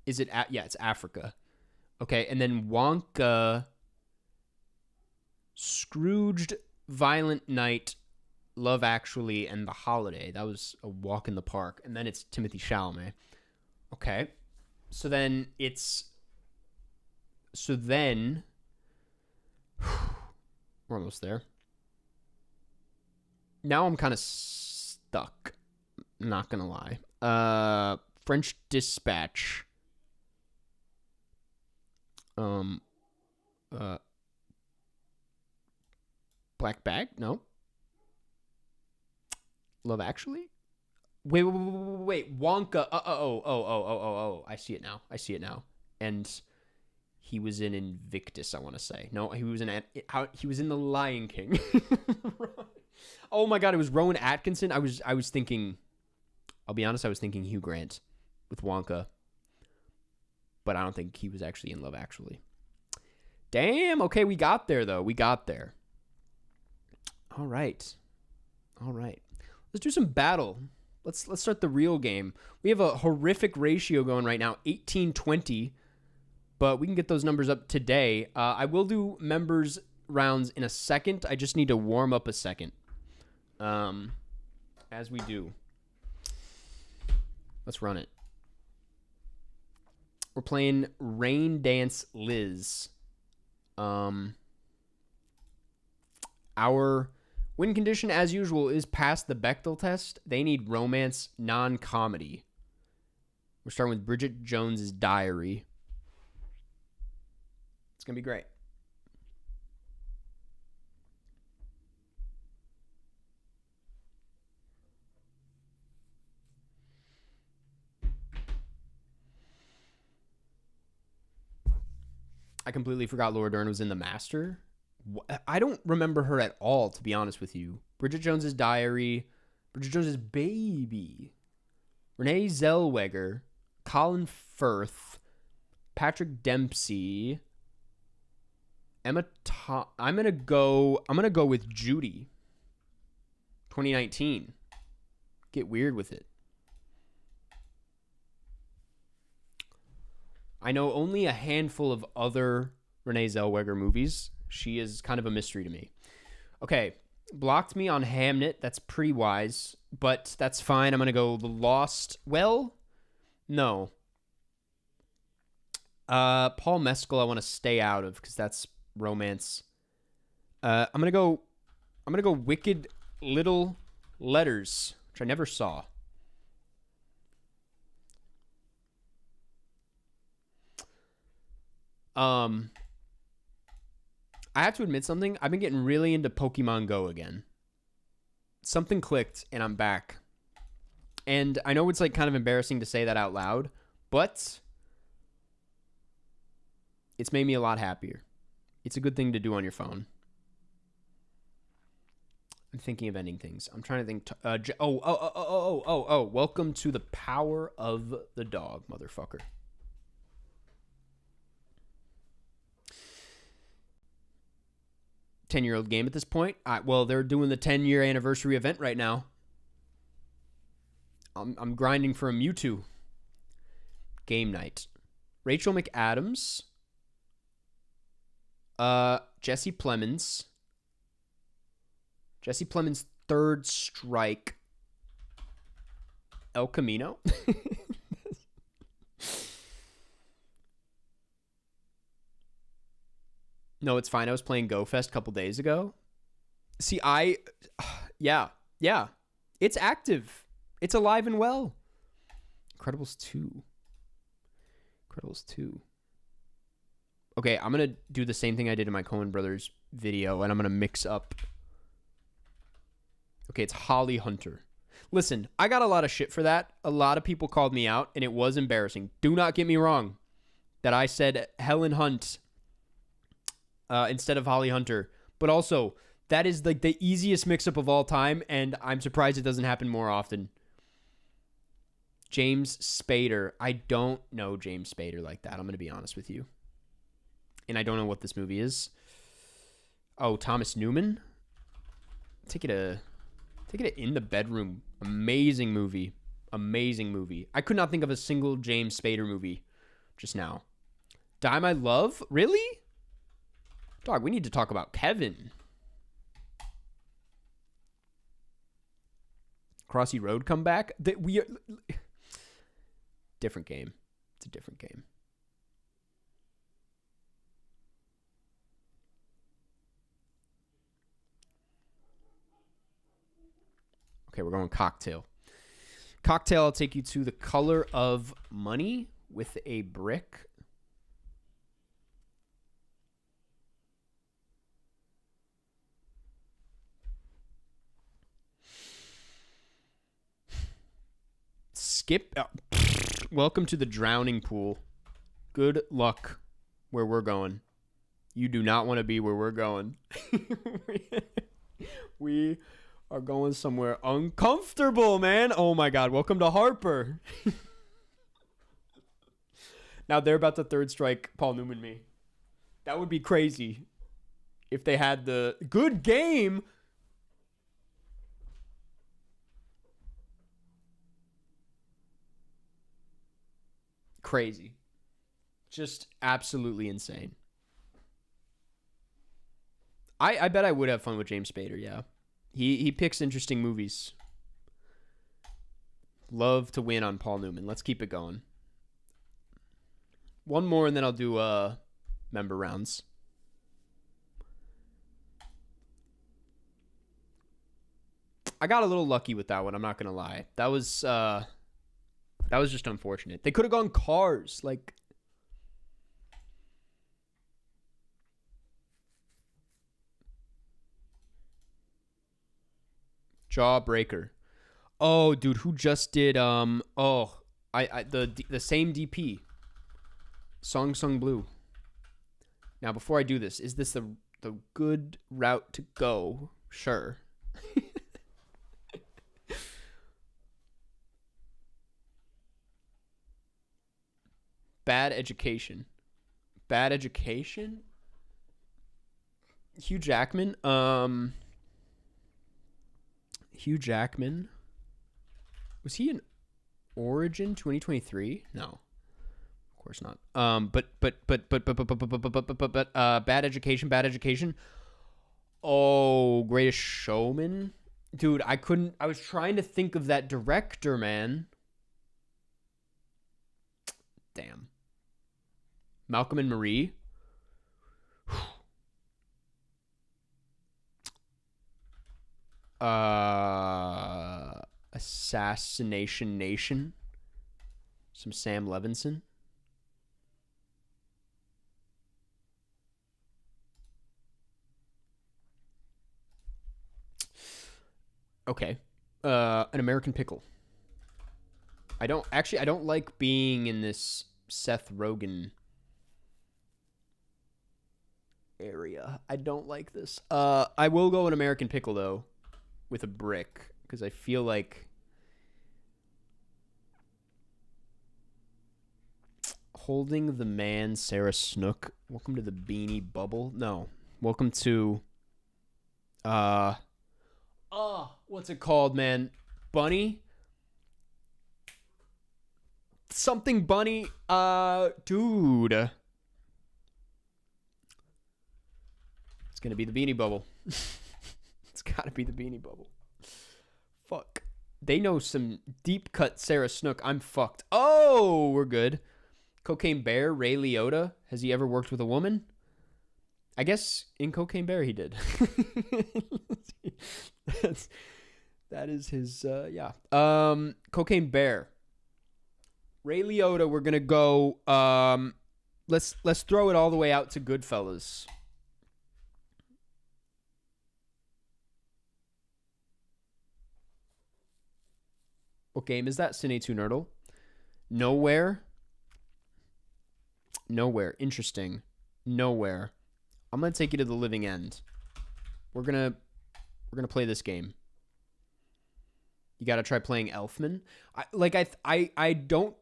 it's Africa. Okay, and then Wonka, Scrooged, Violent Night, Love Actually, and The Holiday. That was a walk in the park. And then it's Timothée Chalamet. Okay. So then we're almost there. Now I'm kind of stuck. Not gonna lie. French Dispatch. Black Bag? No. Love Actually? Wait. Wonka. Oh. I see it now. And he was in Invictus, I want to say. No, he was in The Lion King. Oh my God, it was Rowan Atkinson. I was thinking, I'll be honest, I was thinking Hugh Grant with Wonka. But I don't think he was actually in Love Actually. Damn, okay, we got there though. We got there. All right. Let's do some battle. Let's start the real game. We have a horrific ratio going right now, 18-20, but we can get those numbers up today. I will do members rounds in a second. I just need to warm up a second. As we do. Let's run it. We're playing Raindance Liz. Our win condition, as usual, is pass the Bechdel test. They need romance, non-comedy. We're starting with Bridget Jones's Diary. It's going to be great. I completely forgot Laura Dern was in The Master. I don't remember her at all, to be honest with you. Bridget Jones's Diary, Bridget Jones's Baby, Renee Zellweger, Colin Firth, Patrick Dempsey, Emma. I'm gonna go with Judy. 2019. Get weird with it. I know only a handful of other Renee Zellweger movies. She is kind of a mystery to me. Okay, blocked me on Hamnet. That's pretty wise, but that's fine. I'm going to go The Lost. Well, no. Paul Mescal I want to stay out of because that's romance. I'm going to go Wicked Little Letters, which I never saw. I have to admit something. I've been getting really into Pokemon Go again. Something clicked and I'm back. And I know it's like kind of embarrassing to say that out loud, but it's made me a lot happier. It's a good thing to do on your phone. I'm thinking of ending things. I'm trying to think. Welcome to the power of the dog, motherfucker. 10-year-old game at this point. Well, they're doing the 10-year anniversary event right now. I'm grinding for a Mewtwo. Game night. Rachel McAdams. Jesse Plemons. Jesse Plemons' Third Strike. El Camino. No, it's fine. I was playing GoFest a couple days ago. See, yeah. It's active. It's alive and well. Incredibles 2. Okay, I'm going to do the same thing I did in my Coen Brothers video, and I'm going to mix up. Okay, it's Holly Hunter. Listen, I got a lot of shit for that. A lot of people called me out, and it was embarrassing. Do not get me wrong that I said Helen Hunt instead of Holly Hunter. But also, that is like the easiest mix-up of all time, and I'm surprised it doesn't happen more often. James Spader. I don't know James Spader like that. I'm going to be honest with you. And I don't know what this movie is. Oh, Thomas Newman? Take it In the Bedroom. Amazing movie. I could not think of a single James Spader movie just now. Die My Love? Really? Dog, we need to talk about Kevin. Crossy Road comeback? Different game. It's a different game. Okay, we're going cocktail. Cocktail, I'll take you to The Color of Money with a brick. Skip. Welcome to the drowning pool. Good luck where we're going. You do not want to be where we're going. We are going somewhere uncomfortable, man. Oh my God. Welcome to Harper. Now they're about to third strike Paul Newman me. That would be crazy if they had the good game. Crazy. Just absolutely insane. I bet I would have fun with James Spader, yeah. He picks interesting movies. Love to win on Paul Newman. Let's keep it going. One more, and then I'll do member rounds. I got a little lucky with that one. I'm not gonna lie. That was just unfortunate. They could have gone Cars. Like, Jawbreaker. Oh, dude, who just did the same DP. Song Sung Blue. Now, before I do this, is this the good route to go? Sure. Bad Education. Bad Education? Hugh Jackman. Hugh Jackman. Was he in Origin 2023? No. Of course not. But Bad Education, Bad Education. Oh, Greatest Showman. Dude, I was trying to think of that director, man. Damn. Malcolm and Marie. Assassination Nation. Some Sam Levinson. Okay. An American Pickle. I don't like being in this Seth Rogen area. I don't like this. I will go an American Pickle though, with a brick, because I feel like Holding the Man, Sarah Snook. Welcome to the Beanie Bubble. No. Welcome to what's it called, man? Bunny? Something Bunny. Dude. It's gonna be the Beanie Bubble. It's gotta be the Beanie Bubble. Fuck. They know some deep cut Sarah Snook. I'm fucked. Oh, we're good. Cocaine Bear, Ray Liotta. Has he ever worked with a woman? I guess in Cocaine Bear he did. That is his, yeah. Cocaine Bear. Ray Liotta, we're going to go, let's throw it all the way out to Goodfellas. What game is that? Cine Nerdle. Nowhere. Interesting. Nowhere. I'm going to take you to the living end. We're going to play this game. You got to try playing Elfman. I don't,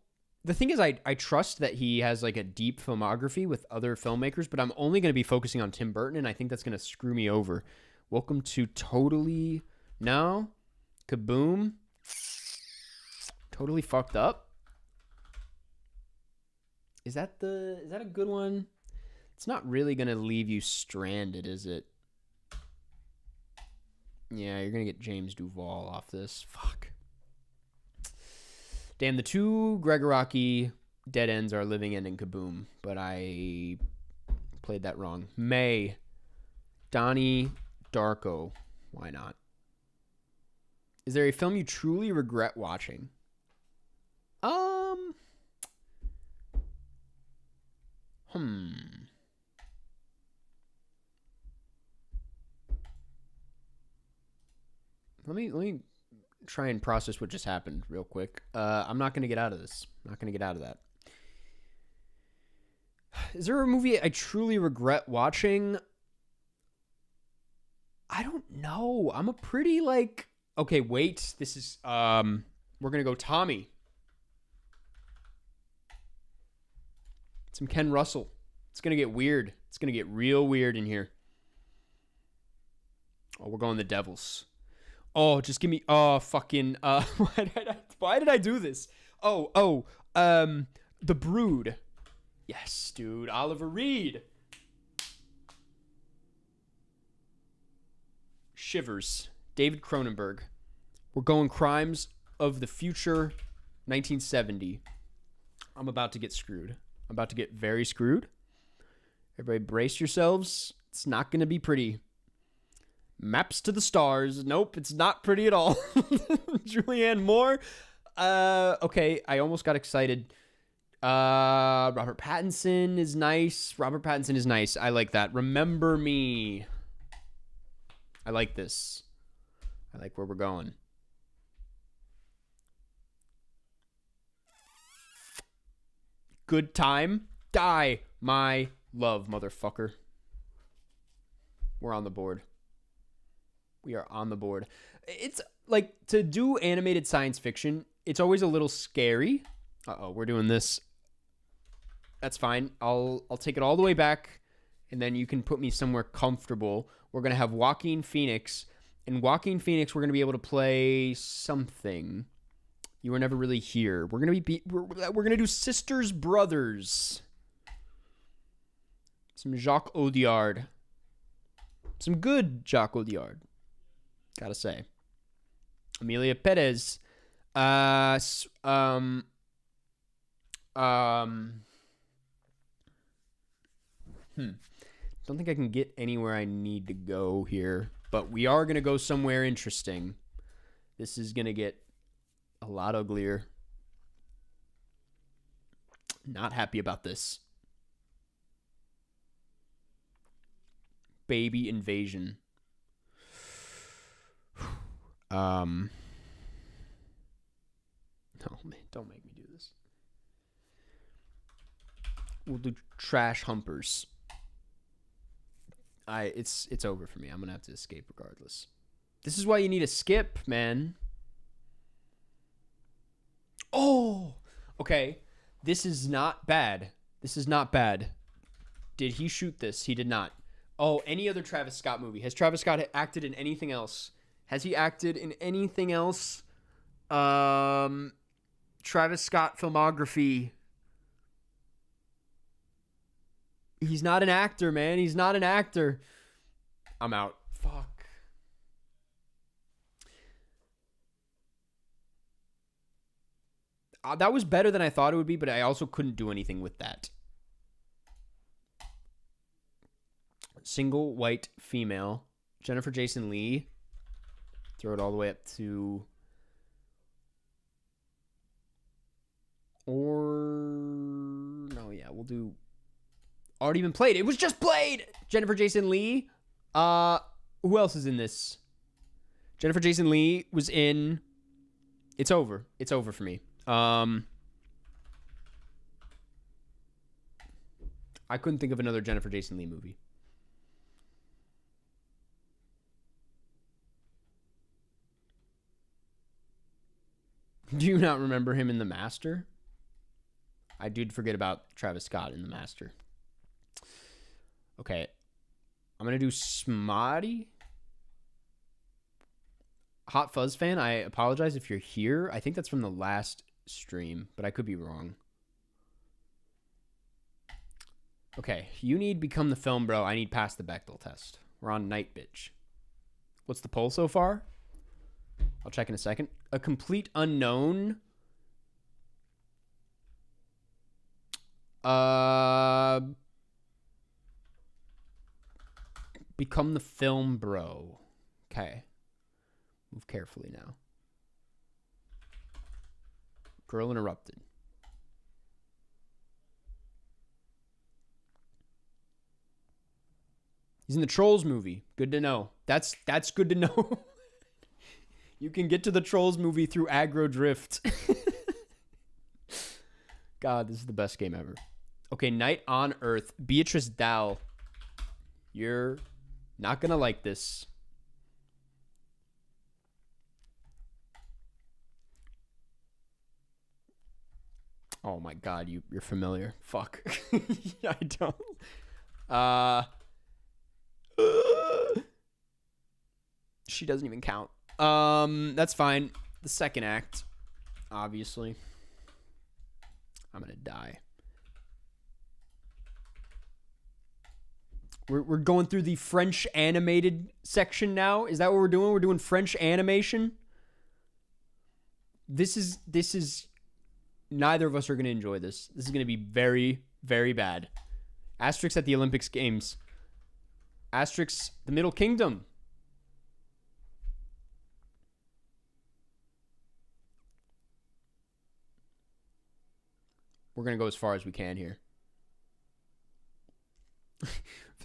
the thing is I trust that he has like a deep filmography with other filmmakers, but I'm only going to be focusing on Tim Burton, and I think that's going to screw me over. Welcome to Totally, no? Kaboom. Totally Fucked Up. Is that a good one? It's not really going to leave you stranded, is it? Yeah, you're going to get James Duval off this. Fuck. Damn, the two Gregoraki dead ends are Living End and Kaboom, but I played that wrong. May. Donnie Darko. Why not? Is there a film you truly regret watching? Let me try and process what just happened real quick. I'm not going to get out of this. I'm not going to get out of that. Is there a movie I truly regret watching? I don't know. I'm a pretty like... Okay, wait. This is... we're going to go Tommy. Some Ken Russell. It's going to get weird. It's going to get real weird in here. Oh, we're going The Devils. Oh, just give me... Oh, fucking... why did I do this? The Brood. Yes, dude. Oliver Reed. Shivers. David Cronenberg. We're going Crimes of the future, 1970. I'm about to get screwed. I'm about to get very screwed. Everybody brace yourselves. It's not going to be pretty. Maps to the Stars. Nope, it's not pretty at all. Julianne Moore. Okay, I almost got excited. Robert Pattinson is nice. I like that. Remember Me. I like this. I like where we're going. Good Time. Die, my love, motherfucker. We're on the board. We are on the board. It's like, to do animated science fiction, it's always a little scary. Uh-oh, we're doing this. That's fine. I'll take it all the way back, and then you can put me somewhere comfortable. We're going to have Joaquin Phoenix. In Joaquin Phoenix, we're going to be able to play something. You Were Never Really Here. We're going to do Sisters Brothers. Some Jacques Audiard. Some good Jacques Audiard. Gotta say. Amelia Perez. Don't think I can get anywhere I need to go here, but we are going to go somewhere interesting. This is going to get a lot uglier. Not happy about this. Baby Invasion. No, man, don't make me do this. We'll do Trash Humpers. It's over for me. I'm gonna have to escape regardless. This is why you need a skip, man. Oh, okay. This is not bad. Did he shoot this? He did not. Oh, any other Travis Scott movie? Has Travis Scott acted in anything else? Has he acted in anything else? Travis Scott filmography. He's not an actor, man. He's not an actor. I'm out. Fuck. That was better than I thought it would be, but I also couldn't do anything with that. Single white female. Jennifer Jason Leigh. Throw it all the way up to... No, yeah, we'll do... Already been played. It was just played! Jennifer Jason Leigh. Who else is in this? Jennifer Jason Leigh was in... It's over. It's over for me. I couldn't think of another Jennifer Jason Leigh movie. Do you not remember him in The Master? I did forget about Travis Scott in The Master. Okay. I'm going to do Smoddy. Hot Fuzz fan, I apologize if you're here. I think that's from the last stream, but I could be wrong. Okay. You need Become the Film Bro. I need Pass the Bechdel test. We're on Night Bitch. What's the poll so far? I'll check in a second. A Complete Unknown. Become the Film Bro. Okay. Move carefully now. Girl Interrupted. He's in the Trolls movie. Good to know. That's good to know. You can get to the Trolls movie through Aggro Drift. God, this is the best game ever. Okay, Night on Earth. Beatrice Dalle. You're not going to like this. Oh my God, you're familiar. Fuck. I don't. She doesn't even count. That's fine. The second act, obviously. I'm gonna die. We're going through the French animated section now. Is that what we're doing? We're doing French animation. This is neither of us are going to enjoy this. This is going to be very, very bad. Asterix at the Olympics Games. Asterix, the Middle Kingdom. We're going to go as far as we can here.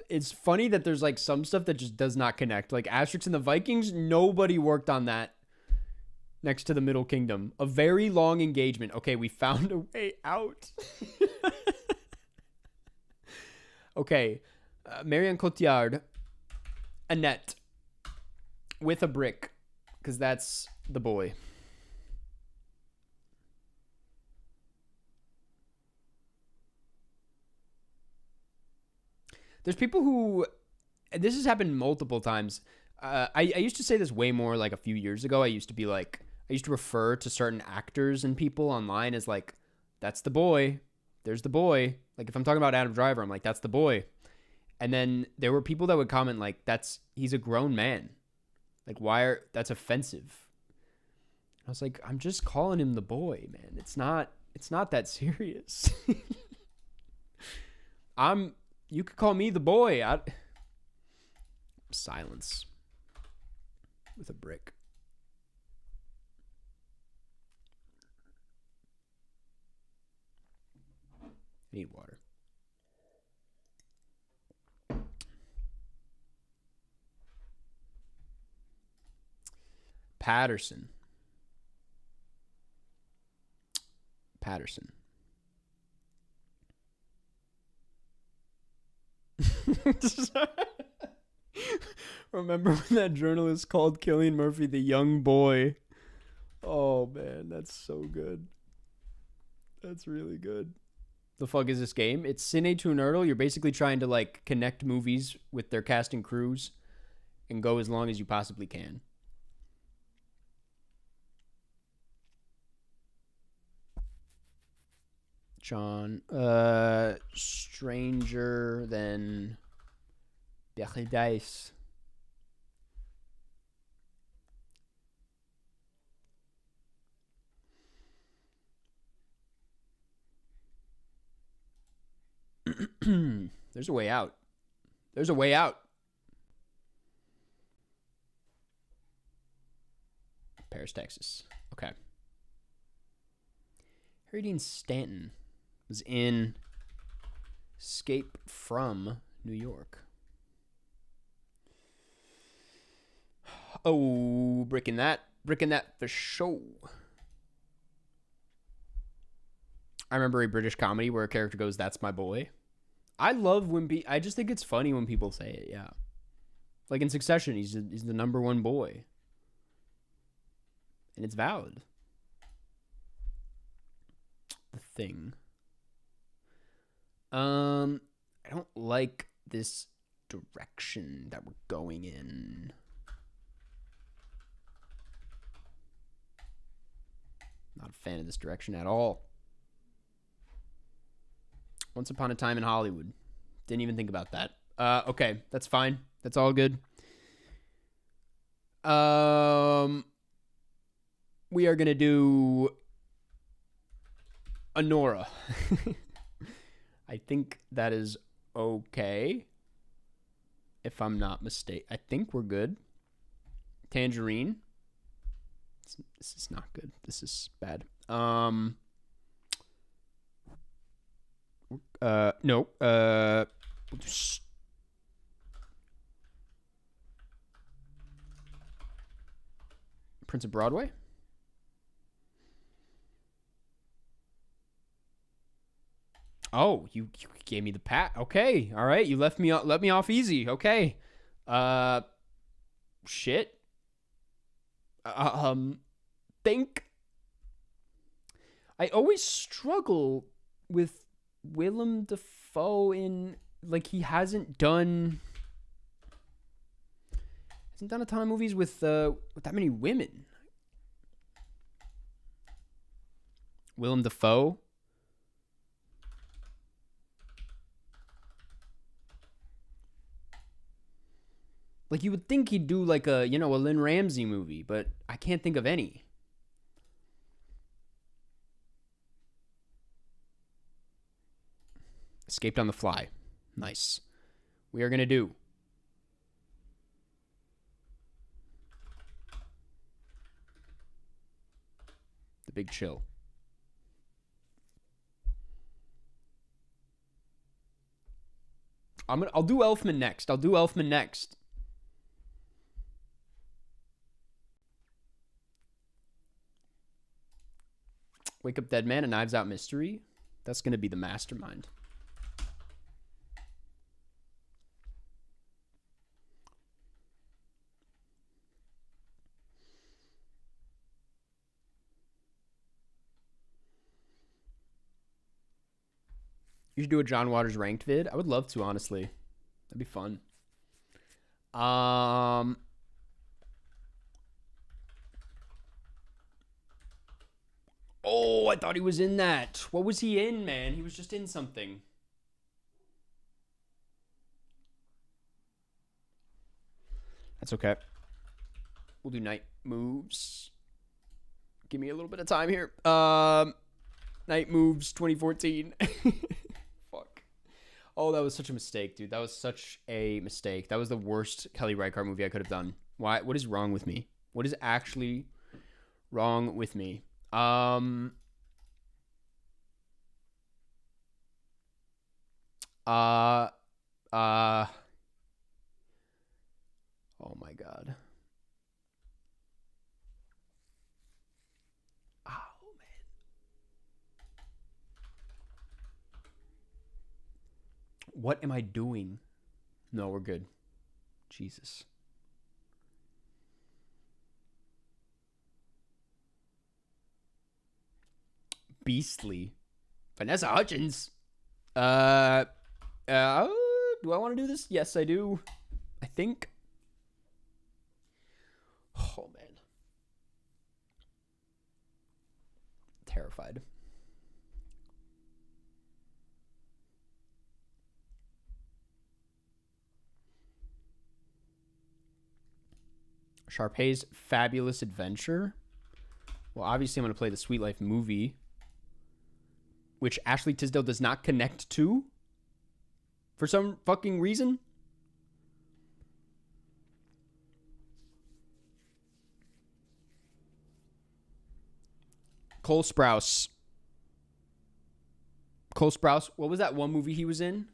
It's funny that there's like some stuff that just does not connect. Like Asterix and the Vikings, nobody worked on that next to the Middle Kingdom. A very long engagement. Okay, we found a way out. Okay, Marion Cotillard, Annette, with a brick, because that's the boy. There's people who, and this has happened multiple times. I used to say this way more like a few years ago. I used to refer to certain actors and people online as like, that's the boy. There's the boy. Like if I'm talking about Adam Driver, I'm like, that's the boy. And then there were people that would comment like, he's a grown man. Like that's offensive. I was like, I'm just calling him the boy, man. It's not that serious. You could call me the boy. Silence with a brick. I need water. Patterson. Remember when that journalist called Cillian Murphy the young boy? Oh man, that's so good. That's really good. The fuck is this game? It's Cine Nerdle. You're basically trying to like connect movies with their cast and crews and go as long as you possibly can. John, Stranger Than Paradise. There's a way out. There's a way out. Paris, Texas. Okay. Harry Dean Stanton was in Escape from New York. Oh, bricking that for sure. I remember a British comedy where a character goes, "That's my boy." I love when I just think it's funny when people say it. Yeah, like in Succession, he's the number one boy, and it's valid. The Thing. I don't like this direction that we're going in. Not a fan of this direction at all. Once Upon a Time in Hollywood. Didn't even think about that. Okay, that's fine. That's all good. We are gonna do Honora. I think that is okay. If I'm not mistaken. I think we're good. Tangerine. This is not good. This is bad. No. Prince of Broadway? Oh, you gave me the pat. Okay, all right. You let me off easy. Okay. Shit. Think. I always struggle with Willem Dafoe in like he hasn't done a ton of movies with that many women. Willem Dafoe. Like you would think he'd do like a Lynn Ramsey movie, but I can't think of any. Escaped on the fly. Nice. We are going to do The Big Chill. I'll do Elfman next. Wake Up Dead Man, A Knives Out Mystery. That's going to be the mastermind. You should do a John Waters ranked vid. I would love to, honestly. That'd be fun. Oh, I thought he was in that. What was he in, man? He was just in something. That's okay. We'll do Night Moves. Give me a little bit of time here. Night Moves 2014. Fuck. Oh, that was such a mistake, dude. That was such a mistake. That was the worst Kelly Reichardt movie I could have done. Why? What is wrong with me? What is actually wrong with me? Oh my God. Oh, man. What am I doing? No, we're good. Jesus. Beastly. Vanessa Hudgens. Do I want to do this? Yes, I do. I think. Oh, man. Terrified. Sharpay's Fabulous Adventure. Well, obviously I'm going to play the Sweet Life movie, which Ashley Tisdale does not connect to for some fucking reason. Cole Sprouse. What was that one movie he was in?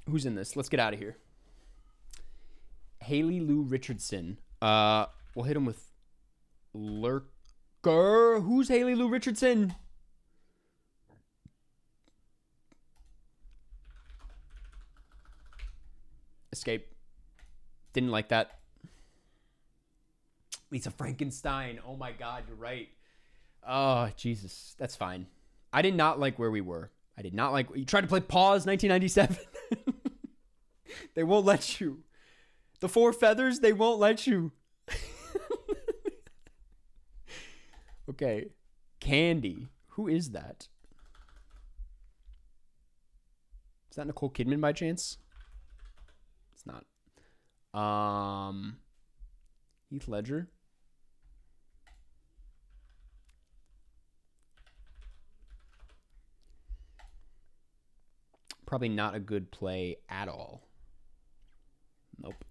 Who's in this? Let's get out of here. Haley Lou Richardson. We'll hit him with Lurker. Who's Haley Lou Richardson? Escape. Didn't like that. Lisa Frankenstein. Oh my God, you're right. Oh, Jesus. That's fine. I did not like Where We Were. I did not like... You tried to play Pause 1997. They won't let you. The Four Feathers, they won't let you. Okay. Candy. Who is that? Is that Nicole Kidman by chance? It's not. Heath Ledger. Probably not a good play at all. Nope.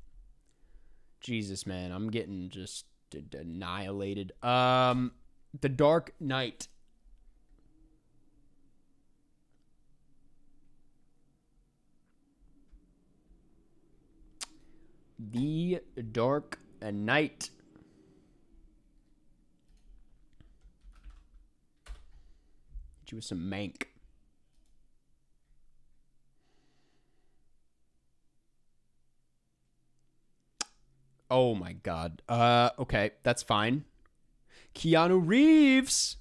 Jesus, man. I'm getting just annihilated. The Dark Knight. The Dark Knight. Hit you with some Mank. Oh my God. Okay, that's fine. Keanu Reeves.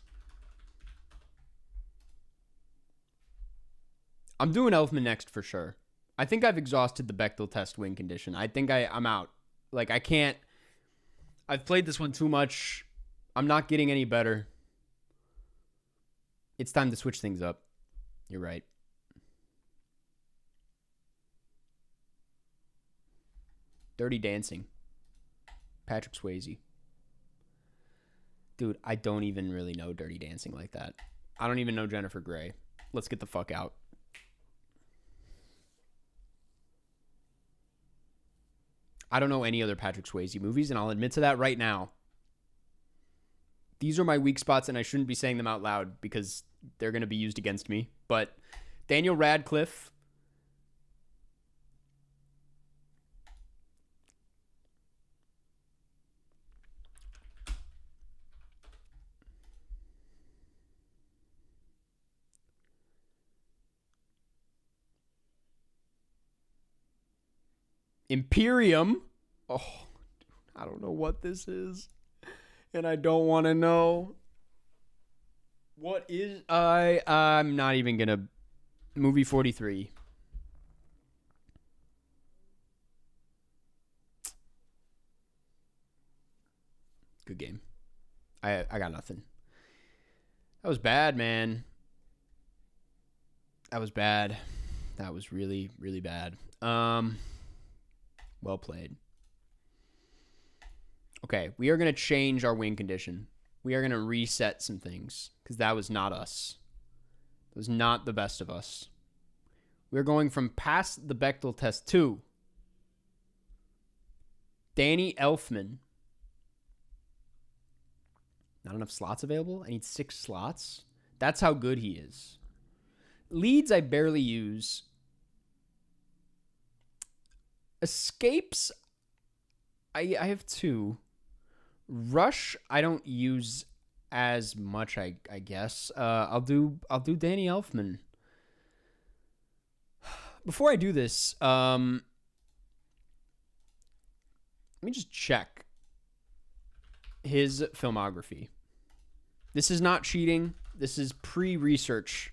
I'm doing Elfman next for sure. I think I've exhausted the Bechdel test win condition. I think I'm out. Like, I can't. I've played this one too much. I'm not getting any better. It's time to switch things up. You're right. Dirty Dancing. Patrick Swayze. Dude, I don't even really know Dirty Dancing like that. I don't even know Jennifer Grey. Let's get the fuck out. I don't know any other Patrick Swayze movies, and I'll admit to that right now. These are my weak spots, and I shouldn't be saying them out loud because they're going to be used against me. But Daniel Radcliffe. Imperium. Oh, I don't know what this is. And I don't want to know. What is... I'm not even going to... Movie 43. Good game. I got nothing. That was bad, man. That was bad. That was really, really bad. Well played. Okay, we are going to change our win condition. We are going to reset some things because that was not us. It was not the best of us. We're going from past the Bechdel test to Danny Elfman. Not enough slots available? I need 6 slots? That's how good he is. Leads I barely use. Escapes, I have 2. Rush, I don't use as much, I guess. I'll do Danny Elfman. Before I do this, let me just check his filmography. This is not cheating. This is pre-research.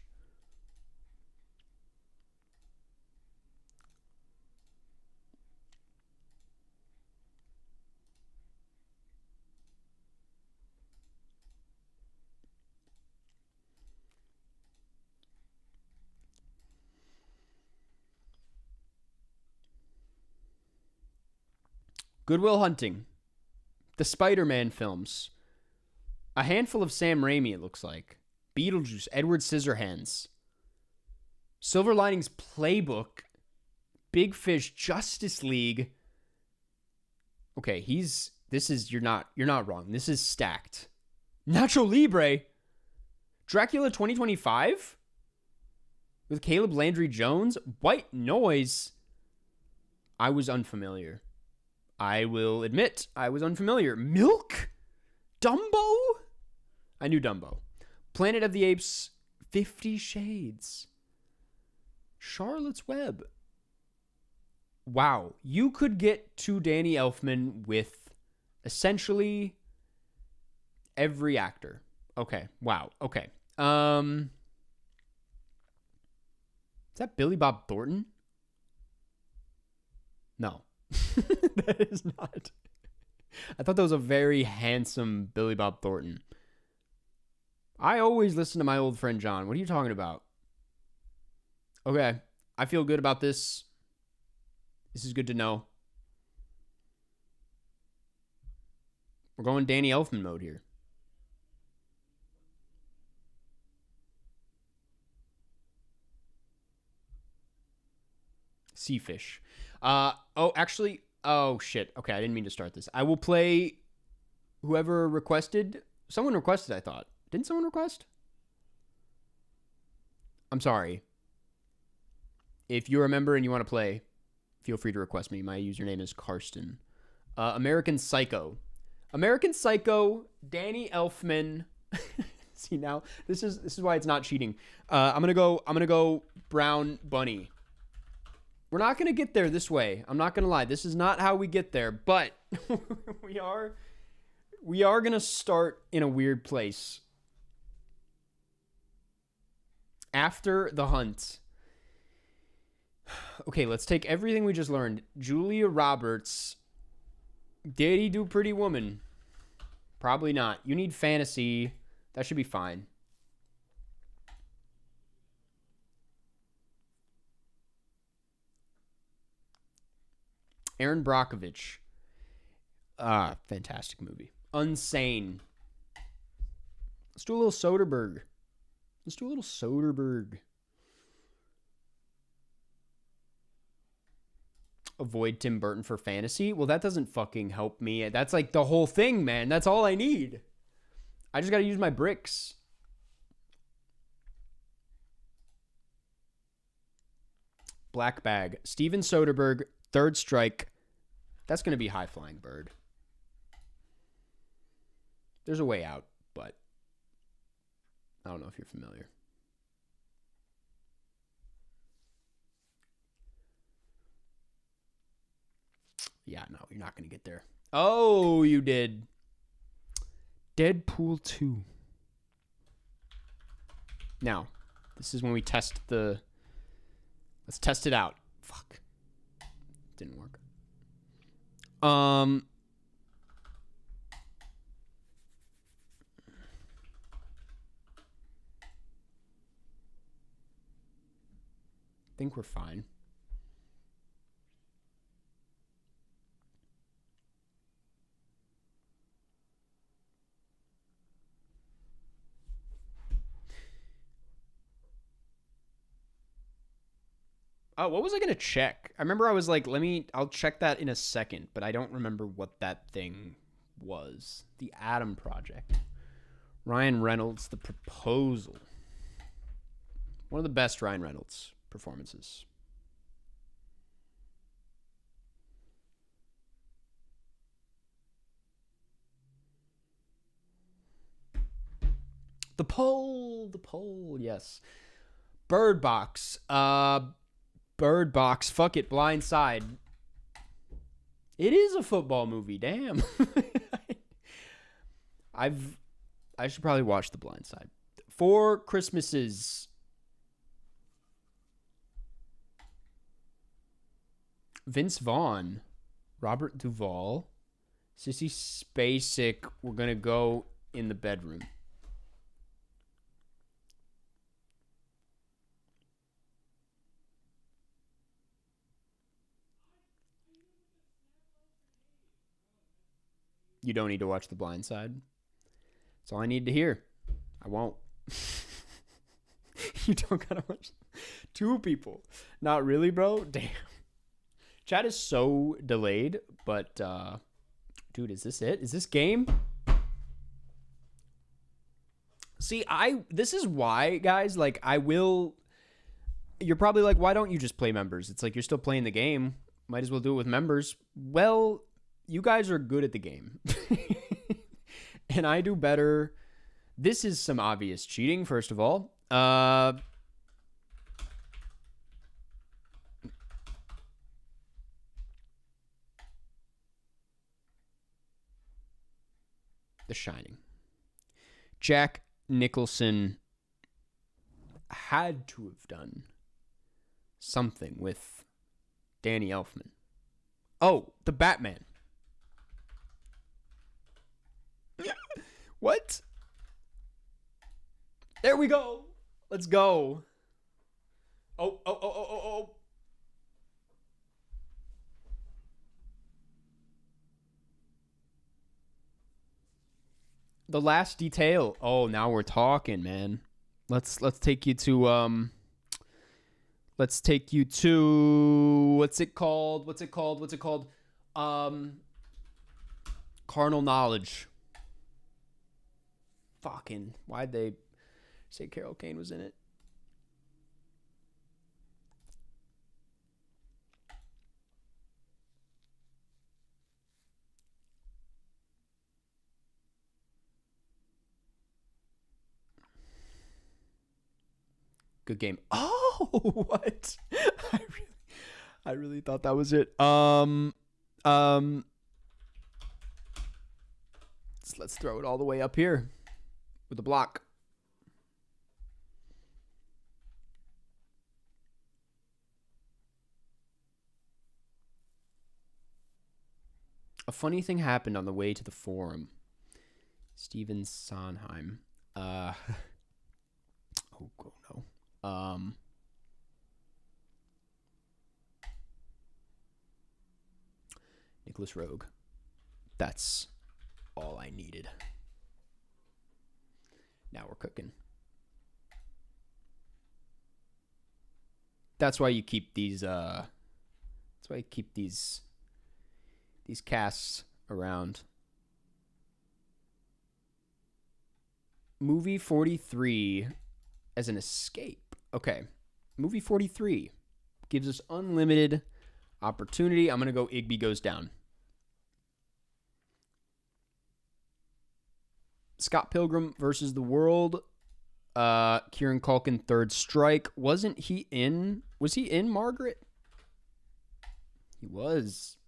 Good Will Hunting. The Spider-Man films. A handful of Sam Raimi, it looks like. Beetlejuice. Edward Scissorhands. Silver Linings Playbook. Big Fish. Justice League. Okay, you're not wrong. This is stacked. Nacho Libre. Dracula 2025? With Caleb Landry Jones? White Noise. I was unfamiliar. I will admit I was unfamiliar. Milk? Dumbo? I knew Dumbo. Planet of the Apes, 50 Shades. Charlotte's Web. Wow. You could get to Danny Elfman with essentially every actor. Okay. Wow. Okay. Is that Billy Bob Thornton? No. That is not. I thought that was a very handsome Billy Bob Thornton. I always listen to my old friend John. What are you talking about? Okay. I feel good about this. This is good to know. We're going Danny Elfman mode here. Sea Fish. Actually, oh shit. Okay, I didn't mean to start this. I will play whoever requested. Someone requested, I thought. Didn't someone request? I'm sorry. If you're a member and you want to play, feel free to request me. My username is Karsten. American Psycho. American Psycho, Danny Elfman. See now, this is why it's not cheating. I'm gonna go Brown Bunny. We're not gonna get there this way. I'm not gonna lie. This is not how we get there, but we are gonna start in a weird place. After the hunt. Okay, let's take everything we just learned. Julia Roberts. Did he do Pretty Woman? Probably not. You need fantasy. That should be fine. Aaron Brockovich. Fantastic movie. Unsane. Let's do a little Soderbergh. Let's do a little Soderbergh. Avoid Tim Burton for fantasy. Well, that doesn't fucking help me. That's like the whole thing, man. That's all I need. I just got to use my bricks. Black Bag. Steven Soderbergh. Third Strike. That's going to be High Flying Bird. There's a way out, but I don't know if you're familiar. Yeah, no, you're not going to get there. Oh, you did. Deadpool 2. Now, this is when we test the... Let's test it out. Fuck. Didn't work. I think we're fine. Oh, what was I going to check? I remember I was like, I'll check that in a second, but I don't remember what that thing was. The Adam Project. Ryan Reynolds, The Proposal. One of the best Ryan Reynolds performances. The poll, yes. Bird Box. Bird Box. Fuck it, Blind Side. It is a football movie, damn. I should probably watch The Blind Side. Four Christmases. Vince Vaughn. Robert Duvall. Sissy Spacek. We're gonna go in the bedroom. You don't need to watch The Blind Side. That's all I need to hear. I won't. You don't gotta watch. Two people. Not really, bro? Damn. Chat is so delayed, but dude, is this it? Is this game? See, this is why, guys, like you're probably like, why don't you just play members? It's like you're still playing the game. Might as well do it with members. Well, you guys are good at the game. And I do better. This is some obvious cheating, first of all. The Shining. Jack Nicholson had to have done something with Danny Elfman. Oh, the Batman. What? There we go. Let's go. Oh. The Last Detail. Oh, now we're talking, man. Let's take you to let's take you to what's it called? Carnal Knowledge. Fucking, why'd they say Carol Kane was in it? Good game. Oh, what? I really thought that was it. Let's throw it all the way up here with the block. A funny thing happened on the way to the forum. Steven Sondheim. Oh no. Nicholas Rogue. That's all I needed. Now we're cooking. That's why you keep these. That's why you keep these casts around. Movie 43 as an escape. Okay. Movie 43 gives us unlimited opportunity. I'm going to go Igby Goes Down. Scott Pilgrim versus the World. Kieran Culkin, Third Strike. Was he in Margaret? He was.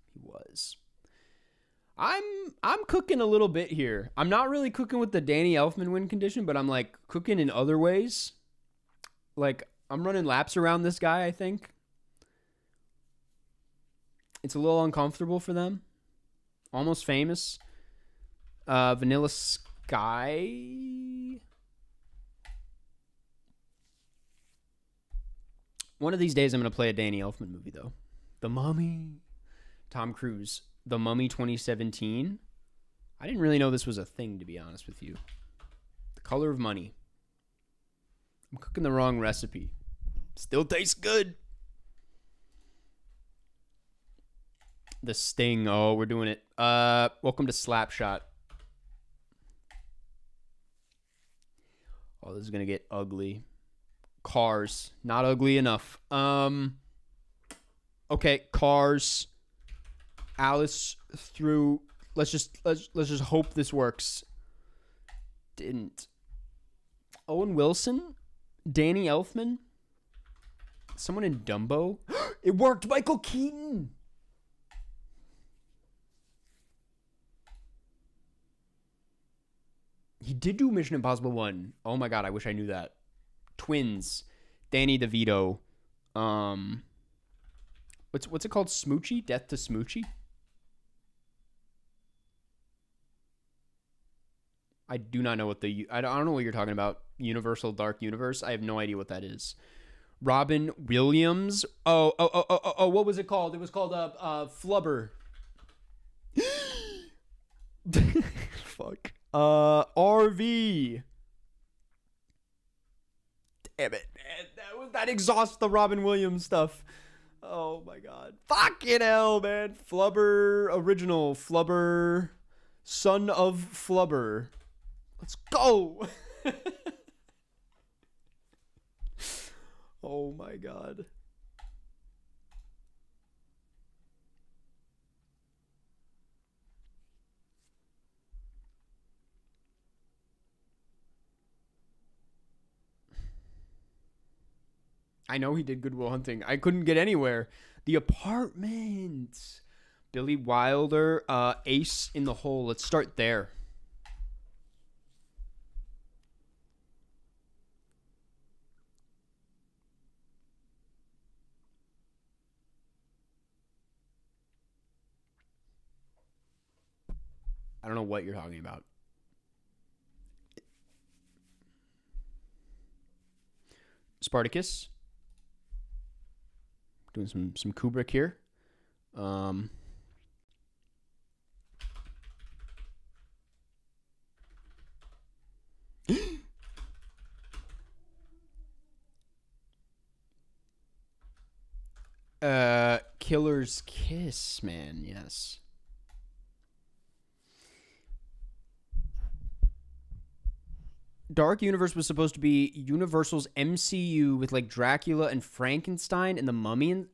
I'm cooking a little bit here. I'm not really cooking with the Danny Elfman win condition, but I'm like cooking in other ways. Like I'm running laps around this guy, I think. It's a little uncomfortable for them. Almost Famous. Vanilla Sky. One of these days I'm going to play a Danny Elfman movie though. The Mummy. Tom Cruise. The Mummy 2017. I didn't really know this was a thing, to be honest with you. The Color of Money. I'm cooking the wrong recipe. Still tastes good. The Sting. Oh, we're doing it. Welcome to Slapshot. Oh, this is going to get ugly. Cars. Not ugly enough. Okay, Cars. Alice through. Let's just hope this works. Didn't. Owen Wilson, Danny Elfman, someone in Dumbo. It worked. Michael Keaton. He did do Mission Impossible 1. Oh my god, I wish I knew that. Twins, Danny DeVito. What's it called? Smoochie? Death to Smoochie? I do not know what I don't know what you're talking about. Universal Dark Universe. I have no idea what that is. Robin Williams. Oh, what was it called? It was called Flubber. Fuck. RV. Damn it, man. That exhausts the Robin Williams stuff. Oh my god. Fucking hell, man. Flubber original. Flubber. Son of Flubber. Let's go. Oh my god. I know he did Good Will Hunting. I couldn't get anywhere. The Apartment. Billy Wilder. Ace in the Hole. Let's start there. I don't know what you're talking about. Spartacus. Doing some Kubrick here. Killer's Kiss, man. Yes. Dark Universe was supposed to be Universal's MCU with like Dracula and Frankenstein and the Mummy. And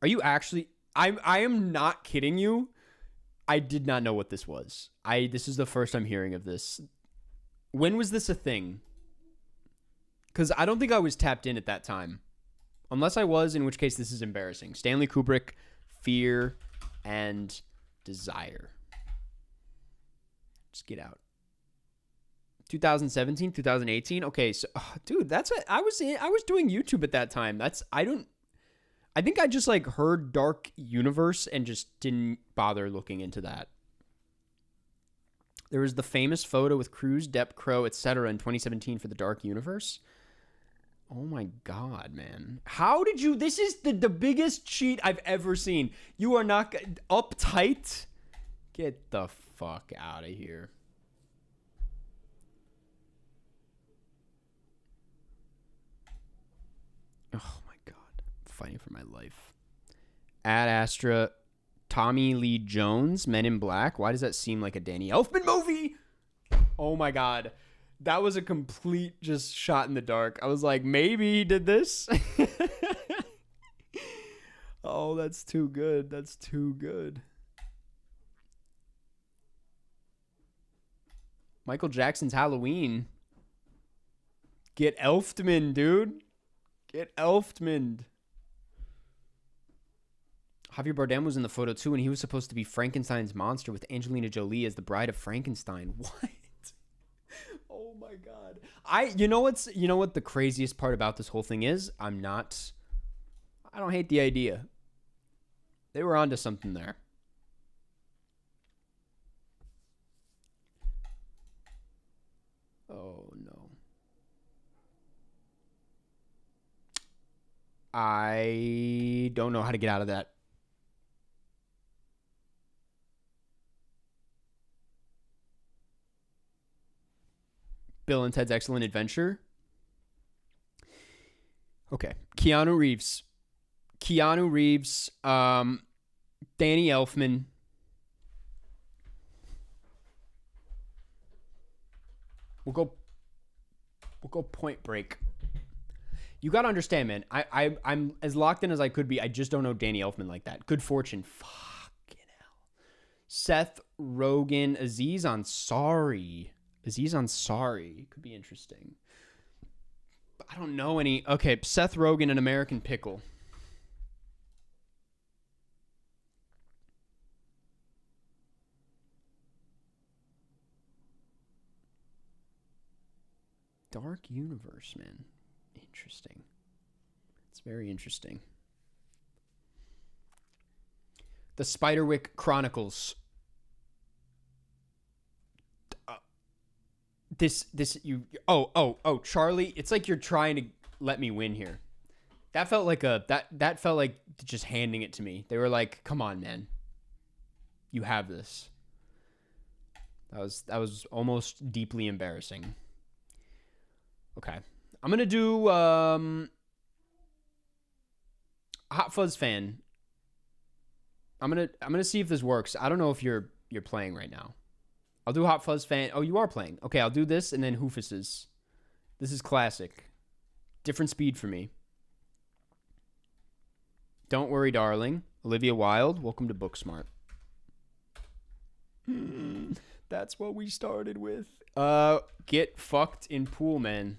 are you actually? I am not kidding you. I did not know what this was. This is the first I'm hearing of this. When was this a thing? Because I don't think I was tapped in at that time. Unless I was, in which case this is embarrassing. Stanley Kubrick, Fear, and Desire. Just get out. 2017, 2018. Okay, so dude, I was doing YouTube at that time. I think I just like heard Dark Universe and just didn't bother looking into that. There was the famous photo with Cruise, Depp, Crow, etc. in 2017 for the Dark Universe. Oh my god, man. How did you... This is the biggest cheat I've ever seen. You are not... Uptight? Get the fuck out of here. Oh my god. fighting for my life. Ad Astra, Tommy Lee Jones, Men in Black. Why does that seem like a Danny Elfman movie? Oh my God. That was a complete just shot in the dark. I was like, maybe he did this. Oh, that's too good. That's too good. Michael Jackson's Halloween. Get Elftman, dude. Get Elftman. Javier Bardem was in the photo too, and he was supposed to be Frankenstein's monster with Angelina Jolie as the bride of Frankenstein. What? Oh my God. You know what the craziest part about this whole thing is? I don't hate the idea. They were onto something there. Oh no. I don't know how to get out of that. Bill and Ted's Excellent Adventure. Okay. Keanu Reeves, Danny Elfman. We'll go Point Break. You got to understand, man. I'm as locked in as I could be. I just don't know Danny Elfman like that. Good Fortune. Fucking hell. Seth Rogen, Aziz Ansari. Could be interesting. But I don't know any. Okay, Seth Rogen, An American Pickle. Dark Universe, man. Interesting. It's very interesting. The Spiderwick Chronicles. Charlie, it's like you're trying to let me win here. That felt like that felt like just handing it to me. They were like, "Come on, man. You have this." That was almost deeply embarrassing. Okay. I'm going to do Hot Fuzz fan. I'm going to see if this works. I don't know if you're playing right now. I'll do Hot Fuzz fan. Oh, you are playing. Okay, I'll do this and then Hoofus's. This is classic. Different speed for me. Don't Worry, Darling. Olivia Wilde. Welcome to Booksmart. That's what we started with. Get Fucked in Pool, man.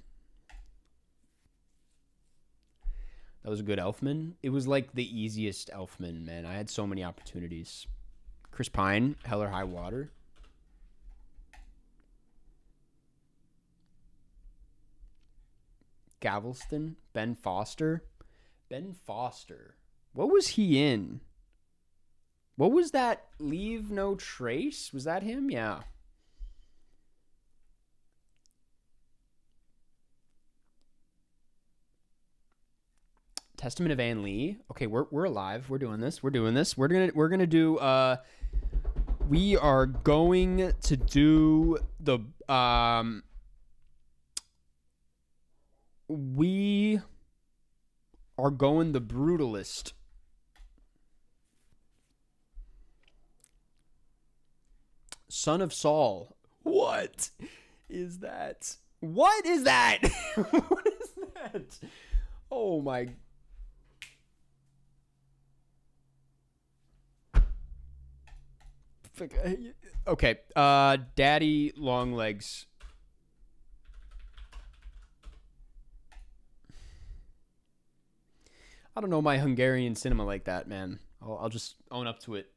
That was a good Elfman. It was like the easiest Elfman, man. I had so many opportunities. Chris Pine, Hell or High Water. Galveston, Ben Foster. What was he in? What was that? Leave No Trace? Was that him? Yeah. Testament of Anne Lee. Okay, we're alive. We're doing this. We're gonna do we are going to do the we are going the Brutalist. Son of Saul. What is that? What is that? What is that? Oh my. Okay. Daddy Longlegs. I don't know my Hungarian cinema like that, man. I'll just own up to it.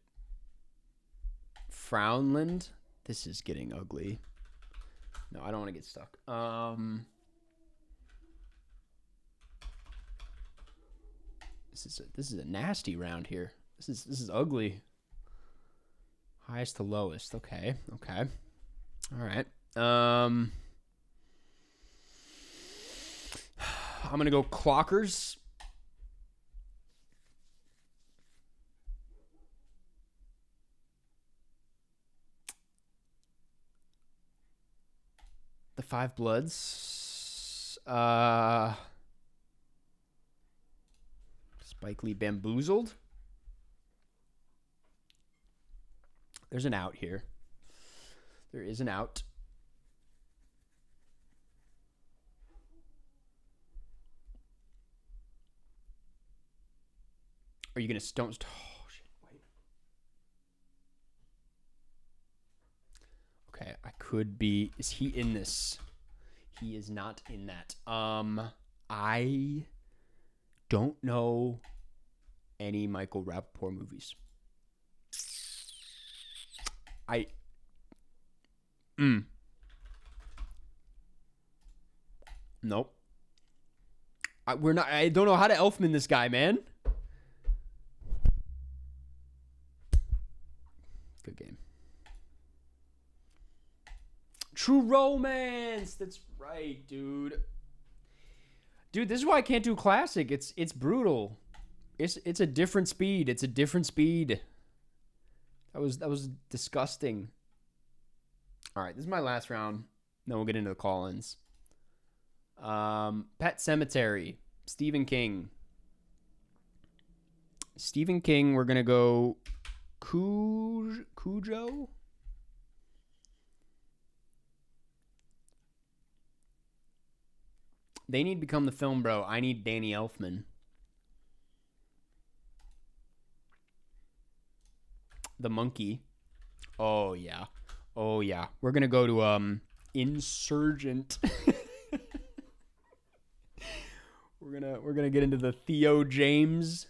Frownland. This is getting ugly. No, I don't want to get stuck. This is a nasty round here. This is ugly. Highest to lowest. Okay. All right. I'm gonna go Clockers. The Five Bloods. Spike Lee Bamboozled. There's an out here. There is an out. Are you gonna don't? Oh shit! Wait. Okay, I could be. Is he in this? He is not in that. I don't know any Michael Rappaport movies. Nope. We're not. I don't know how to Elfman this guy, man. Good game. True Romance. That's right, dude. Dude, this is why I can't do classic. It's brutal. It's a different speed. It's a different speed. That was disgusting. All right, this is my last round. Then we'll get into the call-ins. Pet Sematary. Stephen King. Stephen King, we're going to go Cujo? They need to become the film bro. I need Danny Elfman. The Monkey. Oh, yeah. Oh, yeah. We're going to go to Insurgent. We're gonna get into the Theo James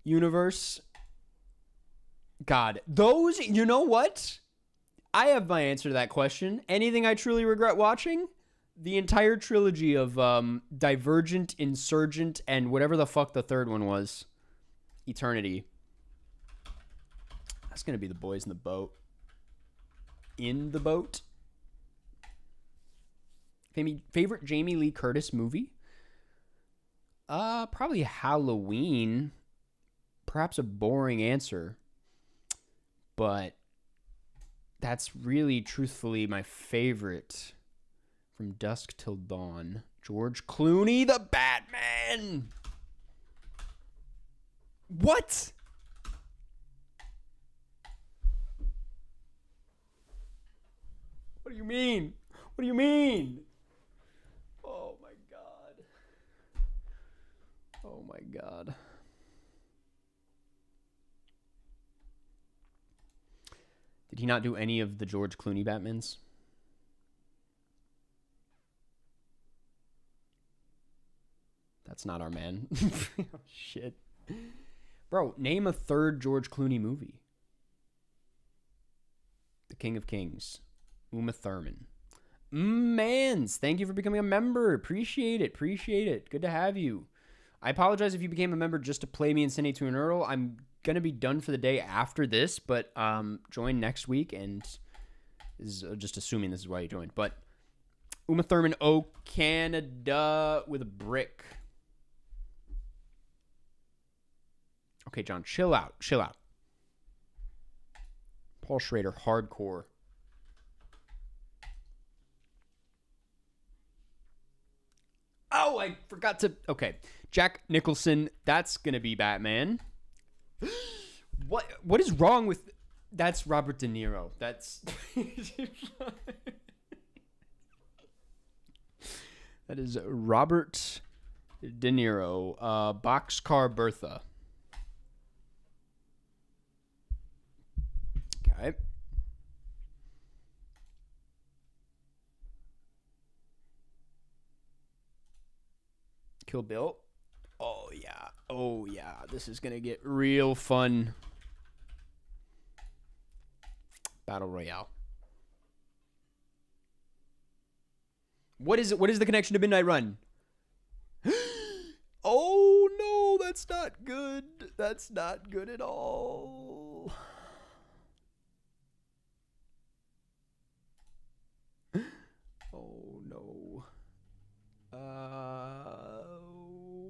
universe. God, those, you know what? I have my answer to that question. Anything I truly regret watching? The entire trilogy of Divergent, Insurgent, and whatever the fuck the third one was. Eternity. That's gonna be The Boys in the Boat. In the Boat. Favorite Jamie Lee Curtis movie? Probably Halloween. Perhaps a boring answer. But that's really, truthfully, my favorite. From Dusk Till Dawn. George Clooney, the Batman! What? What do you mean? What do you mean? Oh my god. Oh my god. Did he not do any of the George Clooney Batmans? That's not our man. Oh, shit. Bro, name a third George Clooney movie. The King of Kings. Uma Thurman. Mans, thank you for becoming a member. Appreciate it. Appreciate it. Good to have you. I apologize if you became a member just to play me in Cine Nerdle. I'm going to be done for the day after this, but join next week, and this is just assuming this is why you joined. But Uma Thurman, Oh Canada with a brick. Okay, John, chill out. Chill out. Paul Schrader, hardcore. Oh, I forgot to... Okay. Jack Nicholson, that's going to be Batman. What is wrong with... That's Robert De Niro. That's... That is Robert De Niro. Boxcar Bertha. Okay. Kill Bill. Oh, yeah. Oh, yeah. This is going to get real fun. Battle Royale. What is it? What is the connection to Midnight Run? Oh, no. That's not good. That's not good at all. Oh, no.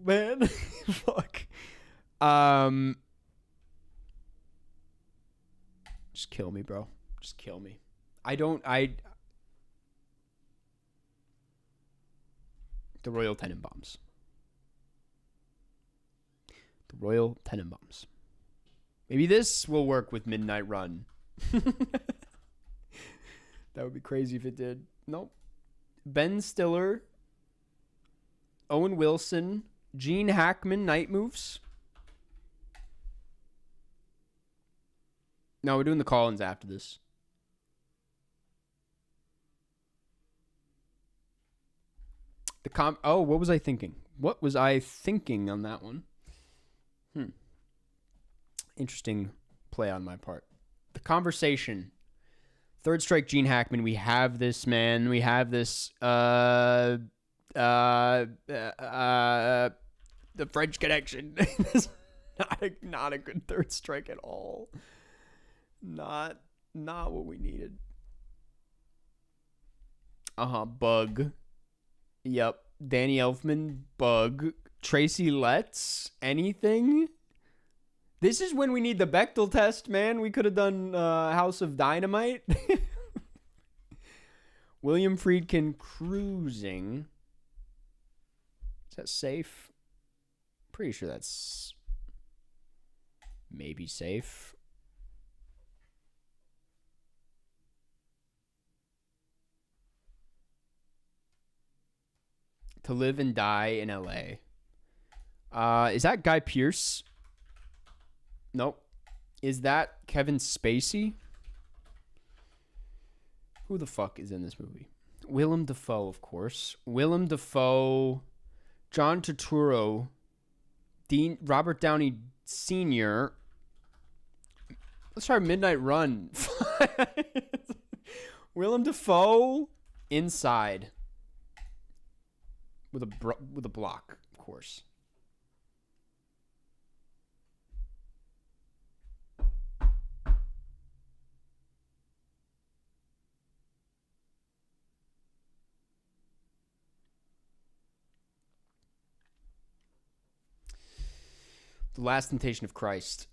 Man. Fuck. Just kill me, bro. Just kill me. The Royal Tenenbaums. The Royal Tenenbaums. Maybe this will work with Midnight Run. That would be crazy if it did. Nope. Ben Stiller, Owen Wilson, Gene Hackman, Night Moves. No, we're doing the call-ins after this. Oh, what was I thinking? What was I thinking on that one? Interesting play on my part. The Conversation. Third Strike, Gene Hackman. We have this, man. We have this. The French Connection. not a good Third Strike at all. Not what we needed. Bug. Yep. Danny Elfman, Bug. Tracy Letts, anything? This is when we need the Bechdel test, man. We could have done House of Dynamite. William Friedkin, Cruising. Is that safe? Pretty sure that's maybe safe. To Live and Die in LA. Is that Guy Pearce? Nope. Is that Kevin Spacey? Who the fuck is in this movie? Willem Dafoe, of course. Willem Dafoe, John Turturro, Robert Downey Sr. Let's try Midnight Run. Willem Dafoe, Inside. With a block, of course. The Last Temptation of Christ.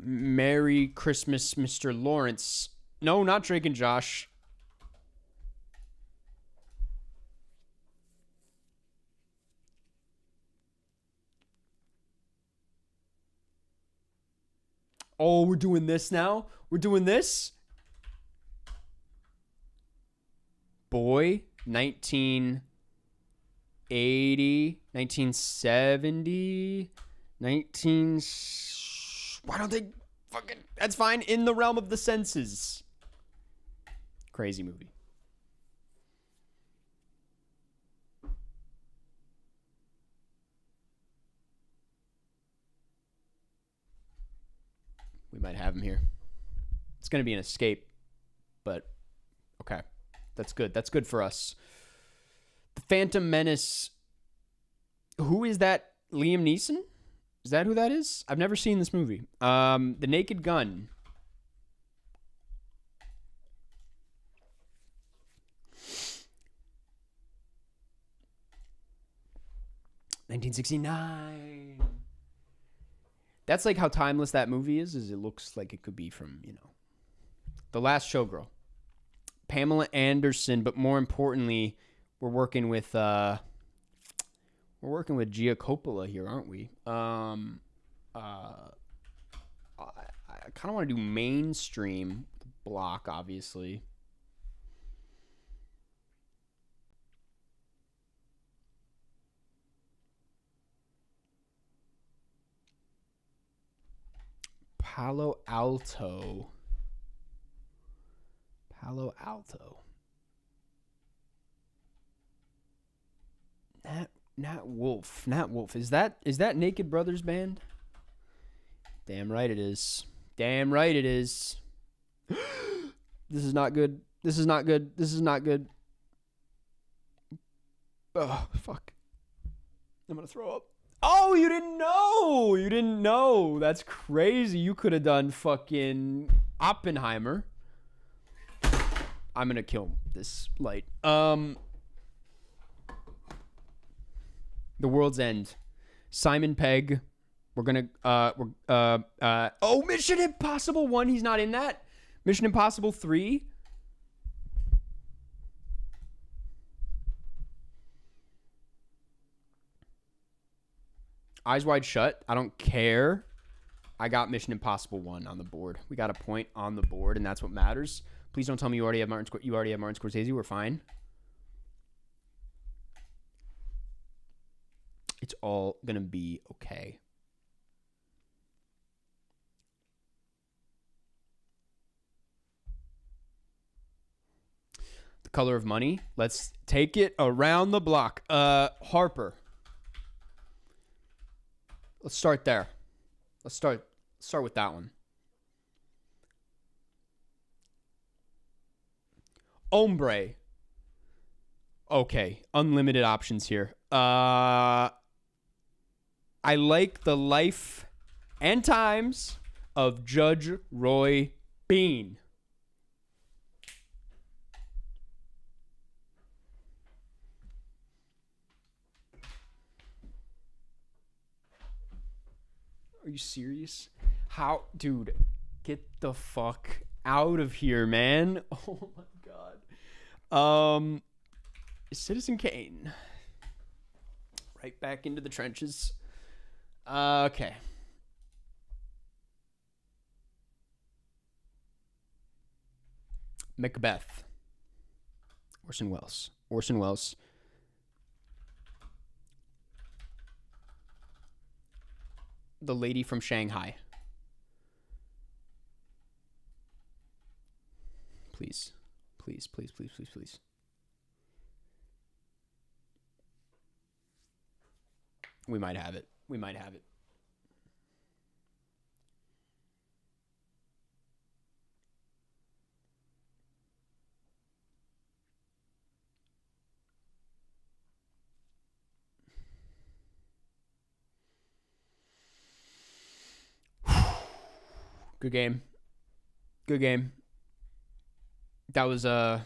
Merry Christmas, Mr. Lawrence. No, not Drake and Josh. Oh, we're doing this now? We're doing this? Boy, 1980, 1970, Why don't they fucking... That's fine. In the Realm of the Senses. Crazy movie. We might have him here. It's going to be an escape, but okay. That's good. That's good for us. The Phantom Menace. Who is that? Liam Neeson? Is that who that is? I've never seen this movie. The Naked Gun. $1969. That's like how timeless that movie is it looks like it could be from, The Last Showgirl. Pamela Anderson, but more importantly, we're working with Gia Coppola here, aren't we? I kind of want to do mainstream block, obviously. Palo Alto. Nat Wolf. Is that Naked Brothers Band? Damn right it is. This is not good. Oh, fuck. I'm gonna throw up. Oh, you didn't know. That's crazy. You could have done fucking Oppenheimer. I'm gonna kill this light. The World's End. Simon Pegg. We're gonna Mission Impossible 1. He's not in that. Mission Impossible 3. Eyes Wide Shut. I don't care. I got Mission Impossible 1 on the board. We got a point on the board, and that's what matters. Please don't tell me you already have Martin Scorsese. We're fine. It's all going to be okay. The Color of Money. Let's take it around the block. Harper. Let's start there. Let's start with that one. Hombre. Okay, unlimited options here. I like the life and times of Judge Roy Bean. Are you serious? How, dude, get the fuck out of here, man. Oh my god. Citizen Kane. Right back into the trenches. Okay. Macbeth. Orson Welles. The Lady from Shanghai. Please. We might have it. Good game. That was a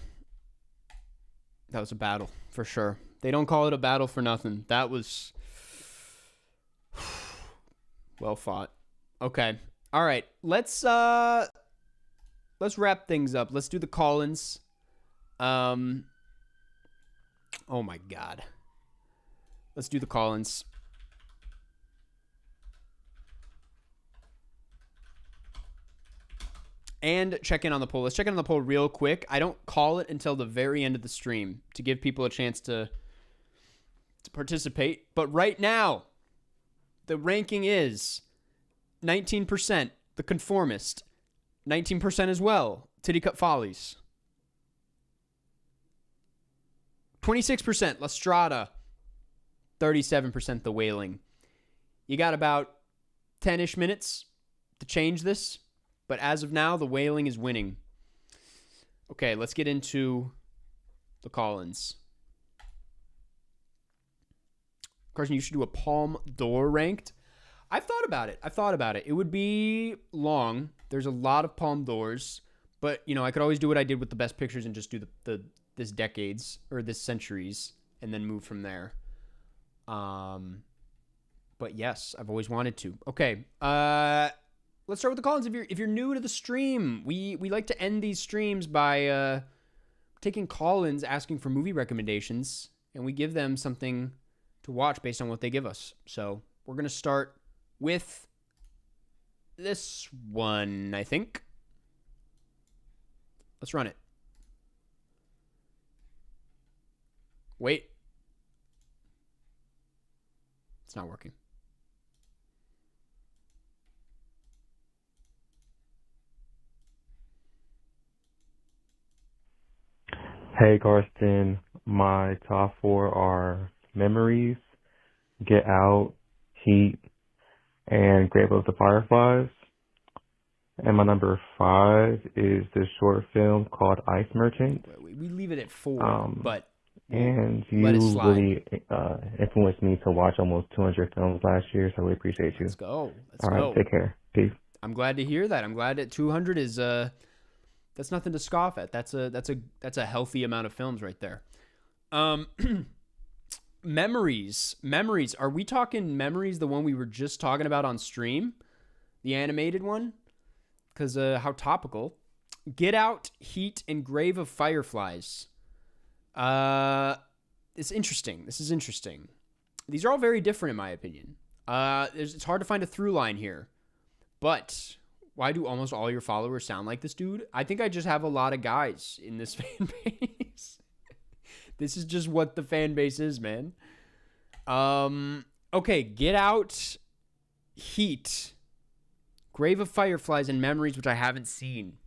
battle for sure. They don't call it a battle for nothing. That was well fought. Okay. All right. Let's wrap things up. Let's do the call-ins. Oh my god. Let's do the call-ins. And check in on the poll. Let's check in on the poll real quick. I don't call it until the very end of the stream to give people a chance to participate. But right now, the ranking is 19%, The Conformist. 19% as well, Titty Cut Follies. 26%, La Strada. 37%, The Wailing. You got about 10-ish minutes to change this. But as of now, The Wailing is winning. Okay, let's get into the call-ins. Carson, you should do a Palme d'Or ranked. I've thought about it. It would be long. There's a lot of Palme d'Ors. But, you know, I could always do what I did with the best pictures and just do this decades or this centuries and then move from there. But yes, I've always wanted to. Okay. Let's start with the call-ins. If you're new to the stream, we like to end these streams by taking call-ins, asking for movie recommendations, and we give them something to watch based on what they give us. So we're going to start with this one, I think. Let's run it. Wait. It's not working. Hey, Karsten. My top 4 are Memories, Get Out, Heat, and Grave of the Fireflies. And my number 5 is this short film called Ice Merchant. We leave it at 4, but and you really influenced me to watch almost 200 films last year, so I really appreciate you. Let's go. All right, take care. Peace. I'm glad to hear that. I'm glad that 200 is that's nothing to scoff at. That's a healthy amount of films right there. Memories. Are we talking Memories, the one we were just talking about on stream? The animated one? Because how topical. Get Out, Heat, and Grave of Fireflies. It's interesting. This is interesting. These are all very different in my opinion. It's hard to find a through line here. But why do almost all your followers sound like this dude? I think I just have a lot of guys in this fan base. This is just what the fan base is, man. Okay, Get Out, Heat, Grave of Fireflies, and Memories, which I haven't seen.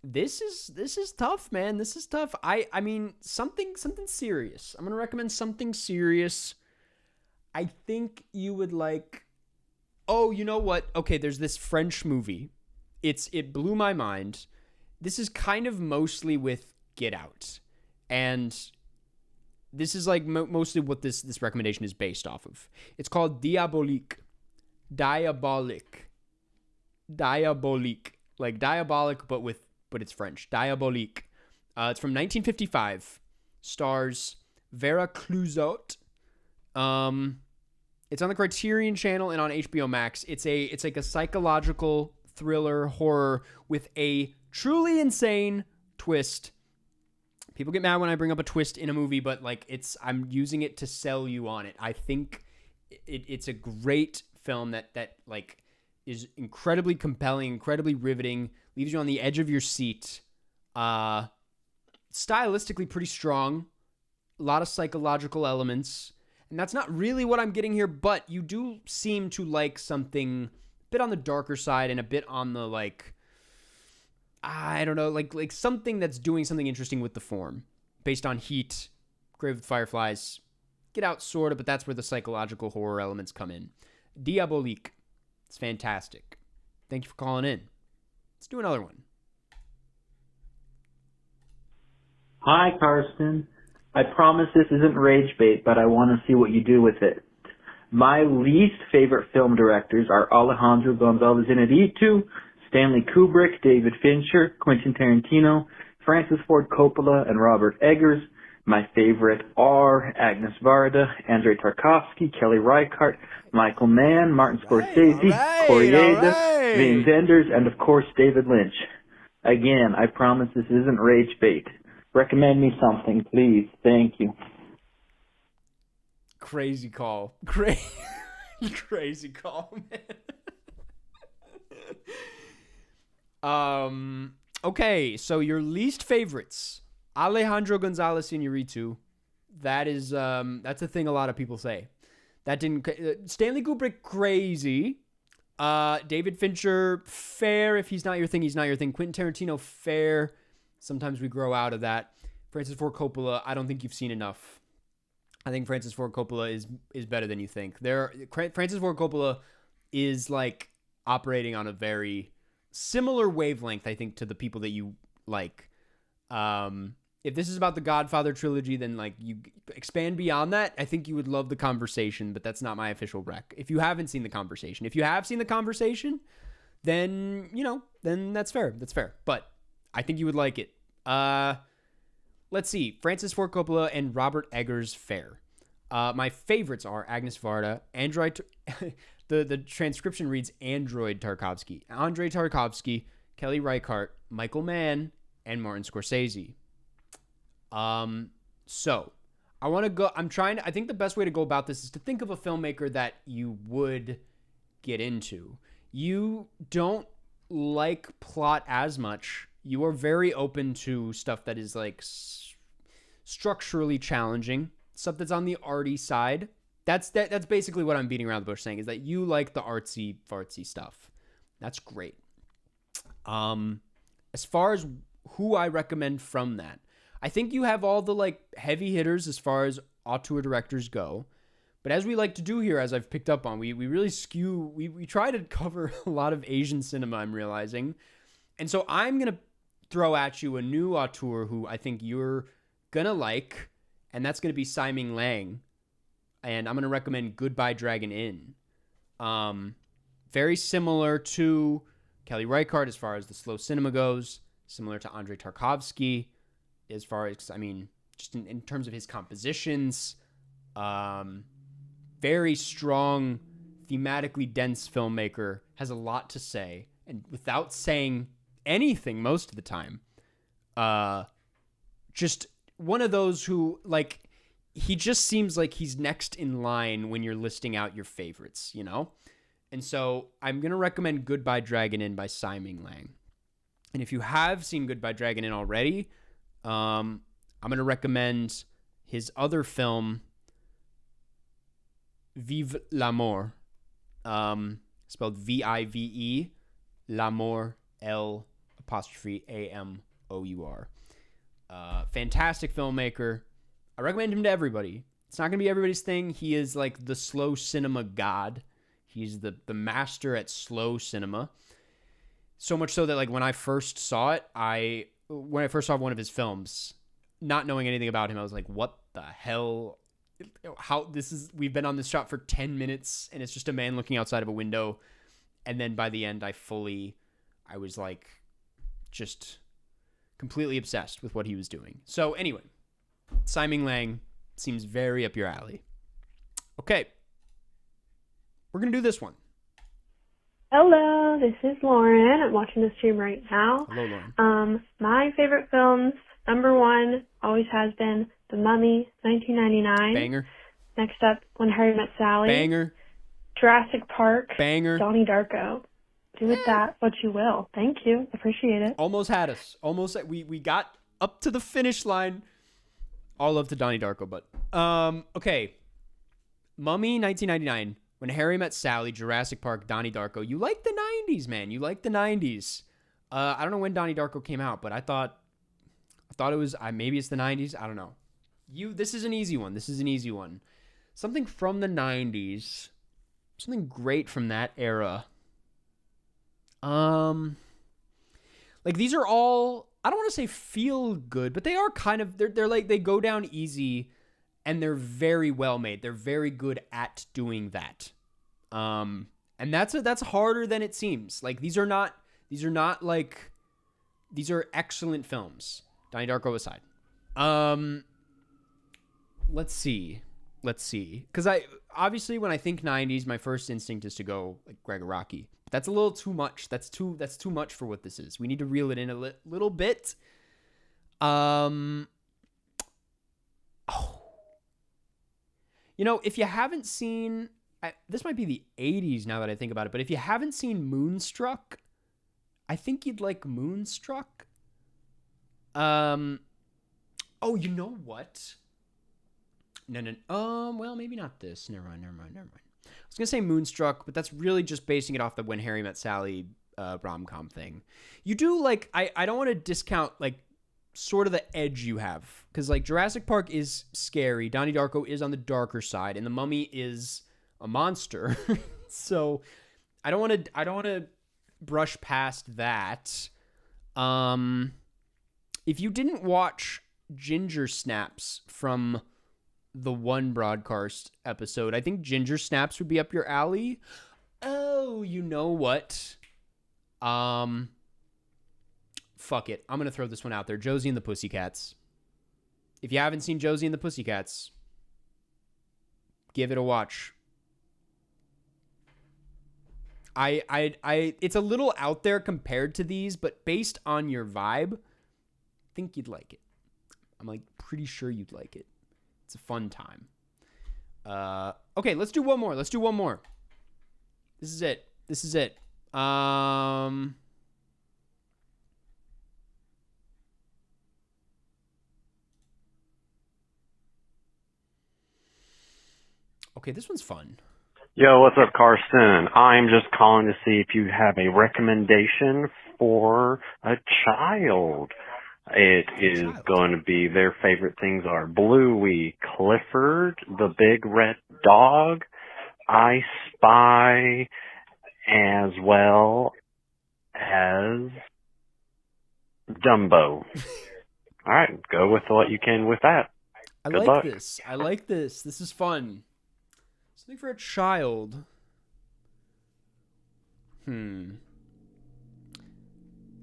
This is tough, man. This is tough. I mean, something serious. I'm gonna recommend something serious. I think you would like. Oh, you know what? Okay, there's this French movie. It blew my mind. This is kind of mostly with Get Out, and this is like mostly what this recommendation is based off of. It's called Diabolique, like diabolic, but it's French. Diabolique. It's from 1955. Stars Vera Clouzot. It's on the Criterion Channel and on HBO Max. It's like a psychological thriller horror with a truly insane twist. People get mad when I bring up a twist in a movie, but like I'm using it to sell you on it. I think it's a great film that like is incredibly compelling, incredibly riveting, leaves you on the edge of your seat. Stylistically pretty strong, a lot of psychological elements, and that's not really what I'm getting here, but you do seem to like something a bit on the darker side and a bit on the like, I don't know, like something that's doing something interesting with the form, based on Heat, Grave with Fireflies, Get Out sort of, but that's where the psychological horror elements come in. Diabolique. It's fantastic. Thank you for calling in. Let's do another one. Hi, Karsten. I promise this isn't rage bait, but I want to see what you do with it. My least favorite film directors are Alejandro González Iñárritu, Stanley Kubrick, David Fincher, Quentin Tarantino, Francis Ford Coppola, and Robert Eggers. My favorite are Agnes Varda, Andrei Tarkovsky, Kelly Reichardt, Michael Mann, Martin Scorsese, Corey Haim, Wim Wenders, and of course David Lynch. Again, I promise this isn't rage bait. Recommend me something, please. Thank you. Crazy call. Crazy call, man. Okay, so your least favorites. Alejandro González Iñárritu. That is that's a thing a lot of people say. That didn't Stanley Kubrick, crazy. David Fincher, fair. If he's not your thing, he's not your thing. Quentin Tarantino, fair. Sometimes we grow out of that. Francis Ford Coppola, I don't think you've seen enough. I think Francis Ford Coppola is better than you think. Francis Ford Coppola is like operating on a very similar wavelength, I think, to the people that you like. If this is about the Godfather trilogy, then like you expand beyond that. I think you would love The Conversation, but that's not my official rec. If you haven't seen The Conversation, if you have seen The Conversation, then then that's fair. That's fair. But I think you would like it. Let's see. Francis Ford Coppola and Robert Eggers, fair. My favorites are Agnes Varda, the transcription reads Android Tarkovsky, Andrei Tarkovsky, Kelly Reichardt, Michael Mann, and Martin Scorsese. So I want to go, I think the best way to go about this is to think of a filmmaker that you would get into. You don't like plot as much. You are very open to stuff that is like structurally challenging, stuff that's on the arty side. That's basically what I'm beating around the bush saying, is that you like the artsy fartsy stuff. That's great. As far as who I recommend from that, I think you have all the like heavy hitters as far as auteur directors go. But as we like to do here, as I've picked up on, we really skew, we try to cover a lot of Asian cinema, I'm realizing. And so I'm going to throw at you a new auteur who I think you're going to like, and that's going to be Simon Lang. And I'm going to recommend Goodbye Dragon Inn. Very similar to Kelly Reichardt as far as the slow cinema goes, similar to Andrei Tarkovsky as far as, I mean, just in terms of his compositions. very strong, thematically dense filmmaker, has a lot to say, and without saying anything most of the time, just one of those who, like, he just seems like he's next in line when you're listing out your favorites, you know? And so I'm going to recommend Goodbye Dragon Inn by Simon Lang. And if you have seen Goodbye Dragon Inn already, I'm going to recommend his other film, Vive l'Amour, spelled V-I-V-E, L'Amour, L'Amour. Fantastic filmmaker. I recommend him to everybody. It's not going to be everybody's thing. He is like the slow cinema god. He's the master at slow cinema. So much so that, like, when I first saw one of his films, not knowing anything about him, I was like, what the hell? We've been on this shot for 10 minutes and it's just a man looking outside of a window. And then by the end, I was like, just completely obsessed with what he was doing. So anyway, Simon Lang seems very up your alley. Okay. We're going to do this one. Hello, this is Lauren. I'm watching the stream right now. Hello, Lauren. My favorite films, number one, always has been The Mummy, 1999. Banger. Next up, When Harry Met Sally. Banger. Jurassic Park. Banger. Donnie Darko. Do with that what you will. Thank you. Appreciate it. Almost had us. We got up to the finish line. All love to Donnie Darko, but okay. Mummy, 1999. When Harry Met Sally, Jurassic Park, Donnie Darko. You like the 90s, man. You like the 90s. I don't know when Donnie Darko came out, but I thought it was, maybe it's the 90s. I don't know. This is an easy one. Something from the 90s. Something great from that era. Like, these are all, I don't want to say feel good, but they are kind of, they're like, they go down easy. And they're very well made. They're very good at doing that. And that's harder than it seems. Like, these are excellent films. Donnie Darko aside. Let's see. Because obviously when I think 90s, my first instinct is to go like Gregor Rocky. But that's a little too much. That's too much for what this is. We need to reel it in a little bit. You know, if you haven't seen, this might be the 80s now that I think about it, but if you haven't seen Moonstruck, I think you'd like Moonstruck. Oh, you know what? No. Well, maybe not this. Never mind. I was going to say Moonstruck, but that's really just basing it off the When Harry Met Sally rom-com thing. You do, like, I don't want to discount, like, sort of the edge you have, because like Jurassic Park is scary, Donnie Darko is on the darker side, and The Mummy is a monster. So I don't want to brush past that. If you didn't watch Ginger Snaps from the one broadcast episode, I think Ginger Snaps would be up your alley. Oh, you know what? Fuck it. I'm going to throw this one out there. Josie and the Pussycats. If you haven't seen Josie and the Pussycats, give it a watch. It's a little out there compared to these, but based on your vibe, I think you'd like it. I'm like pretty sure you'd like it. It's a fun time. Okay, let's do one more. This is it. Okay, this one's fun. Yo, what's up, Carson? I'm just calling to see if you have a recommendation for a child. It is going to be their favorite things are Bluey, Clifford, the Big Red Dog, I Spy, as well as Dumbo. All right, go with what you can with that. Good luck. I like this. This is fun. Something for a child. Well,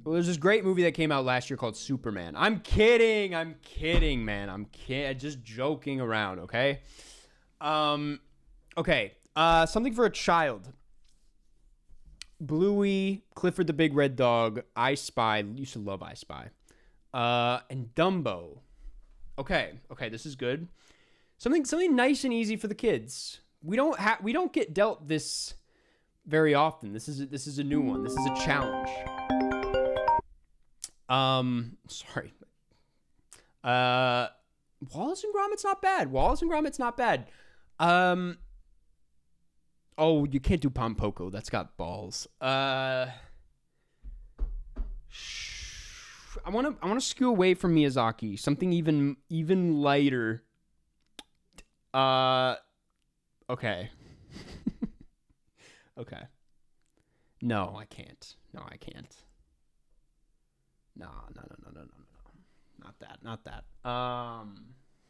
there's this great movie that came out last year called Superman. I'm kidding, man. I'm just joking around, okay? Okay. Something for a child. Bluey, Clifford the Big Red Dog, I Spy. Used to love I Spy. And Dumbo. Okay, this is good. Something nice and easy for the kids. We don't get dealt this very often. This is a new one. This is a challenge. Sorry. Wallace and Gromit's not bad. Oh, you can't do Pompoko. That's got balls. I want to skew away from Miyazaki. Something even lighter. Okay. Okay. No, I can't. No. Not that.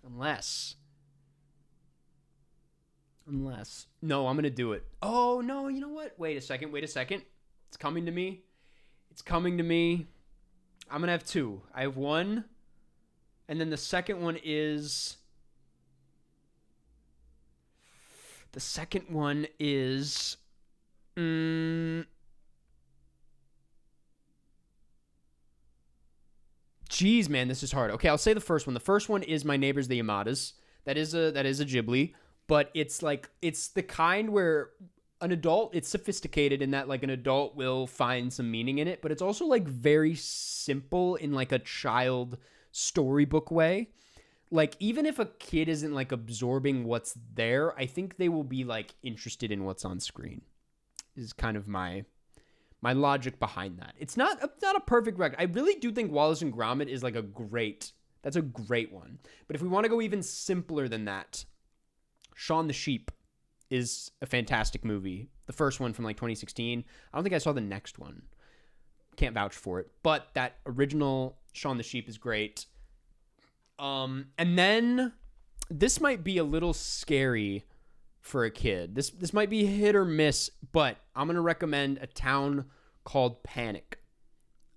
Unless. No, I'm going to do it. Oh, no, you know what? Wait a second. It's coming to me. I'm going to have two. I have one. And then the second one is... Jeez, man, this is hard. Okay, I'll say the first one. The first one is My Neighbors the Yamadas. That is a Ghibli, but it's the kind where an adult, it's sophisticated in that like an adult will find some meaning in it, but it's also like very simple in like a child storybook way. Like even if a kid isn't like absorbing what's there, I think they will be like interested in what's on screen. Is kind of my logic behind that. It's not a perfect record. I really do think Wallace and Gromit is like that's a great one. But if we want to go even simpler than that, Shaun the Sheep is a fantastic movie. The first one from like 2016. I don't think I saw the next one. Can't vouch for it. But that original Shaun the Sheep is great. And then this might be a little scary for a kid. This might be hit or miss, but I'm going to recommend A Town Called Panic.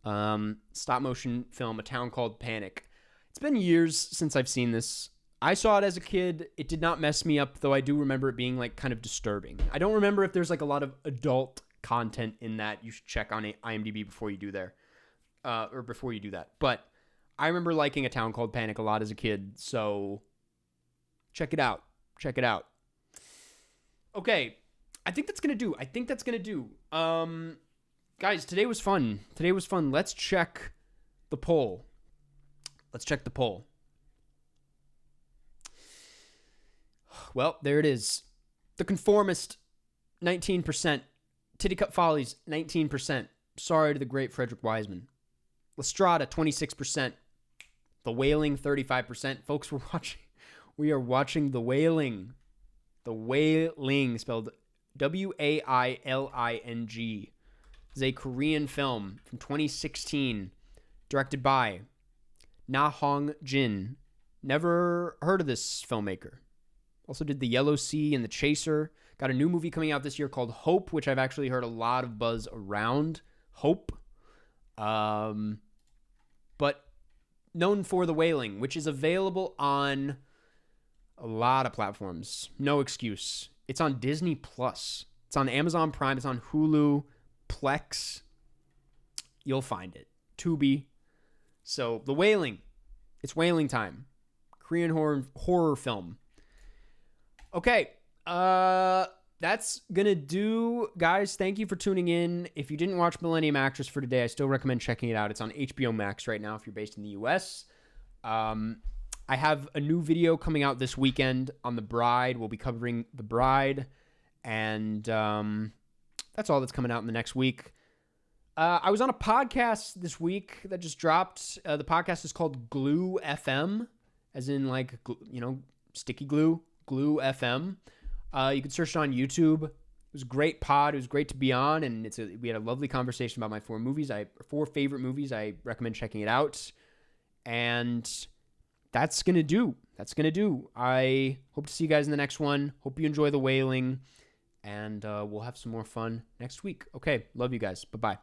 Stop motion film, A Town Called Panic. It's been years since I've seen this. I saw it as a kid. It did not mess me up, though I do remember it being like kind of disturbing. I don't remember if there's like a lot of adult content in that. You should check on IMDb before you do that. But I remember liking A Town Called Panic a lot as a kid, so check it out. Okay, I think that's going to do. Guys, today was fun. Let's check the poll. Well, there it is. The Conformist, 19%. Titty Cup Follies, 19%. Sorry to the great Frederick Wiseman. Lestrada, 26%. The Wailing, 35%. Folks, we are watching The Wailing. The Wailing, spelled Wailing. Is a Korean film from 2016, directed by Na Hong Jin. Never heard of this filmmaker. Also did The Yellow Sea and The Chaser. Got a new movie coming out this year called Hope, which I've actually heard a lot of buzz around. Hope. But known for The Wailing, which is available on a lot of platforms. No excuse. It's on Disney Plus. It's on Amazon Prime. It's on Hulu, Plex. You'll find it. Tubi. So The Wailing. It's wailing time. Korean horror film. Okay. That's gonna do, guys. Thank you for tuning in. If you didn't watch Millennium Actress for today, I still recommend checking it out. It's on HBO Max right now if you're based in the US. I have a new video coming out this weekend on The Bride. We'll be covering The Bride, and that's all that's coming out in the next week. I was on a podcast this week that just dropped. The podcast is called Glue FM, as in like, sticky glue, Glue FM. You can search it on YouTube. It was a great pod. It was great to be on, and we had a lovely conversation about my four favorite movies. I recommend checking it out. And that's gonna do. I hope to see you guys in the next one. Hope you enjoy The Wailing, and we'll have some more fun next week. Okay, love you guys. Bye-bye.